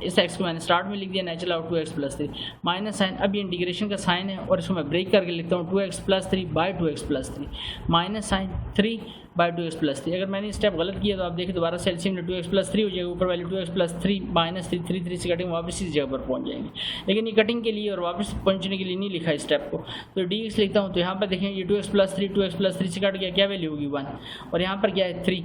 इस x को मैंने स्टार्ट में लिख दिया natural log 2x + 3 minus sign, अब ये इंटीग्रेशन का साइन है और इसको मैं ब्रेक करके लिखता हूँ 2x + 3 by 2x + 3 minus sign 3 by 2x + 3। अगर मैंने स्टेप गलत किया तो आप देखिए दोबारा से एलसीएम में 2x + 3 हो जाएगा, ऊपर वैल्यू 2x + 3 -3 3 से कटिंग वापस इस जगह पर पहुंच जाएंगे। लेकिन ये कटिंग के लिए और वापस पहुंचने के लिए नहीं लिखा स्टेप को, तो dx लिखता हूँ। तो यहाँ पर देखें ये 2x + 3 से कट गया, क्या वैल्यू होगी 1 और यहाँ पर क्या है 3,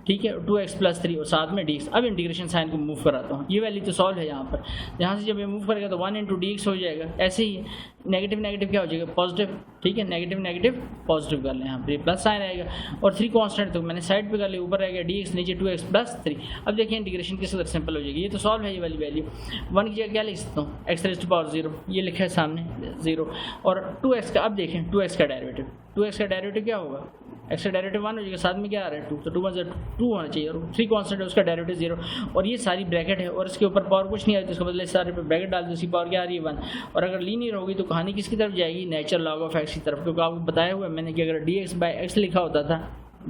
ठीक है, 2x + 3 और साथ में dx। अब इंटीग्रेशन साइन को मूव कराता हूँ, ये वैल्यू तो सॉल्व है यहाँ पर, यहाँ से जब ये मूव करेगा तो 1 × dx हो जाएगा। ऐसे ही नेगेटिव नेगेटिव क्या हो जाएगा पॉजिटिव, ठीक है, नेगेटिव नेगेटिव पॉजिटिव कर लें, यहाँ पर प्लस साइन आएगा और 3 कांस्टेंट तो मैंने साइड पे कर लिया, ऊपर आएगा dx, नीचे 2x + 3। अब देखिए इंटीग्रेशन किस तरह सिंपल हो जाएगी, ये तो सॉल्व है ये वाली वैल्यू। 1 की जगह क्या लिख सकता हूँ x⁻0, ये लिखा है सामने 0 और 2x का, अब देखें 2x का डेरिवेटिव, 2x का डेरिवेटिव क्या होगा, x का डेरिवेटिव 1 हो जाएगा, साथ में क्या आ रहा है 2, तो 2 + 2 होना चाहिए और 3 कांस्टेंट है उसका डेरिवेटिव 0 और ये सारी ब्रैकेट है और इसके ऊपर पावर कुछ नहीं आई तो इसका मतलब सारे पे ब्रैकेट डाल दो, उसकी पावर क्या आ रही है 1 और अगर लीनियर होगी तो कहानी किसकी तरफ जाएगी, नेचुरल लॉग ऑफ x की तरफ, क्योंकि आपको बताया हुआ है मैंने कि अगर dx/x लिखा होता था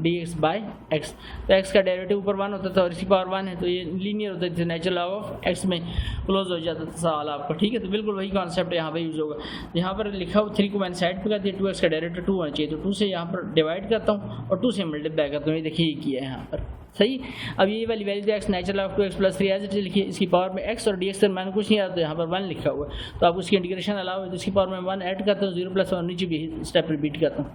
dx/x तो x का डेरिवेटिव ऊपर 1 होता था और इसकी पावर 1 है तो ये लीनियर होता है, नेचुरल लॉग ऑफ x में क्लोज हो जाता था सवाल आपका, ठीक है। तो बिल्कुल वही कॉन्सेप्ट यहाँ पे यूज़ होगा। यहाँ पर लिखा हुआ 3 को मैंने साइड पे कर दिया, 2x का डेरिवेटिव 2 होना चाहिए, तो 2 से यहाँ पर डिवाइड करता हूँ और 2 से मल्टीप्लाई करता हूँ, ये देखिए ये किया है यहाँ पर, सही। अब ये वाली value x natural log 2x + 3 as it is लिखिए, इसकी पावर में x और dx से मैंने कुछ नहीं आता, तो यहाँ पर 1 लिखा हुआ है, तो आप उसकी इंटीग्रेशन अलावा तो इसकी पावर में 1 ऐड करता हूँ, 0 + 1 नीचे भी स्टेप रिपीट करता हूँ।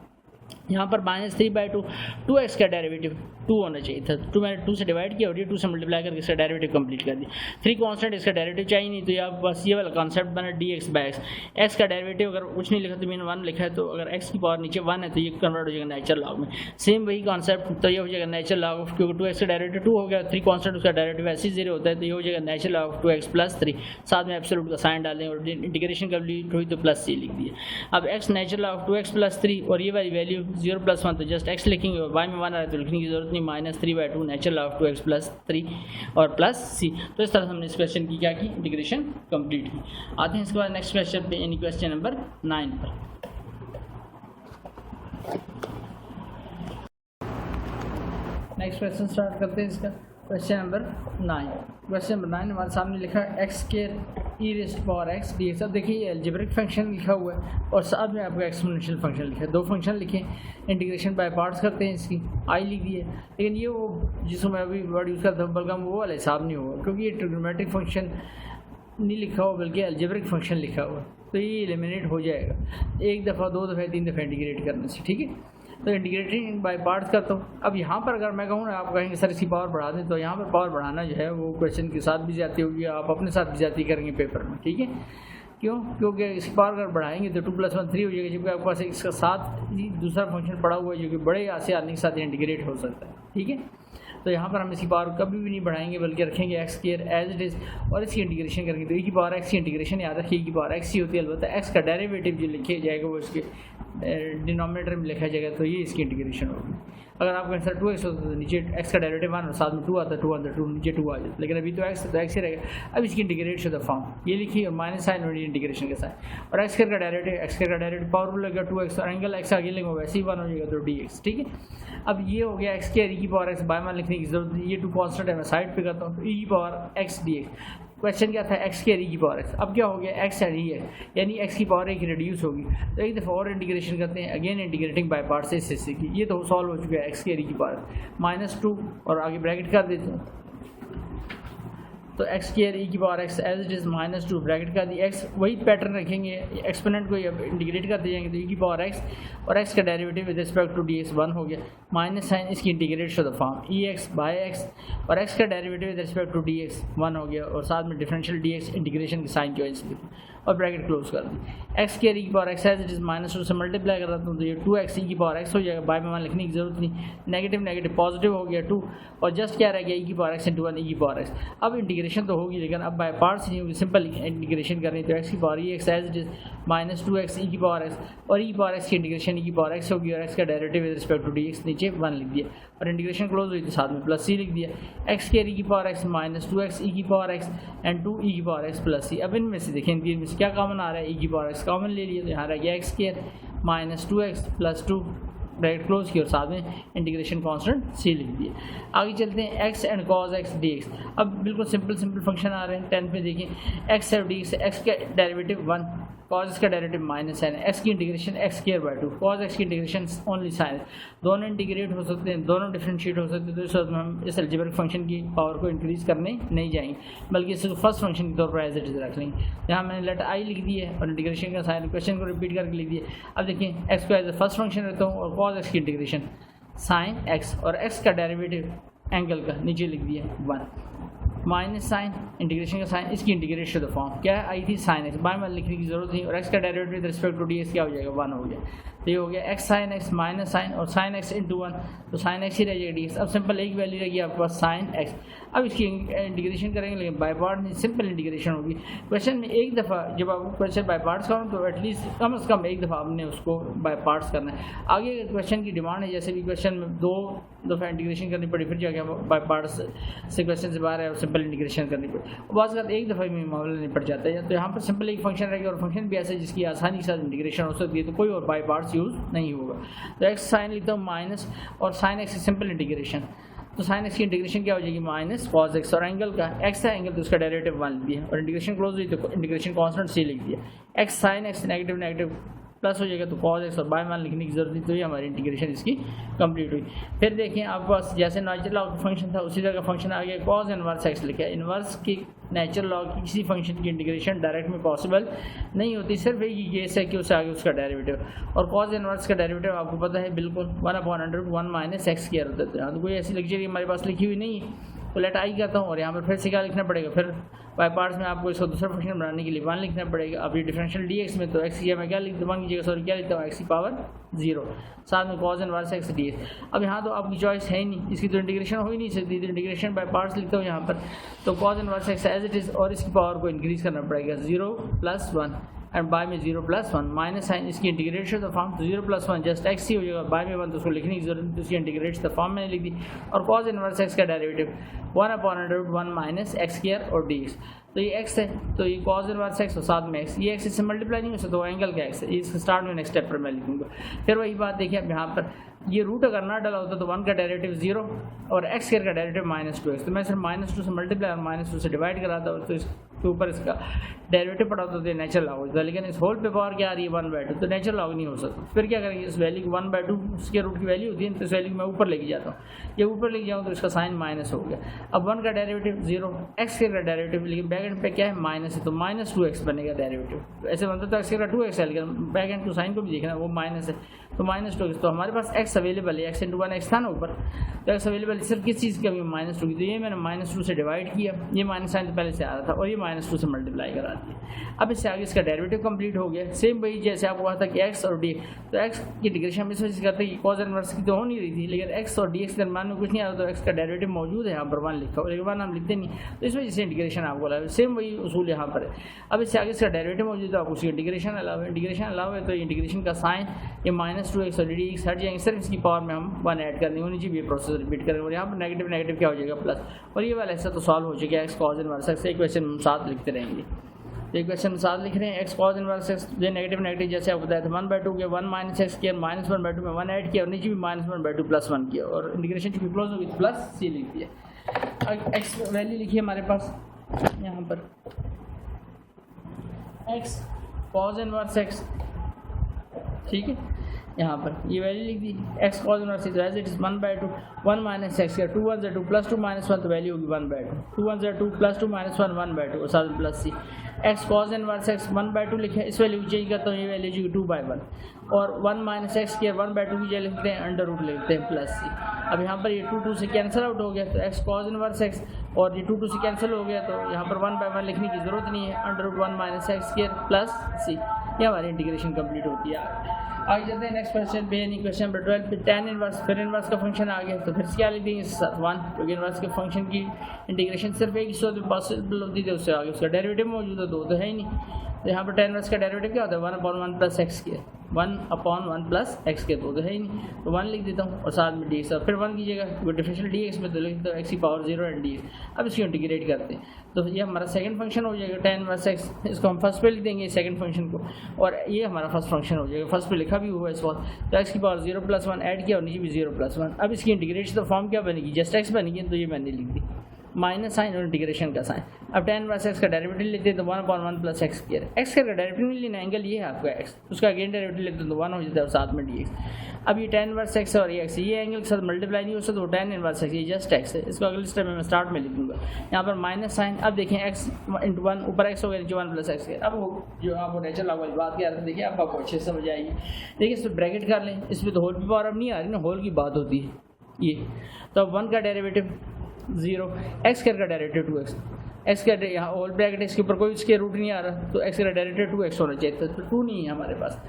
यहाँ पर -3/2 2x का डेरिवेटिव 2 होना चाहिए था, 2 मैंने 2 से डिवाइड किया और ये 2 से मल्टीप्लाई करके इसका डेरिवेटिव कंप्लीट कर दिया। 3 कांस्टेंट इसका डेरिवेटिव चाहिए नहीं, तो यहाँ बस ये वाला कॉन्सेप्ट बना dx/x। x का डेरिवेटिव अगर कुछ नहीं लिखा तो मैंने 1 लिखा है, तो अगर x की पावर नीचे 1 है तो ये कन्वर्ट हो जाएगा नेचुरल लॉग में। सेम वही कॉन्सेप्ट, तो ये हो जाएगा नेचुरल लॉग ऑफ, क्योंकि 2x का डेरिवेटिव 2 हो गया, 3 कांस्टेंट उसका डेरिवेटिव ऐसे ही 0 होता है, तो ये हो जाएगा नेचुरल लॉग ऑफ 2x + 3, साथ में एब्सोल्यूट का साइन डालें और इंटीग्रेशन कंप्लीट हुई तो +c लिख दिया। अब x natural log of 2x + 3 और ये वाली वैल्यू 0 + 1 तो जस्ट x लिखेंगे और y में 1 आ रहा है तो लिखने की जरूरत नहीं, -3/2 नेचुरल लॉग ऑफ 2x + 3 और +c। तो इस तरह से हमने इस क्वेश्चन की क्या की, इंटीग्रेशन कंप्लीट की। आते हैं इसके बाद नेक्स्ट क्वेश्चन पे, यानी क्वेश्चन नंबर 9 पर। नेक्स्ट क्वेश्चन स्टार्ट करते हैं इसका, क्वेश्चन नंबर 9। क्वेश्चन नंबर 9 हमारे सामने लिखा है x² dx। अब देखिए ये अलजेब्रिक फंक्शन लिखा हुआ है और साथ में आपका एक्सपोनेंशियल फंक्शन लिखा है, 2 फंक्शन लिखे, इंटीग्रेशन बाय पार्ट्स करते हैं, इसकी आई लिख दी है। लेकिन ये वो जिसको मैं अभी वर्ड यूज़ करता हूँ बल्कि वो वाला हिसाब नहीं होगा, क्योंकि ये ट्रिग्नोमेट्रिक फंक्शन नहीं लिखा हुआ बल्कि अलजेब्रिक फंक्शन लिखा हुआ है, तो ये एलिमिनेट हो जाएगा 1 दफ़ा 2 दफ़ा 3 दफ़ा इंटीग्रेट करने से, ठीक है। तो इंटीग्रेटिंग बाय पार्ट्स करता हूँ। अब यहाँ पर अगर मैं कहूँ ना, आप कहेंगे सर इसकी पावर बढ़ा दें, तो यहाँ पर पावर बढ़ाना जो है वो क्वेश्चन के साथ भी जाती होगी, आप अपने साथ भी जाती करेंगे पेपर में, ठीक है। क्यों, क्योंकि इसकी पावर अगर बढ़ाएंगे तो 2 + 1 3 हो जाएगा, जबकि आपके पास इसका साथ ही दूसरा फंक्शन पड़ा हुआ है जो कि बड़े आसानी के साथ इंटीग्रेट हो सकता है, ठीक है। तो यहाँ पर हम इसकी पावर कभी भी नहीं बढ़ाएंगे बल्कि रखेंगे x² एज इट इज़ और इसकी इंटीग्रेशन करेंगे, तो e की पावर x की इंटीग्रेशन याद रखिए, e की पावर x ही होती है, अलबत्ता x का डेरिवेटिव जो लिखे जाएगा वो इसके डिनोमिनेटर में लिखा जाएगा, तो ये इसकी इंटीग्रेशन होगी। अगर आपका आंसर 2x होता तो नीचे x का डेरिवेटिव 1 और साथ में 2 आता, 2 अंदर 2 नीचे 2 आ जाता, लेकिन अभी तो x है तो x ही रहेगा। अब इसकी इंटीग्रेट शुदा फॉर्म ये लिखिए और माइनस साइन और इंटीग्रेशन के साथ, और x का डेरिवेटिव पावर लगेगा 2x और एंगल x आगे लेंगे वैसे ही 1 हो जाएगा तो dx, ठीक है। अब ये हो गया x² e की पावर x बाय 1 लिखने की जरूरत नहीं, ये 2 कांस्टेंट है, मैं साइड पे करता हूँ, तो e की पावर x dx। क्वेश्चन क्या था, x² e की पावर x, अब क्या हो गया x एंड e है, यानी x की पावर 1 रिड्यूस होगी, तो एक दफ़ा और इंटीग्रेशन करते हैं, अगेन इंटीग्रेटिंग बाय पार्ट्स इस हिस्से की, ये तो सॉल्व हो चुका है। x² e की पावर -2 और आगे ब्रैकेट कर देते हैं, तो x² e की power x as it is -2 bracket का दी, x वही पैटर्न रखेंगे, एक्सपोनेंट को इंटीग्रेट करते जाएंगे, तो e की पावर x और x का derivative with respect to dx 1 हो गया, माइनस साइन इसकी integrate show the form ex/x और x का derivative with respect to dx 1 हो गया और साथ में डिफरेंशियल dx इंटीग्रेशन के साइन की वजह से और ब्रैकेट क्लोज कर दी। एक्स स्क्वायर ई की power x as it is -2 से मल्टीप्लाई कर रहा हूँ तो ये 2x ई की पावर एक्स हो जाएगा, बाय में 1 लिखने की जरूरत नहीं, नेगेटिव नेगेटिव पॉजिटिव हो गया 2 और जस्ट क्या रह गया ई की पावर एक्स इंटू 1 ई की पावर एक्स। अब इंटीग्रेशन तो होगी लेकिन अब बाय पार्ट्स नहीं होगी, सिंपल इंटीग्रेशन करनी तो एक्स की power e x as it is -2x e की पावर एक्स और ई की पावर एक्स की इंटीग्रेशन ई की पावर एक्स होगी और एक्स का derivative with respect to d x नीचे 1 लिख दिया और इंटीग्रेशन क्लोज हुई तो साथ में प्लस सी लिख दिया। एक्स स्क्वायर ई की पावर एक्स -2x ई की पावर एक्स एंड 2 ई की पावर एक्स प्लस सी। अब इनमें से देखें इनमें से क्या कॉमन आ रहा है, ई की पावर एक्स कॉमन ले लिया तो यहाँ रह गया x square -2x plus 2 bracket close की और साथ में इंटीग्रेशन कांस्टेंट सी लिख दिए। आगे चलते हैं x and cos x d x. अब बिल्कुल सिंपल फंक्शन आ रहे हैं 10 पे देखें एक्स और डी एक्स, एक्स का डेरिवेटिव 1 कॉज इसका डेरिवेटिव -n, एक्स की integration x square by 2, cos x की इंटीग्रेशन ओनली साइन, दोनों इंटीग्रेट हो सकते हैं, दोनों डिफरेंशिएट हो सकते हैं। तो इस वक्त हम इस अलजेब्रिक फंक्शन की पावर को इंक्रीज़ करने नहीं जाएंगे बल्कि इसे फर्स्ट फंक्शन के तौर पर एज इट इज़ रख लेंगे। यहाँ मैंने लेटर आई लिख दी है और इंटीग्रेशन का साइन क्वेश्चन को रिपीट करके लिख दिया। अब देखिए एक्स को एज ए फर्स्ट फंक्शन रखता हूँ और कॉज एक्स की इंटीग्रेशन साइन एक्स और एक्स का डेरिवेटिव एंगल का नीचे लिख दिया 1 माइनस साइन इंटीग्रेशन का साइन, इसकी इंटीग्रेशन द फॉर्म क्या आई थी साइन एक्स, बाय में लिखने की जरूरत नहीं और एक्स का derivative with respect to d x क्या हो जाएगा 1 हो गया। तो ये हो गया x sine x minus sine और साइन एक्स इंटू 1 तो साइन एक्स ही रह जाएगा डी एक्स। अब सिंपल एक वैल्यू रहेगी आपके पास साइन एक्स। अब इसकी इंटीग्रेशन करेंगे लेकिन बाय पार्ट नहीं, सिंपल इंटीग्रेशन होगी। क्वेश्चन में एक दफ़ा जब आप क्वेश्चन बाय पार्ट्स करो तो एटलीस्ट कम से कम एक दफ़ा आपने उसको बाय पार्ट्स करना है। आगे क्वेश्चन की डिमांड है जैसे भी क्वेश्चन में 2 दफ़ा इंटीग्रेशन करनी पड़ी फिर जाके बाय पार्ट्स से क्वेश्चन से बाहर है और सिंपल इंटीग्रेशन करनी पड़ी, बात करते एक दफ़ा में मामला निपट जाता है। तो यहाँ पर सिंपल एक फंक्शन रहेगा और फंक्शन भी ऐसा है जिसकी आसानी के साथ इंटीग्रेशन हो सकती है तो कोई और बाय पार्ट्स यूज़ नहीं होगा। तो एक्स साइन लिखता हूँ माइनस और साइन एक्स सिंपल इंटीग्रेशन, तो साइन एक्स की इंटीग्रेशन क्या हो जाएगी माइनस कॉस एक्स और एंगल का एक्स है एंगल तो उसका डेरिवेटिव 1 लिख दिया और इंटीग्रेशन क्लोज हुई तो इंटीग्रेशन कांस्टेंट सी लिख दिया। X sine x negative negative plus हो जाएगा तो कॉस एक्स और बाय मान लिखने की जरूरत नहीं तो ये हमारी इंटीग्रेशन इसकी कंप्लीट हुई। फिर देखिए आपके पास जैसे नेचुरल लॉग का फंक्शन था उसी तरह का फंक्शन आ गया कॉस इनवर्स एक्स लिखा है। इनवर्स की नेचुरल लॉग की किसी फंक्शन की इंटीग्रेशन डायरेक्ट में पॉसिबल नहीं होती, सिर्फ एक ही केस है कि उससे आगे उसका डेरिवेटिव और कॉस इनवर्स का डेरिवेटिव आपको पता है बिल्कुल 1/√1 माइनस एक्स स्क्वायर होता है। तो कोई ऐसी लेक्चर हमारे पास लिखी हुई नहीं है तो लेट आई करता हूँ और यहाँ पर फिर से क्या लिखना पड़ेगा, फिर बाय पार्ट्स में आपको इसको दूसरा फंक्शन बनाने के लिए 1 लिखना पड़ेगा। अब ये डिफरेंशियल डी एक्स में तो एक्स की मैं क्या लिखता हूँ 1 की जगह सॉरी क्या लिखता हूँ एक्स की पावर 0 साथ में cos inverse x d x. अब यहाँ तो आपकी चॉइस है ही नहीं, इसकी तो इंटीग्रेशन हो ही नहीं सकती तो इंटीग्रेशन बाय पार्ट्स लिखता हूँ यहाँ पर तो cos inverse x as it is और इसकी पावर को इंक्रीज़ करना पड़ेगा 0 + 1 एंड बाय में 0 + 1 माइनस साइन इसकी इंटीग्रेशन द फॉर्म तो 0 + 1 जस्ट एक्स ही हो जाएगा, बाय में 1 तो उसको लिखने की जरूरत तो उसकी इंटीग्रेट द फॉर्म मैंने लिख दी और कॉस इनवर्स एक्स का डेरिवेटिव 1/√1 माइनस एक्स स्क्वायर और डी एक्स। तो ये एक्स है तो ये कॉस इनवर्स एक्स और साथ में एक्स, ये एक्स इससे मल्टीप्लाई नहीं हो सकता तो एंगल का एक्स है, इसके स्टार्ट में नेक्स्ट स्टेप पर मैं लिखूंगा। फिर वही बात देखिए अब यहाँ पर ये रूट अगर ना डाला होता तो 1 का डेरिवेटिव 0 और एक्स स्क्वायर का डेरिवेटिव -2x तो मैं सिर्फ -2 से मल्टीप्लाई और -2 से डिवाइड कराता हूँ तो इसके ऊपर इसका डेरिवेटिव पड़ा होता तो नेचुरल लॉग होता, लेकिन इस होल पे पावर क्या आ रही है 1/2 तो नेचुरल लॉग नहीं हो सकता। फिर क्या करेंगे इस वैल्यू को 1/2 उसके रूट की वैल्यू होती है तो इस वैल्यू को मैं ऊपर लेके जाता हूँ, ये ऊपर लेके जाऊँ तो इसका साइन माइनस हो गया। अब 1 का डेरिवेटिव 0 एक्स स्क्वायर का डेरिवेटिव लेकिन बैक एंड पे क्या है माइनस है तो -2x बनेगा डेरिवेटिव, तो ऐसे बनता तो एक्स स्क्वायर का 2x है लेकिन बैक एंड टू साइन को भी देखना वो माइनस है तो -2x तो हमारे पास x अवेलेबल है, x × 1 x था ना ऊपर तो x अवेलेबल सिर्फ किस चीज़ की -2 की तो ये मैंने -2 से डिवाइड किया, ये माइनस साइन तो पहले से आ रहा था और ये -2 से मल्टीप्लाई करा दिया। अब इससे आगे इसका डेरिवेटिव कंप्लीट हो गया। सेम वही जैसे आपको कहा था कि x और dx तो x की इंटीग्रेशन हम इस वजह से करते हैं कि कॉस इनवर्स की तो हो नहीं रही थी लेकिन x और dx के दरम्यान में कुछ नहीं आ रहा तो x का डेरिवेटिव मौजूद है यहाँ पर 1 लिखा हो लेकिन 1 हम लिखते नहीं तो इस वजह से इंटीग्रेशन आपको लगा। सेम वही उसूल यहाँ पर है। अब इससे आगे इसका डेरिवेटिव मौजूद है, आप उसकी इंटीग्रेशन अलावा है तो इंटीग्रेशन का साइन ये -2x और dx हट जाएंगे, सिर्फ इसकी पावर में हम 1 ऐड कर देंगे, नीचे भी ये प्रोसेस रिपीट करेंगे और यहाँ पर नेगेटिव नेगेटिव क्या हो जाएगा प्लस और ये वाला ऐसा तो सॉल्व हो चुका है। एक्स कॉस इनवर्स एक्स एक क्वेश्चन हम साथ लिखते रहेंगे, एक क्वेश्चन में साथ लिख रहे हैं एक्स कॉस इनवर्स एक्स ये नेगेटिव नेगेटिव जैसे आपको बताया था 1/2 के 1 माइनस एक्स किया -1/2 में 1 ऐड किया और नीचे भी -1/2 + 1 किया और इंटीग्रेशन चूँकि क्लोज होगी प्लस सी लिख दिया। एक्स वैल्यू लिखिए हमारे पास यहाँ पर एक्स कॉस इनवर्स एक्स, ठीक है यहाँ पर ये वैल्यू लिख दी x cos inverse x as it is 1/2 1 minus x square 2 1 2 plus 2 minus 1 तो वैल्यू होगी 1/2 2 1 2 प्लस 2 माइनस 1 1/2 और साथ में प्लस सी x cos इनवर्स एक्स 1/2 लिखे इस वैल्यू को चेंज करता हूँ ये वैल्यू होगी 2/1 और 1 माइनस एक्स स्क्वायर 1/2 की जगह लिखते हैं अंडर रूट लिखते हैं प्लस सी। अब यहाँ पर ये 2 से कैंसिल आउट हो गया तो x cos इनवर्स एक्स और ये 2 से कैंसिल हो गया तो यहाँ पर 1/1 लिखने की ज़रूरत नहीं है under root 1 minus x square plus c. ये हमारी इंटीग्रेशन कंप्लीट होती है। आगे चलते हैं नेक्स्ट क्वेश्चन पे यानी क्वेश्चन नंबर 12 पे tan इनवर्स फिर इनवर्स का फंक्शन आ गया तो फिर क्या लिख देंगे 1 क्योंकि इनवर्स के फंक्शन की इंटीग्रेशन सिर्फ एक सूरत में पॉसिबल होती है उससे आगे उसका डेरिवेटिव मौजूद है 2 तो है ही नहीं। तो यहाँ पर tan इनवर्स का डेरिवेटिव क्या होता है 1/1 प्लस एक्स के 1/1 प्लस एक्स के 2 तो है ही नहीं तो 1 लिख देता हूँ और साथ में dx और फिर 1 कीजिएगा वो डिफरेंशियल dx में तो लिख देता हूँ x की पावर 0 एंड dx। अब इसको इंटीग्रेट करते हैं तो ये हमारा सेकंड फंक्शन हो जाएगा tan इनवर्स एक्स इसको हम फर्स्ट पे लिख देंगे सेकंड फंक्शन को और ये हमारा फर्स्ट फंक्शन हो जाएगा फर्स्ट पे लिखा भी हुआ है इस वक्त तो x की पावर 0 + 1 ऐड किया और नीचे भी 0 + 1। अब इसकी इंटीग्रेशन तो फॉर्म क्या बनेगी जस्ट x बनेगी तो ये मैंने लिख दी माइनस साइन और इंटीग्रेशन का साइन। अब tan इनवर्स एक्स का डेरिवेटिव लेते हैं तो 1/1 plus x square x square का डेरिवेटिव नहीं लेना एंगल ये है आपका x उसका अगेन डेरिवेटिव लेते हैं तो 1 हो जाता है और साथ में dx। अब ये tan इनवर्स एक्स और ये x ये एंगल के साथ मल्टीप्लाई नहीं हो सकता तो tan इनवर्स एक्स ये जस्ट x है इसको अगले स्टेप में मैं स्टार्ट में लिखूंगा यहाँ पर माइनस साइन। अब देखें x × 1 ऊपर x हो गया नीचे 1 प्लस एक्स स्क्वायर। अब वो जो आपको नेचुरल लॉग वाली बात क्या है देखिए आपको अच्छे से समझ आएगी। देखिए इसमें ब्रैकेट कर लें इसमें तो होल की पावर अब नहीं आ रही ना होल की बात होती है ये तो अब 1 का डेरिवेटिव 0 एक्स स्क्वायर का डेरिवेटिव 2x एक्स का यहाँ होल ब्रैकेट इसके ऊपर कोई इसके रूट नहीं आ रहा तो एक्स का डेरिवेटिव 2x होना चाहिए तो 2 नहीं है हमारे पास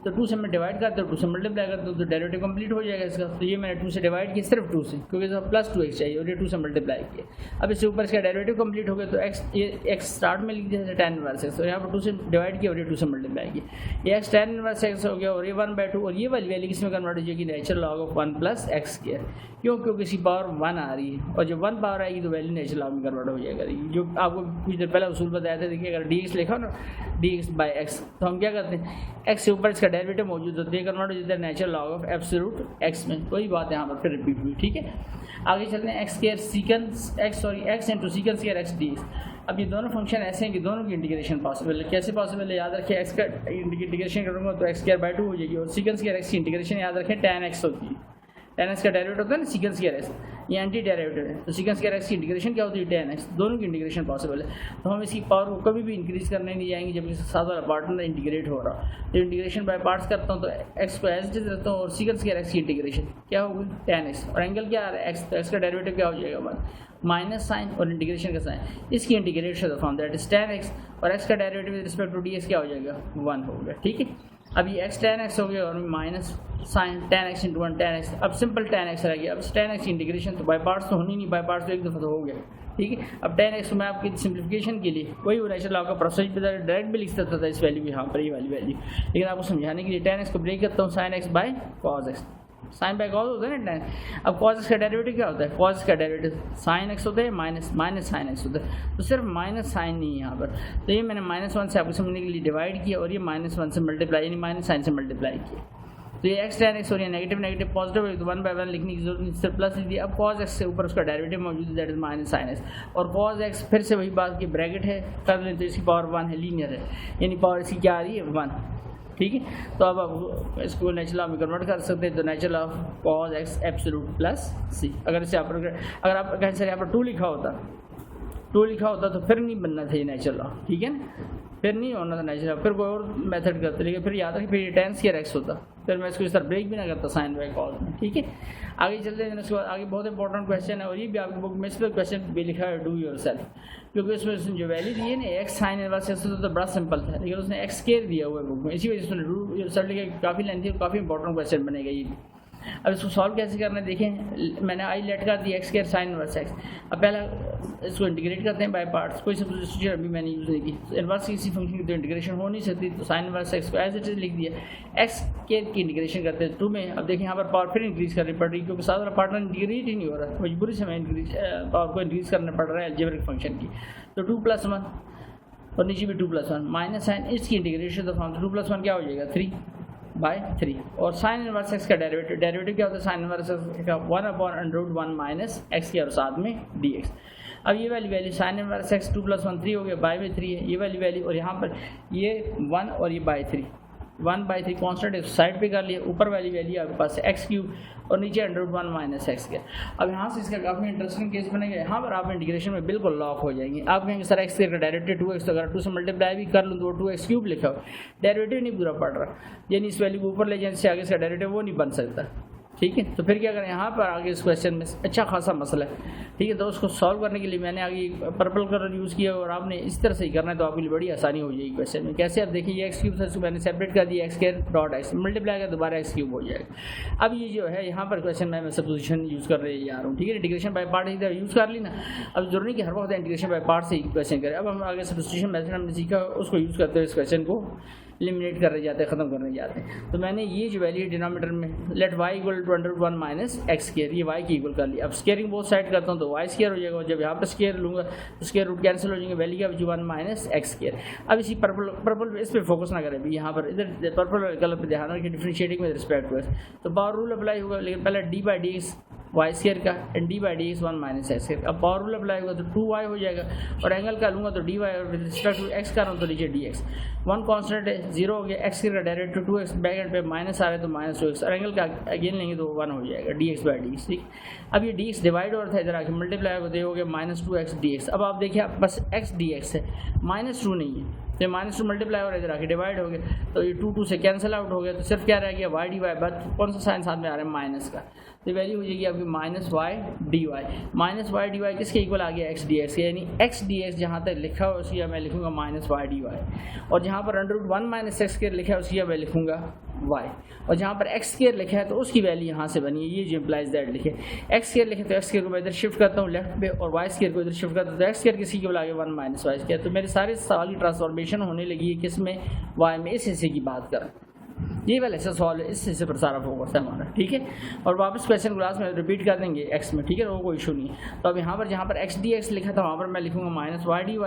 तो 2 से मैं डिवाइड करता हूँ 2 से मल्टीप्लाई करता हूँ तो डेरिवेटिव कंप्लीट हो जाएगा इसका। तो ये मैंने 2 से डिवाइड किया सिर्फ 2 से क्योंकि इसका प्लस 2x चाहिए और ये 2 से मल्टीप्लाई किया। अब इससे ऊपर इसका डेरिवेटिव कंप्लीट हो गया तो x ये x स्टार्ट में लिख दिया जैसे tan इनवर्स एक्स तो यहाँ पर 2 से डिवाइड किया और ये 2 से मल्टीप्लाई किया ये x tan इनवर्स एक्स हो गया और ये 1/2 और ये वाली वैल्यू किसमें कन्वर्ट हो जाएगी natural log of 1 plus x square क्योंकि इसकी पावर 1 आ रही है और जब 1 पावर आएगी तो वैल्यू नेचुरल लॉग में कन्वर्ट हो जाएगा। जो आपको कुछ देर पहले उसूल बताया था देखिए अगर dx लिखा हो ना dx/x तो हम क्या करते हैं x से ऊपर इसका डेरिवेटिव मौजूद होता है कन्वर्ट हो जाता है natural log of absolute x में। वही बात यहाँ पर फिर रिपीट हुई ठीक है। आगे चलते हैं x into secant square x dx। अब ये दोनों फंक्शन ऐसे हैं कि दोनों की इंटीग्रेशन पॉसिबल है। कैसे पॉसिबल है याद रखिए x का इंटीग्रेशन करूँगा तो x²/2 हो जाएगी और सीकन स्क्वायर x की इंटीग्रेशन याद रखें tan x होती है tan x का डेरिवेटिव होता है ना सीकन स्क्वायर x ये एंटी डेरिवेटिव है तो सीकन स्क्वायर x की इंटीग्रेशन क्या होती है tan x दोनों की इंटीग्रेशन पॉसिबल है। तो हम इसकी पावर को कभी भी इंक्रीज करने नहीं जाएंगे जब इसके साथ वाला पार्टनर इंटीग्रेट हो रहा तो इंटीग्रेशन बाय पार्ट्स करता हूँ तो x को एज इट इज रखता हूँ और सीकन स्क्वायर x की इंटीग्रेशन क्या होगी tan x और एंगल क्या आ रहा है x तो x का डेरिवेटिव क्या हो जाएगा माइनस साइन और इंटीग्रेशन का साइन इसकी integration form that is tan x और x का derivative with respect to dx क्या हो जाएगा 1 होगा ठीक है। अब ये x tan x हो गया और minus sine tan x × 1 tan x अब सिंपल tan x रह गया। अब tan x इंटीग्रेशन तो बाय पार्ट्स तो होनी नहीं बाय पार्ट्स तो एक दफ़ा तो हो गया ठीक है। अब tan x को मैं आपकी सिंप्लीफिकेशन के लिए वही नेचुरल लॉग का प्रोसेस पे डायरेक्ट भी लिख सकता था इस वैल्यू यहाँ पर ये वाली वैल्यू लेकिन आपको समझाने के लिए tan x को ब्रेक करता हूँ sin x by cos x sine by cos होता है ना tan। अब cos x का डेरिवेटिव क्या होता है cos x का डेरिवेटिव sin x होता है माइनस sin x होता है तो सिर्फ माइनस साइन नहीं है यहाँ पर तो ये मैंने -1 से आपको समझने के लिए डिवाइड किया और ये -1 से मल्टीप्लाई यानी माइनस साइन से मल्टीप्लाई किया तो ये x tan x और ये नेगेटिव पॉजिटिव है तो 1/1 लिखने की जरूरत नहीं सिर्फ प्लस लिख दिया। अब cos x से ऊपर उसका डेरिवेटिव मौजूद है that is minus sin x और cos x फिर से वही बात की ब्रैकेट है कर लें तो इसकी पावर 1 है लीनियर है यानी पावर इसकी क्या आ रही है 1 ठीक है। तो अब आप इसको नेचुरल लॉ में कन्वर्ट कर सकते हैं तो natural law of cos x absolute plus c। अगर इसे अगर आप कहें सर यहाँ पर 2 लिखा होता तो फिर नहीं बनना चाहिए नेचुरल लॉ ठीक है ना फिर नहीं होना था नेचुरल फिर कोई और मेथड करते लेकिन फिर याद रखिए फिर tan स्क्वायर x होता फिर मैं इसको इस तरह ब्रेक भी ना करता साइन बाय कॉस में ठीक है। आगे चलते हैं उसके बाद आगे बहुत इंपॉर्टेंट क्वेश्चन है और ये भी आपकी बुक में इस पर क्वेश्चन भी लिखा है डू योरसेल्फ क्योंकि उसमें जो वैल्यू दी है ना x sin इनवर्स एक्स तो बड़ा सिंपल था लेकिन उसने x स्क्वायर दिया हुआ है बुक में इसी वजह से उसने डू योरसेल्फ लिखा काफ़ी लेंथी और काफ़ी इंपॉर्टेंट क्वेश्चन बनेगा ये। अब इसको सॉल्व कैसे करना है देखें मैंने आई लेट कर दी x² sin इनवर्स एक्स। अब पहला इसको इंटीग्रेट करते हैं बाय पार्ट्स कोई सब्स्टिट्यूशन अभी मैंने यूज़ नहीं की इनवर्स किसी फंक्शन की तो इंटीग्रेशन हो नहीं सकती तो sin इनवर्स एक्स को एज इट इज लिख दिया x² की इंटीग्रेशन करते हैं 2 में। अब देखें यहाँ पर पावर फिर इंक्रीज करनी पड़ रही क्योंकि साथ वाला पार्टनर इंटीग्रेट ही नहीं हो रहा मजबूरी से हमें पावर को इंक्रीज करना पड़ रहा है अलजेब्रिक फंक्शन की तो 2 + 1 और नीचे भी 2 + 1 माइनस साइन इसकी इंटीग्रेशन तो फॉर्म 2 + 1 क्या हो जाएगा 3/3 और sin इनवर्स x का डेरिवेटिव क्या होता है sin इनवर्स x का 1/√1 माइनस x के और साथ में dx। अब ये वाली वैल्यू sin इनवर्स x 2 + 1 3 हो गया बाय में 3 है ये वाली वैल्यू और यहाँ पर ये 1 और ये बाय 3 1/3 कॉन्स्टेंट है साइड पे कर लिया, ऊपर वाली वैल्यू आपके पास एक्स क्यूब और नीचे √1 माइनस एक्स स्क्वायर। अब यहाँ से इसका काफ़ी इंटरेस्टिंग केस बनेगा, यहाँ पर आप इंटीग्रेशन में बिल्कुल लॉक हो जाएंगे। आप कहेंगे सर एक्स स्क्वायर का डेरिवेटिव 2x, तो अगर 2 से मल्टीप्लाई भी कर लूँ तो 2x क्यूब लिखा हो, डेरिवेटिव नहीं पूरा पड़ रहा, यानी इस वैल्यू को ऊपर ले जाने से आगे इसका डेरिवेटिव वो नहीं बन सकता। ठीक है, तो फिर क्या करें, यहाँ पर आगे इस क्वेश्चन में अच्छा खासा मसला है। ठीक है, तो उसको सॉल्व करने के लिए मैंने आगे पर्पल कलर यूज़ किया और आपने इस तरह से ही करना है तो आपके लिए बड़ी आसानी हो जाएगी क्वेश्चन में। कैसे, आप देखिए ये एक्स क्यूब से मैंने सेपरेट कर दिया, x square dot x multiply कर दोबारा एक्स क्यूब हो जाएगा। अब ये जो है यहाँ पर क्वेश्चन में मैं सब्स्टिट्यूशन यूज़ कर रहे जा रहा हूँ। ठीक है, इंटीग्रेशन बाय पार्ट इधर यूज़ कर ली ना, अब जरूरी कि हर वक्त इंटीग्रेशन बाय पार्ट से ही क्वेश्चन करें। अब हम आगे सब्स्टिट्यूशन मेथड हमने सीखा, उसको यूज़ करते हुए इस क्वेश्चन को एलिमिनेट करने जाते हैं, ख़त्म करने जाते हैं। तो मैंने ये जो वैल्यू डिनोमिनेटर में let y equal to √1 minus x square, ये y की इक्वल कर लिया। अब स्क्वायरिंग बोथ साइड करता हूँ तो y स्क्वायर हो जाएगा, और जब यहाँ पर स्क्वायर लूँगा तो स्क्वायर रूट कैंसिल हो जाएंगे, वैल्यू क्या बची 1 माइनस एक्स स्क्वायर। अब इसी पर्पल इस पर फोकस ना करें, यहाँ पर इधर पर्पल कलर पर ध्यान रखें, डिफरेंशिएटिंग में रिस्पेक्ट टू तो पावर रूल अप्लाई होगा, लेकिन पहले d/dx वाई स्क्वायर का and d/dx 1 minus x square. अब पावर रूल अप्लाई होगा तो 2y हो जाएगा, और एंगल का लूँगा तो dy, और विद रिस्पेक्ट टू x का रहा हूँ तो नीचे dx। 1 कांस्टेंट है, 0 हो गया, एक्स का डेरिवेटिव 2x, बैक एंड पे माइनस आ रहा है तो माइनस 2x, और एंगल का अगेन लेंगे तो 1 हो जाएगा dx/dx। ठीक, अब ये dx डिवाइड और था, इधर आके मल्टीप्लाई होते हो गया -2x dx। अब आप देखिए आप बस x dx है, -2 नहीं है, तो -2 मल्टीप्लाई और इधर आके डिवाइड हो गया, तो ये 2 से कैंसिल आउट हो गया, तो सिर्फ क्या रह गया y dy, बट कौन सा साइन साथ में आ रहा है माइनस का, तो वैल्यू हो जाएगी आपकी -y dy किसके इक्वल आ गया x dx के, यानी x dx जहाँ तक लिखा हो उसकी मैं लिखूंगा -y dy, और जहाँ पर √1 माइनस एक्स स्क्वायर लिखा है उसकी मैं लिखूंगा y, और जहाँ पर एक्स स्क्वायर लिखा है तो उसकी वैल्यू यहाँ से बनी है, ये जो इम्प्लाइज दैट लिखे। एक्स स्क्वायर लिखे तो एक्स स्क्वायर को मैं इधर शिफ्ट करता हूँ लेफ्ट पे, और वाई स्क्वायर को इधर शिफ्ट करता हूँ, तो एक्स स्क्वायर किसी के बल आगे 1 माइनस वाई स्क्वायर। तो मेरे सारे सवाल की ट्रांसफॉर्मेशन होने लगी है किस में, वाई में। इस हिस्से की बात करें, ये वाला ऐसा सवाल है, इस हिस्से पर सारा फोकस है हमारा। ठीक है, और वापस क्वेश्चन क्लास में रिपीट कर देंगे एक्स में। ठीक है, वो कोई इशू नहीं है। तो अब यहाँ पर जहाँ पर एक्स dx लिखा था वहाँ पर मैं लिखूंगा -y dy,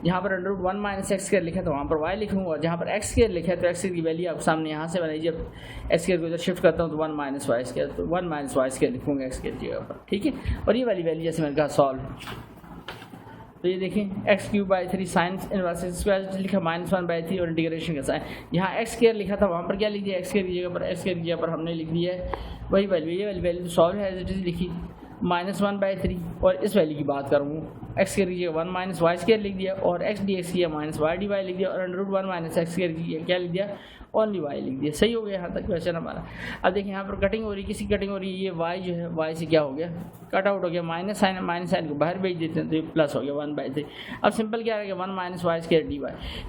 जहाँ पर √1 माइनस एक्स स्क्वायर लिखा था वहाँ पर y लिखूंगा, जहाँ पर एक्स स्क्वायर लिखा है तो एक्स की वैल्यू आप सामने यहाँ से बनाइए, जब एक्स स्क्वायर को इधर शिफ्ट करता हूँ तो 1 माइनस वाई स्क्वायर, तो 1 माइनस वाई स्क्वायर लिखूंगा एक्स स्क्वायर की जगह पर। ठीक है, और ये वाली वैल्यू जैसे मैंने कहा सॉल्व, तो ये देखें x³ साइन इनवर्स स्क्वायर लिखा -1/3 और इंटीग्रेशन का साइन, यहाँ एक्स स्क्वायर लिखा था वहाँ पर क्या लिख दिया, एक्स स्क्वायर की जगह पर एक्स स्क्वायर की जगह पर हमने लिख दिया है वही वैल्यू, ये वाली वैल्यू सॉल्व है एज इट इज़ लिखी -1/3, और इस वैल्यू की बात करूँ एक्स स्क्वायर की जगह 1 माइनस वाई स्क्वायर लिख दिया, और x dx किया -y dy लिख दिया, और √1 माइनस एक्स स्क्वायर की क्या लिख दिया, ओनली y लिख दिया। सही हो गया यहाँ तक क्वेश्चन हमारा। अब देखिए यहाँ पर कटिंग हो रही, किसी कटिंग हो रही है, ये y जो है y से क्या हो गया, कट आउट हो गया, माइनस साइन को बाहर भेज देते हैं तो ये प्लस हो गया 1/3। अब सिंपल क्या रहेगा 1 माइनस वाई स्क्वायर dy,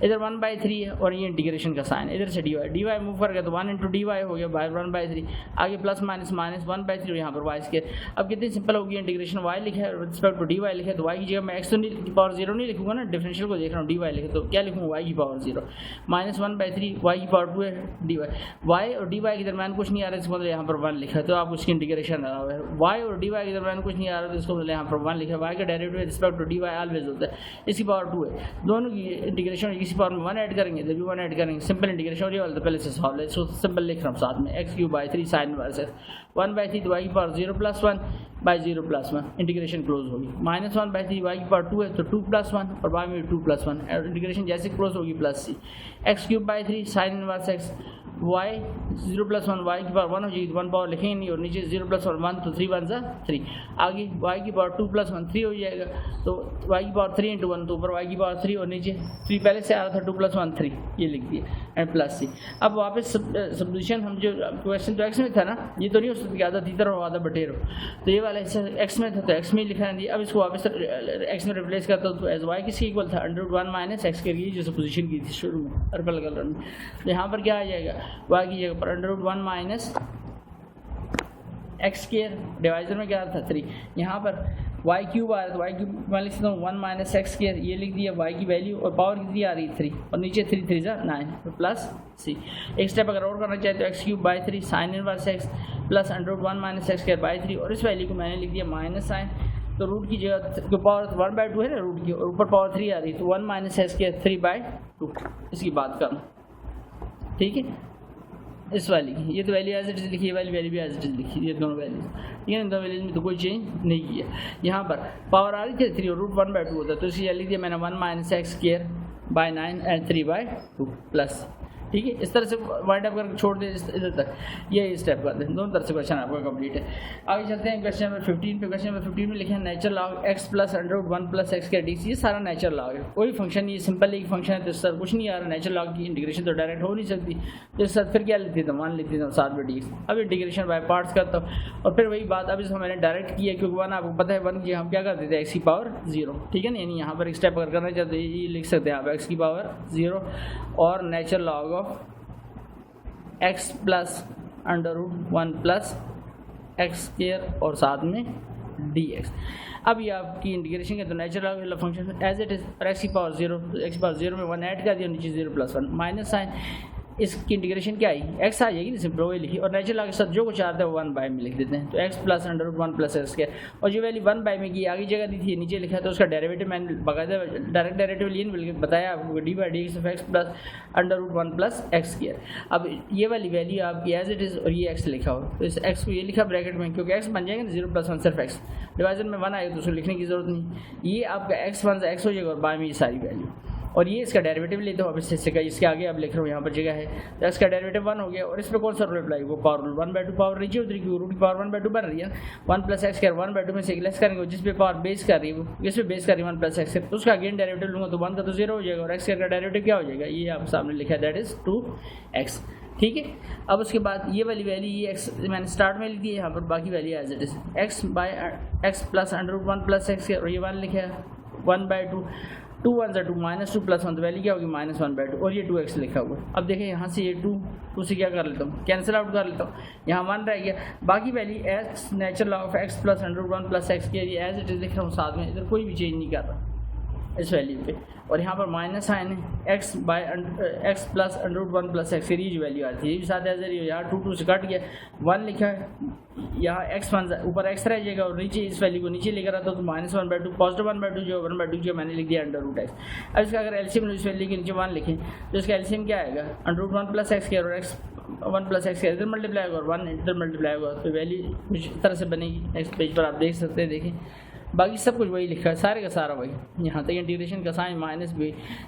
इधर 1/3 है और ये इंटीग्रेशन का साइन, इधर से dy मूव कर गया तो 1 × dy हो गया बाहर 1/3, आगे प्लस माइनस 1/3 और यहाँ पर वाई स्क्वायर। अब कितनी सिंपल होगी, इंटीग्रेशन y लिखा है रिस्पेक्ट टू dy लिखा है, तो y की जगह मैं x की पावर 0 नहीं लिखूंगा ना, डिफरेंशियल को देख रहा हूँ, dy लिखे तो क्या लिखूँगा y की पावर 0 -1/3, y की पावर 2 है dy, y और dy के दरमियान कुछ नहीं आ रहा है, इसको मतलब यहाँ पर 1 लिखा है तो आप उसकी इंटीग्रेशन लगा हुआ है, y और dy के दरमियान कुछ नहीं आ रहा है तो इसको मतलब यहाँ पर 1 लिखा है, y का derivative respect to dy always होता है, इसकी पावर 2 है, दोनों की इंटीग्रेशन किसी पावर में 1 ऐड करेंगे तो भी 1 ऐड करेंगे, सिंपल इंटीग्रेशन। और ये वाला तो पहले से सॉल्व है, इसको सिंपल लिख रहा हूँ साथ में, x³ साइन इनवर्स 1/3 तो y की पावर 0 + 1/0 + 1, इंटीग्रेशन क्लोज होगी, -1/3 y की पावर 2 है तो 2 + 1 और y में 2 + 1, इंटीग्रेशन जैसे क्लोज होगी +c, x³ sine inverse x, y 0 + 1 y की पावर 1 हो जाएगी, 1 पावर लिखेंगे नहीं, और नीचे 0 + 1 तो 3 × 1 3, आगे y की पावर 2 + 1 3 हो जाएगा, तो y की पावर 3 × 1 तो ऊपर y की पावर 3 और नीचे 3 पहले से आ रहा था 2 + 1 3, ये लिख दिए एंड +c। अब वापस सब्स्टिट्यूशन हम जो क्वेश्चन तो x में था ना, ये तो नहीं हो सकता कि आधा तीतर और आधा बटेर हो, तो ये वाला x में था तो x में ही लिखा है। अब इसको वापस x में रिप्लेस करता हूँ तो एज y किसके इक्वल था, √1 माइनस एक्स के लिए जो पोजीशन की थी शुरू में पर्पल कलर में, तो यहाँ पर क्या आ जाएगा y की जगह पर √1 माइनस एक्स स्क्वायर, डिवाइजर में क्या था 3, यहाँ पर y³ आ रहा है तो y³ मैं लिख सकता हूँ 1 माइनस एक्स स्क्वायर, ये लिख दिया y की वैल्यू, और पावर कितनी आ रही है 3, और नीचे 3 3 = 9 तो प्लस c। एक स्टेप अगर और करना चाहे तो x³ 3 sine inverse x plus √1 minus x square 3, और इस वैल्यू को मैंने लिख दिया माइनस साइन, तो रूट की जगह जो पावर 1/2 है ना रूट की, और ऊपर पावर 3 आ रही है तो 1 माइनस एक्स स्क्वायर 3/2, इसकी बात करूँ। ठीक है, इस वाली की ये तो वैल्यू एज इट इज लिखी, ये वाली वैल्यू भी एज इट इज लिखी, ये दोनों वैल्यू, ठीक है, इन दोनों वैल्यूज में तो कोई चेंज नहीं किया। यहाँ पर पावर आ रही थी 3 और रूट 1/2 होता है, तो इसी लिख दिया मैंने 1 minus x square 9 and 3/2 plus ठीक है। इस तरह से वाइंड अप करके छोड़ दे इधर तक, ये स्टेप कर दें, दोनों तरह से क्वेश्चन आपका कंप्लीट है। आगे चलते हैं क्वेश्चन नंबर 15 पे। क्वेश्चन नंबर 15 में लिखे हैं natural log x plus under root 1 plus x के dx, ये सारा नेचुरल लॉग है, कोई फंक्शन ये सिंपल एक फंक्शन है तो सर कुछ नहीं आ रहा, नेचुरल लॉग की इंटीग्रेशन तो डायरेक्ट हो नहीं सकती, तो इस साथ फिर क्या लेती था, मान लेती था साथ में dx। अब इंटीग्रेशन बाय पार्ट्स करता हूँ और फिर वही बात अब इसको मैंने डायरेक्ट किया, क्योंकि 1 आपको पता है 1 की हम क्या कर देते हैं x की पावर 0, ठीक है ना, यानी यहाँ पर एक स्टेप अगर करना चाहते हैं ये लिख सकते हैं आप x की पावर 0 और natural log of x plus under root 1 plus x square और साथ में dx। अब ये आपकी इंटीग्रेशन के तो natural log function as it is और x की पावर 0, x की पावर 0 में 1 ऐड कर दिया, नीचे 0 प्लस 1 माइनस साइन, इसकी इंटीग्रेशन क्या आई x आ जाएगी, सिंपल वही लिखी, और नेचुरल लॉग के साथ जो कुछ आता है वो 1 बाय में लिख देते हैं, तो x plus under root 1 plus x square, और जो वैल्यू 1 बाय में की आगे जगह दी थी नीचे लिखा है, तो उसका डेरिवेटिव मैंने बाकायदा डायरेक्ट डेरिवेटिव लिए बताया आपको, d by d of x plus under root 1 plus x square. अब ये वाली वैल्यू आपकी एज इट इज़ और ये x लिखा हो, तो इस x को ये लिखा ब्रैकेट में, क्योंकि x बन जाएगा ना 0 प्लस 1 सिर्फ x, डिवाइजन में 1 आएगा तो उसको लिखने की जरूरत नहीं, ये आपका x1 से x हो जाएगा और बाय में ये सारी वैल्यू, और ये इसका डेरिवेटिव लेते हो अब इसके आगे अब लिख रहा हूँ यहाँ पर जगह है, तो इसका डेरिवेटिव 1 हो गया, और इस पर कौन सा रूल अप्लाई, वो पावर रूल 1/2 पावर नीचे उतरी, क्योंकि रूट की पावर 1/2 बन रही है, 1 प्लस एक्स स्क्वायर 1/2 में से लेस करेंगे, जिस पे पावर बेस कर रही है वो इस पे बेस कर रही है 1 प्लस एक्स, तो उसका अगेन डेरिवेटिव लूँगा तो 1 का तो 0 हो जाएगा, और एक्स स्क्वायर का डेरिवेटिव क्या हो जाएगा, ये आप सामने लिखा है दैट इज 2x, ठीक है। अब उसके बाद ये वाली वैल्यू ये एक्स मैंने स्टार्ट में लिख दी है, यहाँ पर बाकी value as it is x by x plus under root 1 plus x, और ये 1 लिखा है 1/2, 2 1 2 -2 प्लस 1 तो वैल्यू क्या होगी -1/2, और ये 2x लिखा हुआ है। अब देखें यहाँ से ये 2 से क्या कर लेता हूँ, कैंसिल आउट कर लेता हूँ, यहाँ 1 रह गया, बाकी value x natural log of x plus under root 1 plus x के एज इट इज लिख रहा हूँ साथ में, इधर कोई भी चेंज नहीं कर रहा इस वैल्यू पे, और यहाँ पर माइनस साइन है x by x plus under root 1 plus x, ये जो वैल्यू आती है ये भी साथ एज यहाँ 2 से कट गया, 1 लिखा है, यहाँ x1 ऊपर x रह जाएगा और नीचे इस वैल्यू को नीचे लेकर आता हूँ तो -1/2 पॉजिटिव 1/2 जो 1/2 जो मैंने लिख दिया अंडर रूट x। अब इसका अगर एलसीएम इस वैल्यू के नीचे 1 लिखें तो इसका एलसीएम क्या आएगा, अंडर रूट 1 प्लस एक्स और x 1 प्लस एक्स इधर मल्टीप्लाई होगा और 1 इधर मल्टीप्लाई होगा, तो वैल्यू कुछ तरह से बनेगी, नेक्स्ट पेज पर आप देख सकते हैं, देखें बाकी सब कुछ वही लिखा है, सारे का सारा वही, यहाँ तक इंटीग्रेशन का साइन माइनस भी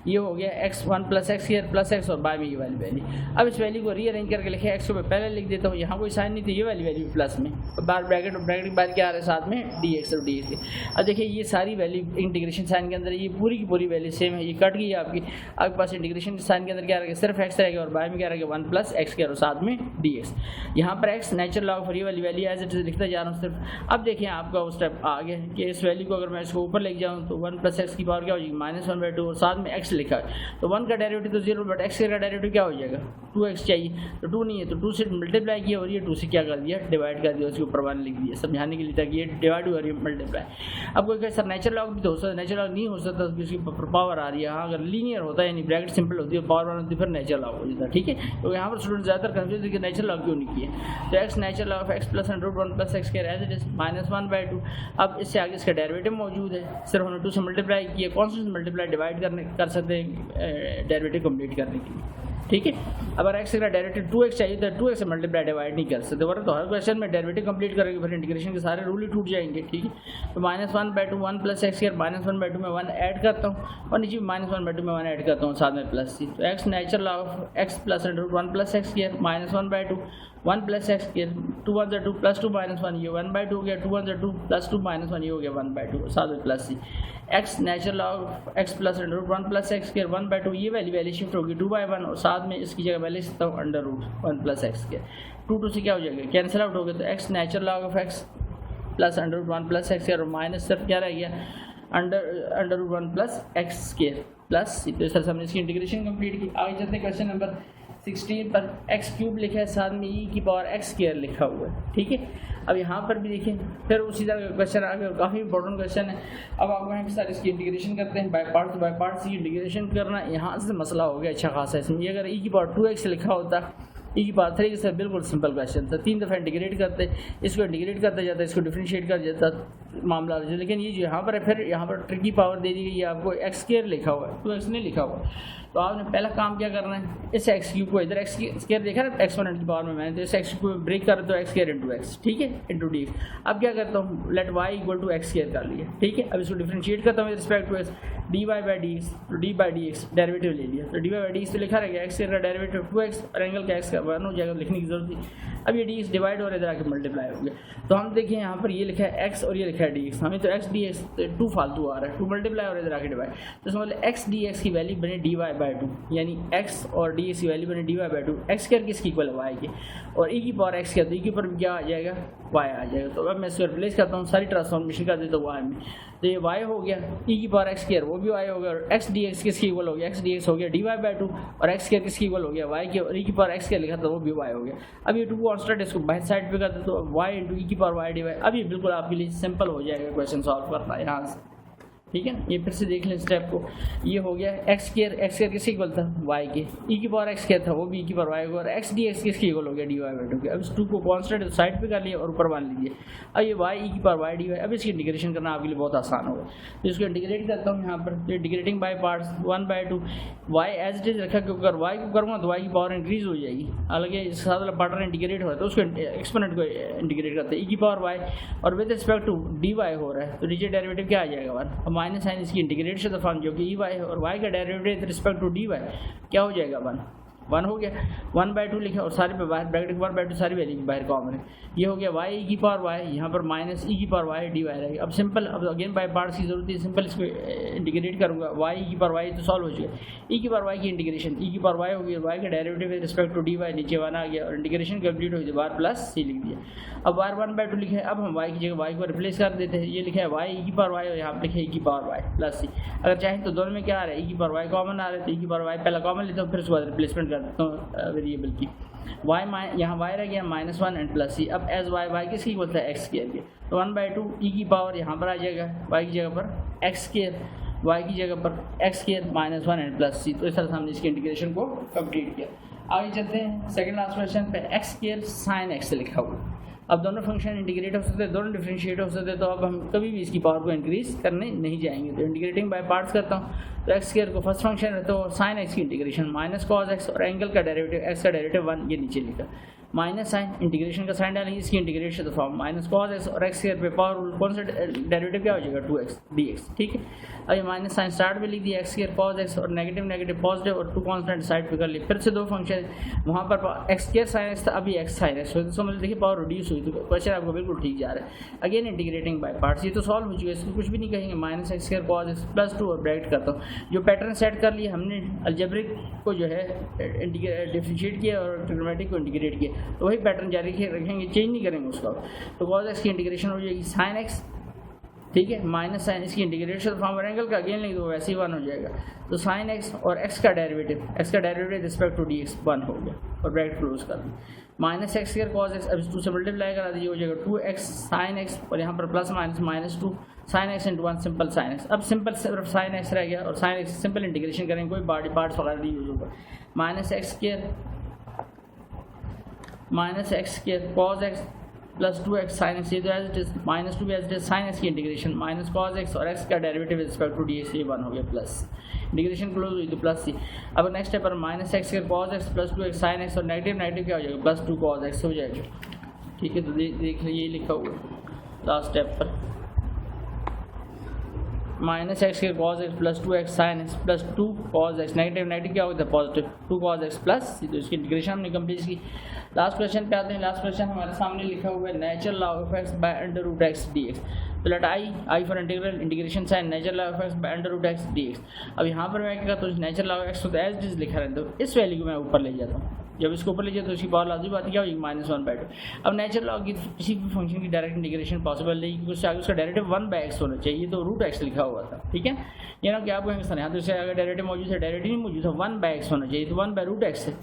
ये हो गया x1 plus x plus x और बाय में ये वाली वैल्यू। अब इस वैल्यू को रीअरेंज करके लिखे, x को मैं पहले लिख देता हूँ, यहाँ कोई साइन नहीं थी, ये वाली वैल्यू प्लस में, बार ब्रैकेट के बाद क्या आ रहा है साथ में dx और dx के। अब देखिए ये सारी वैल्यू इंटीग्रेशन साइन के अंदर ये पूरी की पूरी वैल्यू सेम है, ये कट गई है आपके पास इंटीग्रेशन साइन के अंदर क्या रहेगा, सिर्फ x रहेगा और बाय में क्या रहेगा 1 प्लस एक्स और साथ में dx। यहाँ पर x नेचुरल लॉग ऑफ ये वाली वैल्यू एज इट इज लिखता जा रहा हूँ सिर्फ। अब देखिए आपका वो स्टेप आ गया कि इस वैल्यू को अगर मैं ऊपर लेके जाऊँ तो 1 प्लस एक्स की पावर क्या हो जाएगी -1/2 और साथ में x लिखा है, तो 1 का डेरिवेटिव तो 0 बट x का डेरिवेटिव क्या हो जाएगा 2x चाहिए, तो 2 नहीं है तो 2 से मल्टीप्लाई किया और ये 2 से क्या कर दिया डिवाइड कर दिया, उसके ऊपर 1 लिख दिया समझाने के लिए ताकि ये डिवाइड और ये मल्टीप्लाई। अब कोई कहे सर नेचुरल लॉग भी तो हो सकता है, नेचुरल लॉग नहीं हो सकता उसकी पावर आ रही है, हाँ अगर लीनियर होता है यानी ब्रैकेट सिंपल होती है पावर 1 होती है फिर नेचुरल लॉग हो जाता है, ठीक है। तो यहाँ पर स्टूडेंट ज़्यादातर कंफ्यूज है कि नेचुरल लॉग क्यों नहीं किए, तो x natural log of x plus under root 1 plus x as it is -1/2। अब इससे आगे इसका डेरिवेटिव मौजूद है, सिर्फ हमने 2 से मल्टीप्लाई किया, कौन से मल्टीप्लाई डिवाइड कर सकते हैं डेरिवेटिव कंप्लीट करने के लिए, ठीक है। अगर x का डेरिवेटिव 2x चाहिए तो 2x से मल्टीप्लाई डिवाइड नहीं कर सकते, वरना तो हर क्वेश्चन में डेरिवेटिव कंप्लीट करेंगे फिर इंटीग्रेशन के सारे रूल ही टूट जाएंगे, ठीक है। तो -1/2 1 प्लस एक्स -1/2 में 1 ऐड करता हूँ और नीचे -1/2 में 1 ऐड करता हूँ साथ में प्लस c, तो x natural log of x plus under root 1 plus x -1/2 1 plus x 2 1 2 plus 2 -1 ये 1/2 हो गया, 2 1 2 प्लस 2 -1 ये हो गया 1/2 साथ में plus c। x natural log x plus under root 1 plus x 1/2 ये वैल्यू शिफ्ट होगी 2/1 और साथ में इसकी जगह वैल्यू लिखता हूँ अंडर रूट 1 प्लस एक्स 2 से क्या हो जाएगा कैंसिल आउट हो गया, तो x natural log of x plus under root 1 plus x और माइनस सिर्फ क्या रह गया under root 1 plus x plus c। तो सर हमने इसकी इंटीग्रेशन कंप्लीट की। आगे चलते हैं क्वेश्चन नंबर 16 पर x³ लिखा है साथ में e की पावर x² लिखा हुआ है, ठीक है। अब यहाँ पर भी देखिए फिर उसी तरह का क्वेश्चन आ गया, काफ़ी इंपॉर्टेंट क्वेश्चन है। अब आप यहाँ के साथ इसकी इंटीग्रेशन करते हैं बाय पार्ट्स की इंटीग्रेशन करना, यहाँ से मसला हो गया अच्छा खासा इसमें। ये अगर e की पावर 2x लिखा होता, e की पावर 3 से बिल्कुल सिंपल क्वेश्चन था, 3 दफ़ा इंटीग्रेट करते, इसको इंटीग्रेट करता जाता, इसको डिफरेंशिएट कर जाता मामला, लेकिन ये जो यहाँ पर है फिर यहाँ पर ट्रिकी पावर दे दी गई है आपको x² लिखा हुआ है, 2x नहीं लिखा हुआ। तो आपने पहला काम क्या करना है, इस x³ को इधर x² देखा ना एक्सपोनेंट की पावर में मैंने, तो इस x³ को ब्रेक कर तो x² इंटू x, ठीक है, इंटू dx। अब क्या करता हूँ let y equal to x² कर लिया, ठीक है। अब इसको डिफरेंशिएट करता हूँ with respect to x, d y by d x, तो d by d x derivative ले लिया, तो d y by d x तो लिखा रहेगा एक्स का डेरिवेटिव 2x और एंगल का एक्स का 1 हो जाएगा, लिखने की जरूरत नहीं। अब ये डी एक्स डिवाइड हो रहा है, इधर आके मल्टीप्लाई हो गया, तो हम देखें यहाँ पर ये लिखा है एक्स और ये लिखा है डी एक्स, हमें तो एक्स डी एक्स 2 फालतू आ रहा है, 2 मल्टीप्लाई हो रहा है, इधर आके डिवाइड, तो इसमें मतलब एक्स डी एक्स की वैल्यू बने डी वाई बाई 2, यानी एक्स और डी एक्स की वैल्यू बने d y by 2, x square किसकी इक्वल है वाई की, और ई की पावर एक्स क्या, तो ई के ऊपर क्या आ जाएगा वाई आ जाएगा। तो अब मैं इसको रिप्लेस करता हूँ, सारी ट्रांसफॉर्मेशन कर देता हूँ वाई में, तो ये वाई हो गया, ई की पावर एक्स स्क्वायर वो भी वाई हो गया, और एक्स डी एक्स किसकी इक्वल हो गया, एक्स डी एक्स हो गया डी वाई बाई 2, और एक्स स्क्वायर किसकी इक्वल हो गया वाई के, और ई की पावर एक्स स्क्वायर लिखा था वो भी वाई हो गया। अब ये 2 कांस्टेंट इसको बाहर साइड पे कर दे, तो वाई इंटू ई की पावर वाई डी वाई, अब ये बिल्कुल आपके लिए सिंपल हो जाएगा क्वेश्चन सॉल्व करना यहाँ से, ठीक है ना। ये फिर से देख लें स्टेप को, ये हो गया एक्स स्क्वायर किसकी इक्वल था वाई के, ई की पावर एक्स स्क्वायर था वो भी ई की पावर वाई, और एक्स डी एक्स किसकी इक्वल हो गया डी वाई बाई 2 के। अब इस 2 को कांस्टेंट साइड पे कर लिया और ऊपर मान लीजिए, अब ये वाई ई की पावर वाई डी वाई, अब इसकी इंटीग्रेशन करना आपके लिए बहुत आसान होगा, तो इसको इंटीग्रेट करता हूँ यहाँ पर, integrating by parts 1/2 y as it is रखा, क्योंकि अगर वाई को करूँगा तो वाई की पावर इंक्रीज हो जाएगी, हालांकि इसके साथ वाला पार्टनर इंटीग्रेट हो रहा है तो उसको एक्सपोनेंट को इंटीग्रेट करते हैं, ई की पावर वाई और with respect to d y हो रहा है, तो नीचे डेरिवेटिव क्या आ जाएगा 1, और माइनस साइन इसकी इंटीग्रेट से द फॉर्म जो कि ई वाई है, और वाई का derivative with respect to d y क्या हो जाएगा 1 हो गया, 1/2 लिखा, और सारे पे बाहर ब्रैकेट 1/2 सारी वैल्यू बाहर कॉमन है, ये हो गया वाई ई की पावर वाई, यहाँ पर माइनस ई की पावर वाई डी वाई रहेगी। अब सिंपल, अब अगेन बाय पार्ट्स की जरूरत है, सिंपल इसको इंटीग्रेट करूँगा, वाई ई की पावर वाई तो सॉल्व हो जाएगा, ई की पावर वाई की इंटीग्रेशन, ई की पावर वाई हो गई, वाई का derivative with respect to d y नीचे 1 आ गया, और इंटीग्रेशन कंप्लीट हो गई, बार प्लस सी लिख दिया। अब बार 1/2 लिखा है, अब हम वाई की जगह वाई को रिप्लेस कर देते हैं, ये लिखा है वाई ई की पावर वाई और यहाँ पर लिखा है ई की पावर वाई प्लस सी, अगर चाहें तो दोनों में क्या आ रहा है ई की पावर वाई कॉमन आ रहा है, तो ई की पावर वाई पहला कॉमन लेता हूँ, फिर उसके बाद रिप्लेसमेंट कर देता हूँ वेरिएबल की, वाई यहाँ वाई रह गया -1 एंड प्लस सी, अब एज वाई किसकी बोलता है एक्स स्क्वायर के, तो 1/2 ई की पावर यहाँ पर आ जाएगा, वाई की जगह पर एक्स स्क्वायर, वाई की जगह पर एक्स स्क्वायर -1 एंड प्लस सी, तो इस तरह से हमने इसके इंटीग्रेशन को कंप्लीट किया। आगे चलते हैं सेकंड लास्ट क्वेश्चन पे, एक्स स्क्वायर साइन एक्स लिखा हुआ, अब दोनों फंक्शन इंटीग्रेट हो सकते हैं, दोनों डिफरेंशिएट हो सकते हैं, तो अब हम कभी भी इसकी पावर को इंक्रीज करने नहीं जाएंगे, तो इंटीग्रेटिंग बाय पार्ट्स करता हूँ, तो एक्स स्क्वायर को फर्स्ट फंक्शन रहता है, और साइन एक्स की इंटीग्रेशन माइनस कॉस एक्स, और एंगल का डेरिवेटिव एक्स का डेरिवेटिव 1 ये नीचे लिखा, माइनस साइन इंटीग्रेशन का साइन डालेंगे, इसकी इंटीग्रेशन तो फॉर्म माइनस कॉस एक्स और एक्स स्क्वायर पे पावर कौन सा डेरिवेटिव क्या हो जाएगा 2x dx, ठीक है। अब ये माइनस साइन स्टार्ट में लिख दिया, एक्स स्क्वायर कॉस एक्स और नेगेटिव पॉजिटिव और 2 कांस्टेंट साइड पे कर लिए, फिर से 2 फंक्शन वहाँ पर एक्स स्क्वायर साइन एक्स था, अभी एक्स साइन एक्स, तो समझ देखिए पावर रिड्यूस हुई, तो क्वेश्चन आपको बिल्कुल ठीक जा रहा है। अगेन इंटीग्रेटिंग बाय पार्ट्स, ये तो सॉल्व हो चुका है, इसको कुछ भी नहीं कहेंगे, minus x square cos x plus 2 और ब्रैकेट करता हूँ, जो पैटर्न सेट कर लिया हमने अलजेब्रिक को जो है डिफरेंशिएट किया और ट्रिग्नोमेट्रिक को इंटीग्रेट किया, तो वही पैटर्न जारी रखेंगे, चेंज नहीं करेंगे उसका, तो कॉस एक्स की इंटीग्रेशन हो जाएगी साइन एक्स, ठीक है, माइनस साइन इसकी इंटीग्रेशन फॉर्म और एंगल का अगेन नहीं तो वैसे ही 1 हो जाएगा, तो साइन एक्स और एक्स का derivative respect to d x 1 हो गया, और ब्रैकेट क्लोज कर दें, minus x square cos x, अब इस 2 से मल्टीप्लाई करा दीजिए, हो जाएगा 2x साइन एक्स, और यहाँ पर plus minus -2 sign x into 1 simple sine x, अब सिंपल सिर्फ साइन एक्स रह गया, और साइन एक्स सिंपल इंटीग्रेशन करेंगे, कोई बॉडी पार्ट्स वगैरह नहीं यूज होगा, minus x square cos x plus 2x sine x, ये तो as it is -2 as it is sine x की इंटीग्रेशन माइनस कॉस एक्स और एक्स का derivative respect to d x, ये 1 हो गया प्लस, इंटीग्रेशन क्लोज हुई तो प्लस सी। अब नेक्स्ट स्टेप पर minus x square cos x plus 2x sine x और नेगेटिव क्या हो जाएगा प्लस 2 कॉस एक्स हो जाएगा, ठीक है। तो देख लीजिए ये लिखा हुआ लास्ट स्टेप पर, minus x square cos x plus 2x sine x plus 2 cos x, negative क्या होता है पॉजिटिव 2 कॉस एक्स प्लस, तो इसकी इंटीग्रेशन हमने कंप्लीट की। लास्ट क्वेश्चन पे आते हैं, लास्ट क्वेश्चन हमारे सामने लिखा हुआ है natural log of x by √x dx, तो let I for integration sign natural log of x by √x dx। अब यहाँ पर मैं क्या करता हूँ, नेचुरल लॉग ऑफ एक्स तो एज इट इज लिखा रहता है, इस वैल्यू को मैं ऊपर ले जाता हूँ, जब इसको ऊपर ले जाए तो उसकी पावर लाजमी बात क्या होगी -1/2। अब नेचुरल लॉग की किसी भी फंक्शन की डायरेक्ट इंटीग्रेशन पॉसिबल नहीं, क्योंकि उससे आगे उसका डेरिवेटिव 1/x होना चाहिए, तो √x लिखा हुआ था, ठीक है। ये ना कि आपको यहाँ तो इससे अगर डेरिवेटिव मौजूद है, डेरिवेटिव नहीं मौजूद है 1/x होना चाहिए, तो 1/√x है,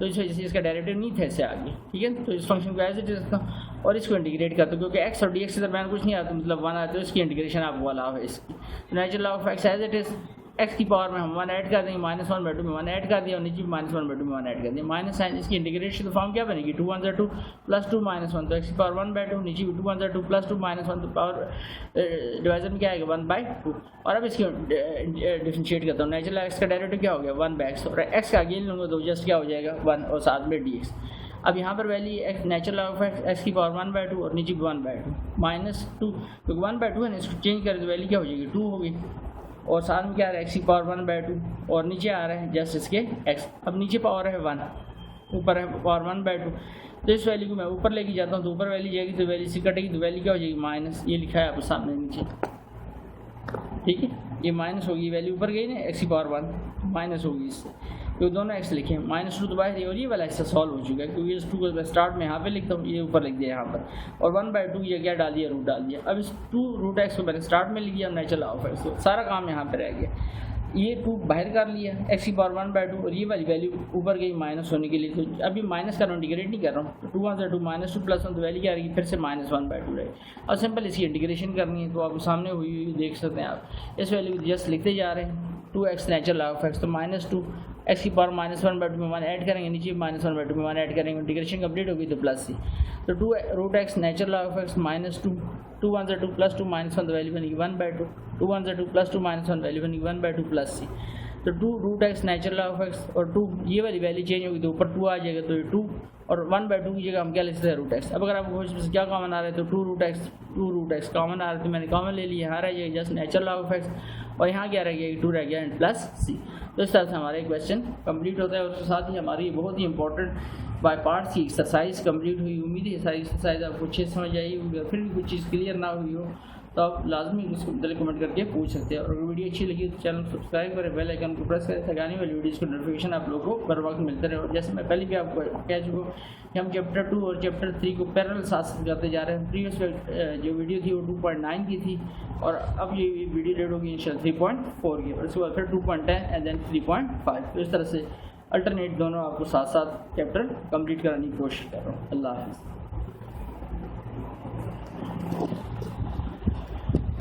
तो इस वजह से इसका डेरिवेटिव नहीं था इससे आगे, ठीक है। तो इस फंक्शन को एज इट इज रखता हूँ और इसको इंटीग्रेट करता हूँ, क्योंकि एक्स और dx के दरमियान कुछ नहीं आता, मतलब 1 आता है, इसकी इंटीग्रेशन आपको वाला है इसकी। Natural log of x as it is x की पावर में हम 1 ऐड कर देंगे, -1/2 में 1 ऐड कर दिया, और नीचे -1/2 में 1 ऐड कर दिया, माइनस साइन इसकी इंटीग्रेशन तो फॉर्म क्या बनेगी 2 1 2 प्लस 2 -1, तो एक्स की पावर 1/2, नीचे भी 2 1 2 प्लस 2 -1, तो पावर डिवाइजर में क्या आएगा 1/2। और अब इसकी डिफरेंशिएट करता हूँ, नेचुरल एक्स का डेरिवेटिव क्या हो गया 1/x, और एक्स का अगेन लूँगा तो जस्ट क्या हो जाएगा 1 और साथ में dx। अब यहाँ पर value x natural log of x की पावर 1/2 और नीचे भी 1/2 -2, क्योंकि 1/2 है ना, इसको चेंज करें तो वैल्यू क्या हो जाएगी 2 होगी, और साथ में क्या आ रहा है एक्स की पावर 1/2 और नीचे आ रहा है जस्ट इसके एक्स। अब नीचे पावर है 1, ऊपर है पावर 1/2, तो इस वैल्यू को मैं ऊपर लेके जाता हूँ तो ऊपर वैल्यू जाएगी तो वैल्यू से कटेगी तो वैल्यू क्या हो जाएगी माइनस, ये लिखा है आपको सामने नीचे, ठीक है। ये माइनस होगी, वैल्यू ऊपर गई ना एक्स की पावर 1 माइनस होगी इससे, तो दोनों एक्स लिखे -2 तो बाहर और ये वाला एक्स सॉल्व हो चुका है क्योंकि इस 2 को मैं स्टार्ट में यहाँ पे लिखता हूँ, ये ऊपर लिख दिया यहाँ पर, और 1/2 ये क्या डाल दिया रूट डाल दिया। अब इस 2√x को मैंने स्टार्ट में लिख दिया, नेचुरल ऑफ एक्स, तो सारा काम यहाँ पे रह गया। ये 2 बाहर कर लिया एक्स की पावर 1/2 और ये वाली वैल्यू ऊपर गई माइनस होने के लिए, तो अभी माइनस कर रहा हूँ, इंटीग्रेट नहीं कर रहा हूँ, तो 2 1 2 -2 प्लस 1 तो वैल्यू क्या रहेगी फिर से -1/2 रहेगी। और सिंपल इसकी इंटीग्रेशन करनी है तो आपको सामने हुई देख सकते हैं आप, इस वैल्यू को जस्ट लिखते जा रहे हैं 2x नेचुरल ऑफ एक्स, तो -2 एक्स की पावर -1/2 में 1 ऐड करेंगे, नीचे -1/2 में 1 ऐड करेंगे, इंटीग्रेशन कंप्लीट होगी तो प्लस सी, तो 2√x natural of x -2 2 1 2 plus 2 -1 तो वैल्यू बनेगी 1/2, 2 1 2 प्लस 2 -1 वैल्यू बनेगी 1/2 प्लस सी, तो 2√x नेचुरल ऑफ एक्स और 2 ये वाली वैल्यू चेंज होगी तो ऊपर 2 आ जाएगा, तो ये 2 और 1/2 की जगह हम क्या लिखते हैं √x। अब अगर आपको क्या कॉमन आ रहा है तो 2√x कॉमन आ रहा है तो मैंने कॉमन ले लिया, यहाँ रह जाएगा जस्ट नेचुरल ऑफ एक्स और यहाँ क्या रह गया 2 रह गया एंड प्लस सी। तो इस तरह से हमारा एक क्वेश्चन कंप्लीट होता है। उसके साथ ही हमारी बहुत ही इंपॉर्टेंट बाय पार्ट्स की एक्सरसाइज कंप्लीट हुई। उम्मीद है सारी एक्सरसाइज आपको अच्छे से समझ आई होगी, फिर भी कुछ चीज़ क्लियर ना हुई हो तो आप लाजमी उसको बदले कमेंट करके पूछ सकते हैं। और अगर वीडियो अच्छी लगी तो चैनल सब्सक्राइब करें, बेल आइकन को प्रेस करें ताकि आने वाली वीडियोज़ को नोटिफिकेशन आप लोगों को बर वक्त मिलते रहे। और जैसे मैं पहले भी आपको कह चुका हूँ कि हम चैप्टर 2 और चैप्टर 3 को पैरेलल साथ करते जा रहे हैं। प्रीवियस जो वीडियो थी वो 2.9 की थी और अब ये वीडियो रेड होगी इंशाल्लाह 3.4 की, और उसके बाद फिर 2.10 एंड देन 3.5। तो इस तरह से अल्टरनेट दोनों आपको साथ साथ चैप्टर कंप्लीट कराने की कोशिश कर रहा हूँ। अल्लाह हाफ़िज़।